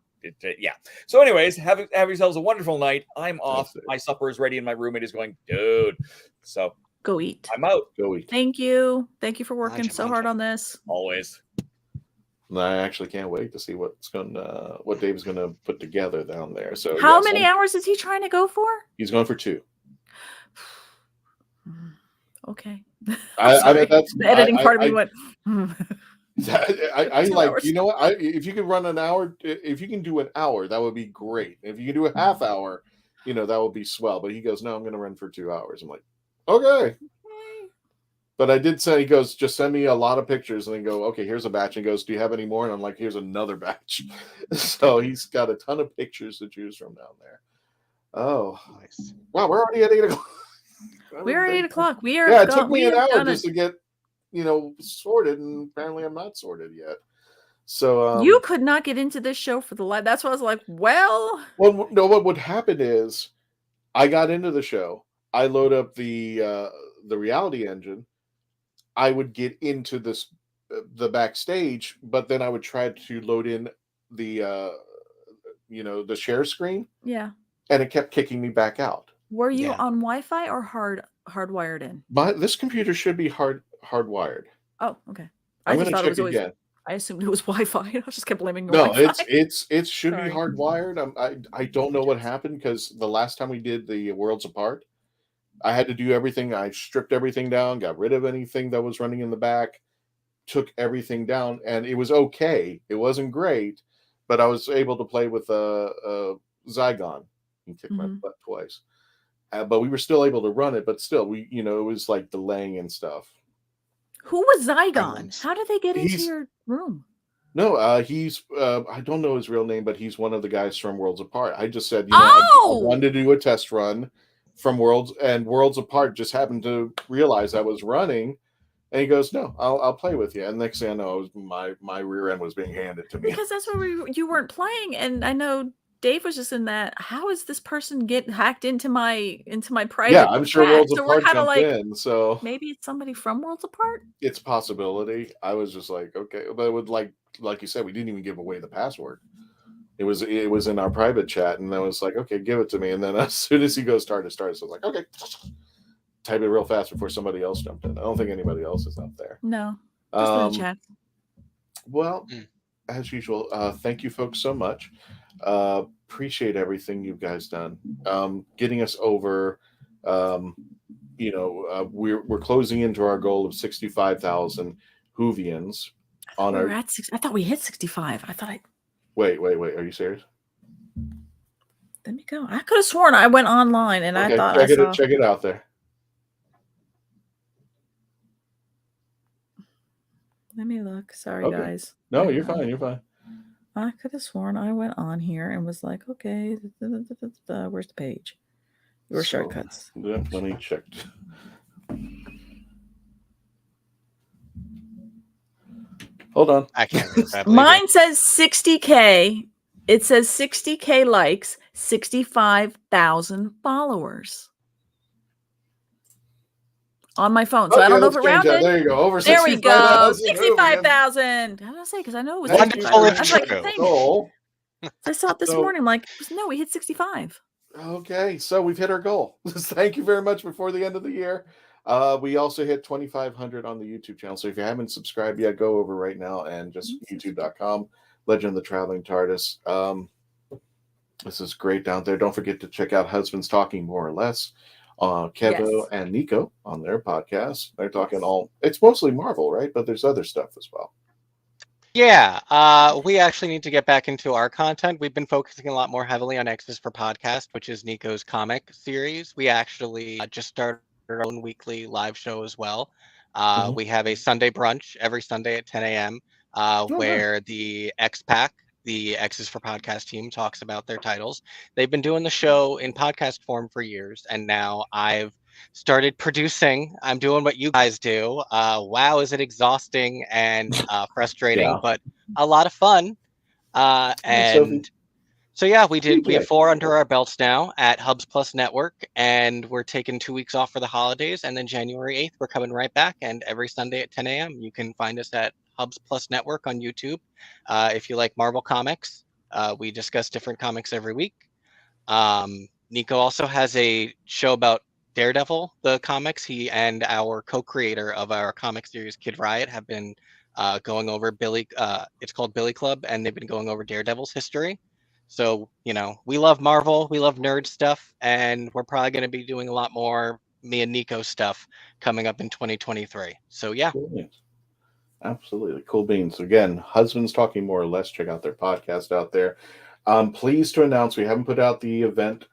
So, anyways, have yourselves a wonderful night. I'm off. My supper is ready, and my roommate is going, dude. So go eat. I'm out. Go eat. Thank you for working so hard on this. Always. I actually can't wait to see what Dave's gonna put together down there. So, how many hours is he trying to go for? He's going for 2. Okay. I mean, that's the editing part of me went. I like hours. You know what? If you can run an hour, if you can do an hour, that would be great. If you can do a half hour, that would be swell. But he goes, no, I'm going to run for 2 hours. I'm like, okay. But I did say, he goes, just send me a lot of pictures, and then go, okay, here's a batch. And he goes, do you have any more? And I'm like, here's another batch. So he's got a ton of pictures to choose from down there. Oh, nice. Wow, we're already at 8 o'clock. We're at 8 o'clock. We are. Yeah, it took me we an have hour done just it. to get, sorted, and apparently I'm not sorted yet. So you could not get into this show for the live. That's why I was like, well, no. What would happen is, I got into the show. I load up the reality engine. I would get into the backstage, but then I would try to load in the the share screen, yeah. and it kept kicking me back out. Were you Yeah. on Wi-Fi or hardwired in? This computer should be hardwired. Oh, okay. I'm I going just to thought it check was always. again. I assumed it was Wi-Fi. I just kept blaming No, Wi-Fi. it should be Sorry. hardwired. I don't know what happened, because the last time we did the Worlds Apart, I had to do everything. I stripped everything down, got rid of anything that was running in the back, took everything down, and it was okay. It wasn't great, but I was able to play with Zygon. He kicked my butt twice. But we were still able to run it, but still, it was like delaying and stuff. Who was Zygon? How did they get into your room? No, he's I don't know his real name, but he's one of the guys from Worlds Apart. I just said, Oh! I wanted to do a test run from Worlds, and Worlds Apart just happened to realize I was running, and he goes, "No, I'll play with you." And next thing I know, my rear end was being handed to me. Because that's where you weren't playing, and I know Dave was just in that. How is this person get hacked into my private? Yeah, I'm sure chat? Worlds So we're Apart kind of jumped like, in, so maybe it's somebody from Worlds Apart. it's a possibility. I was just like, okay, but it would like you said, we didn't even give away the password. It was in our private chat, and I was like, okay, give it to me. And then as soon as he goes TARDIS, I was like, okay, type it real fast before somebody else jumped in. I don't think anybody else is out there. No, just in the chat. Well, as usual, thank you folks so much. Appreciate everything you guys done. Getting us over. We're closing into our goal of 65,000 Whovians. We're at 6. I thought we hit 65. I thought Wait. Are you serious? Let me go. I could have sworn I went online and I thought check it out there. Let me look. Sorry, guys. No, you're fine. You're fine. I could have sworn I went on here and was like, okay, where's the page? Your shortcuts. Let me check. Hold on. I can't read that. Mine says 60K. It says 60K likes, 65,000 followers on my phone. So I don't know if it rounded. There you go. Over there we go. 65,000. How did I say? Because I know it was wonderful. I was like, goal. I saw it this morning. I'm like, no, we hit 65. Okay, so we've hit our goal. Thank you very much before the end of the year. We also hit 2,500 on the YouTube channel. So if you haven't subscribed yet, go over right now and just youtube.com, Legend of the Traveling TARDIS. This is great down there. Don't forget to check out Husbands Talking More or Less. KEVO and Nico on their podcast. They're talking it's mostly Marvel, right? But there's other stuff as well. Yeah, we actually need to get back into our content. We've been focusing a lot more heavily on X's for Podcast, which is Nico's comic series. We actually just started our own weekly live show as well. We have a Sunday brunch every Sunday at 10 a.m. Where the X-Pack, the X's for Podcast team, talks about their titles. They've been doing the show in podcast form for years, and now I've started producing. I'm doing what you guys do. Wow, is it exhausting and frustrating, but a lot of fun. And so yeah, we have 4 under our belts now at Hubs Plus Network, and we're taking 2 weeks off for the holidays, and then January 8th we're coming right back, and every Sunday at 10 a.m. you can find us at Hubs Plus Network on YouTube. If you like Marvel comics, we discuss different comics every week. Nico also has a show about Daredevil, the comics. He and our co-creator of our comic series, Kid Riot, have been going over it's called Billy Club, and they've been going over Daredevil's history. So, we love Marvel, we love nerd stuff, and we're probably going to be doing a lot more me and Nico stuff coming up in 2023. So, yeah. Cool. Absolutely. Cool beans. Again, Husbands Talking More or Less. Check out their podcast out there. I'm pleased to announce we haven't put out the event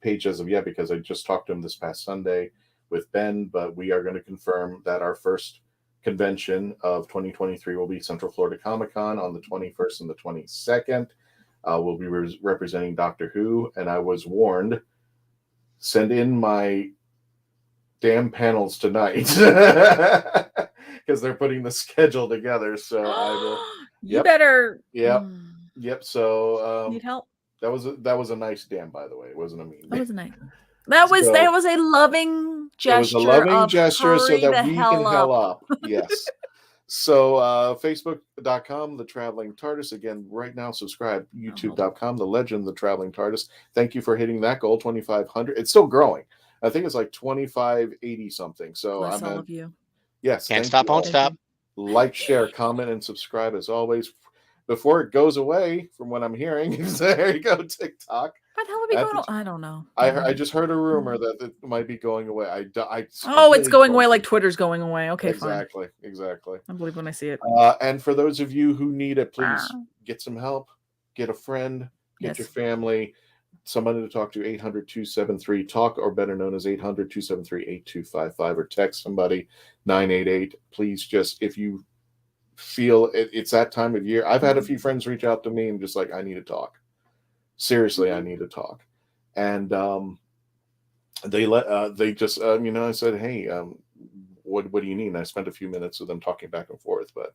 page as of yet, because I just talked to him this past Sunday with Ben, but we are going to confirm that our first convention of 2023 will be Central Florida Comic Con on the 21st and the 22nd. We'll be representing Doctor Who, and I was warned, send in my damn panels tonight because they're putting the schedule together. So I will. You better. Yep. Yep. So Need help? that was a nice damn, by the way. It wasn't a mean. That was nice. That was a loving gesture. It was a loving gesture so that we can hell up. Yes. So Facebook.com, The Traveling TARDIS. Again, right now, subscribe. YouTube.com, The Legend, The Traveling TARDIS. Thank you for hitting that goal, 2,500. It's still growing. I think it's like 2,580 something. So bless all of you. Yes. Can't stop, won't stop. Like, share, comment, and subscribe as always. Before it goes away, from what I'm hearing, there you go, TikTok. What the hell would be going on? I don't know. I just heard a rumor that it might be going away. It's going away like Twitter's going away. Okay, exactly, fine. Exactly. I believe when I see it. And for those of you who need it, please get some help. Get a friend. Get your family. Somebody to talk to. 800-273-TALK, or better known as 800-273-8255, or text somebody 988. Please, just if you feel it's that time of year. I've had a few friends reach out to me and just like, I need to talk. Seriously, I need to talk. And they just I said, hey, what do you need? And I spent a few minutes with them talking back and forth, but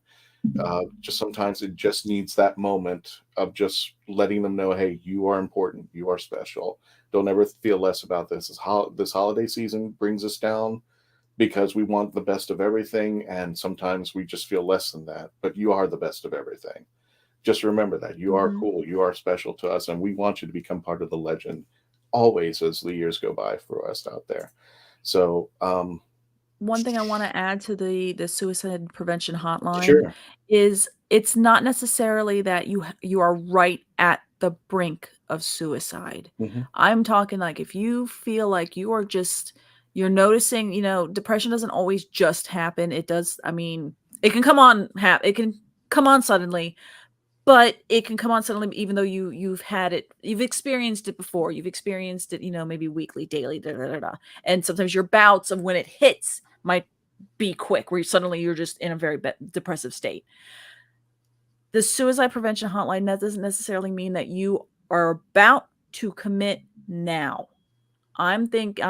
just sometimes it just needs that moment of just letting them know, hey, you are important, you are special. Don't ever feel less about this. This holiday season brings us down because we want the best of everything, and sometimes we just feel less than that, but you are the best of everything. Just remember that you are cool, you are special to us, and we want you to become part of the legend always as the years go by for us out there. So one thing I want to add to the suicide prevention hotline is it's not necessarily that you are right at the brink of suicide. I'm talking like if you feel like you're noticing, depression doesn't always just happen. It does. I mean, it can come on suddenly, but it can come on suddenly even though you've experienced it before. You've experienced it, maybe weekly, daily, and sometimes your bouts of when it hits might be quick, where suddenly you're just in a very depressive state. The suicide prevention hotline, that doesn't necessarily mean that you are about to commit now. I'm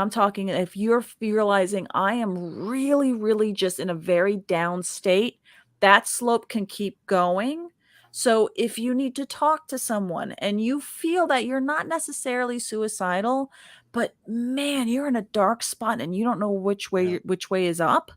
talking if you're realizing I am really, really just in a very down state, that slope can keep going. So if you need to talk to someone and you feel that you're not necessarily suicidal, but man, you're in a dark spot and you don't know which way is up,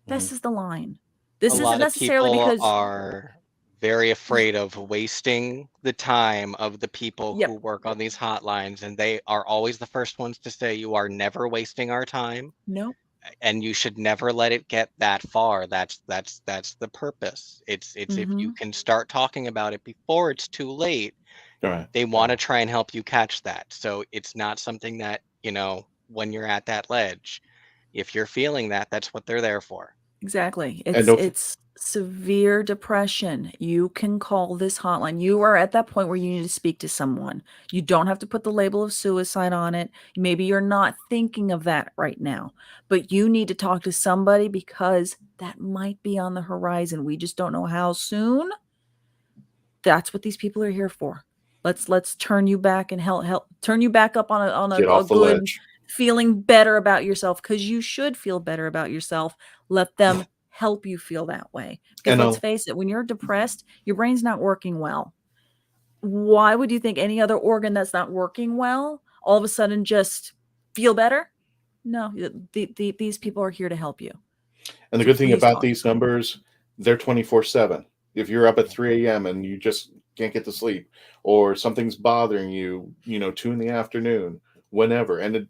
this is the line. This isn't necessarily because people are very afraid of wasting the time of the people who work on these hotlines, and they are always the first ones to say, you are never wasting our time. No. And you should never let it get that far. That's the purpose. It's if you can start talking about it before it's too late, they want to try and help you catch that. So it's not something that, when you're at that ledge, if you're feeling that, that's what they're there for. Exactly. It's severe depression. You can call this hotline. You are at that point where you need to speak to someone. You don't have to put the label of suicide on it. Maybe you're not thinking of that right now, but you need to talk to somebody because that might be on the horizon. We just don't know how soon. That's what these people are here for. Let's turn you back and help turn you back up on a good ledge. Feeling better about yourself, because you should feel better about yourself. Let them help you feel that way. Because let's face it, when you're depressed, your brain's not working well. Why would you think any other organ that's not working well all of a sudden just feel better? No, these people are here to help you. And the good thing about these numbers, they're 24/7. If you're up at 3 a.m. and you just can't get to sleep, or something's bothering you, 2 p.m, whenever. And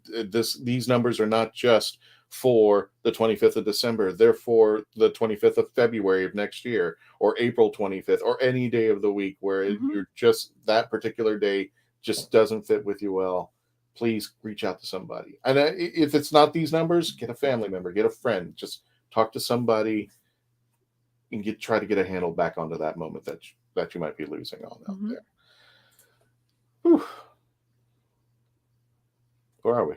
these numbers are not just for the 25th of December. They're for the 25th of February of next year, or April 25th, or any day of the week where you're just that particular day just doesn't fit with you well. Please reach out to somebody. And if it's not these numbers, get a family member, get a friend, just talk to somebody and try to get a handle back onto that moment that you might be losing on out there. Whew. Where are we?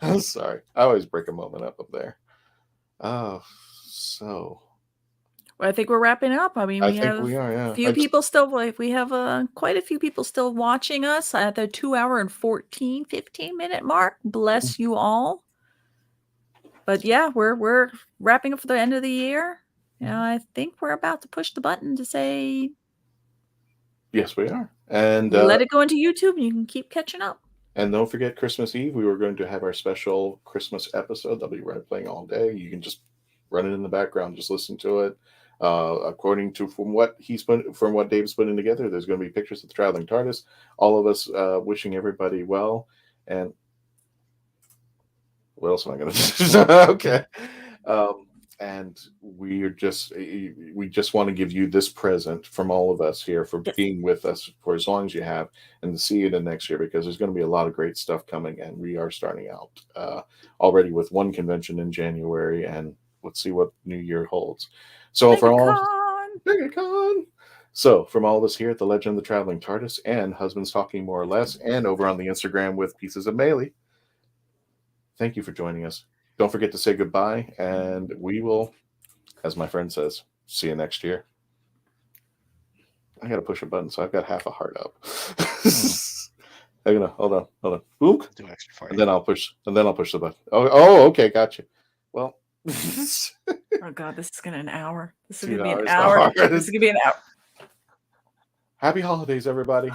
I'm sorry. I always break a moment up there. Oh, so I think we're wrapping up. I mean, I we think have we are, yeah. few people still. We have quite a few people still watching us at the 2 hour and 15 minute mark. Bless you all. But yeah, we're wrapping up for the end of the year. You know, I think we're about to push the button to say Yes, we are. And let it go into YouTube and you can keep catching up. And don't forget Christmas Eve. We were going to have our special Christmas episode that'll be playing all day. You can just run it in the background, just listen to it. According to from what Dave's putting together, there's going to be pictures of the Traveling TARDIS. All of us wishing everybody well. And what else am I going to do? Okay. And we just want to give you this present from all of us here for being with us for as long as you have, and to see you in next year, because there's going to be a lot of great stuff coming, and we are starting out already with one convention in January, and let's see what New Year holds. So from all of us here at the Legend of the Traveling TARDIS and Husbands Talking More or Less, and over on the Instagram with Pieces of Melee, thank you for joining us. Don't forget to say goodbye, and we will, as my friend says, see you next year. I got to push a button, so I've got half a heart up. Hold on. Boop. Do extra for you. And then I'll push the button. Oh, okay, gotcha. Well, oh God, this is gonna an hour. This is 2 gonna be an hours. hour. This is gonna be an hour. Happy holidays, everybody.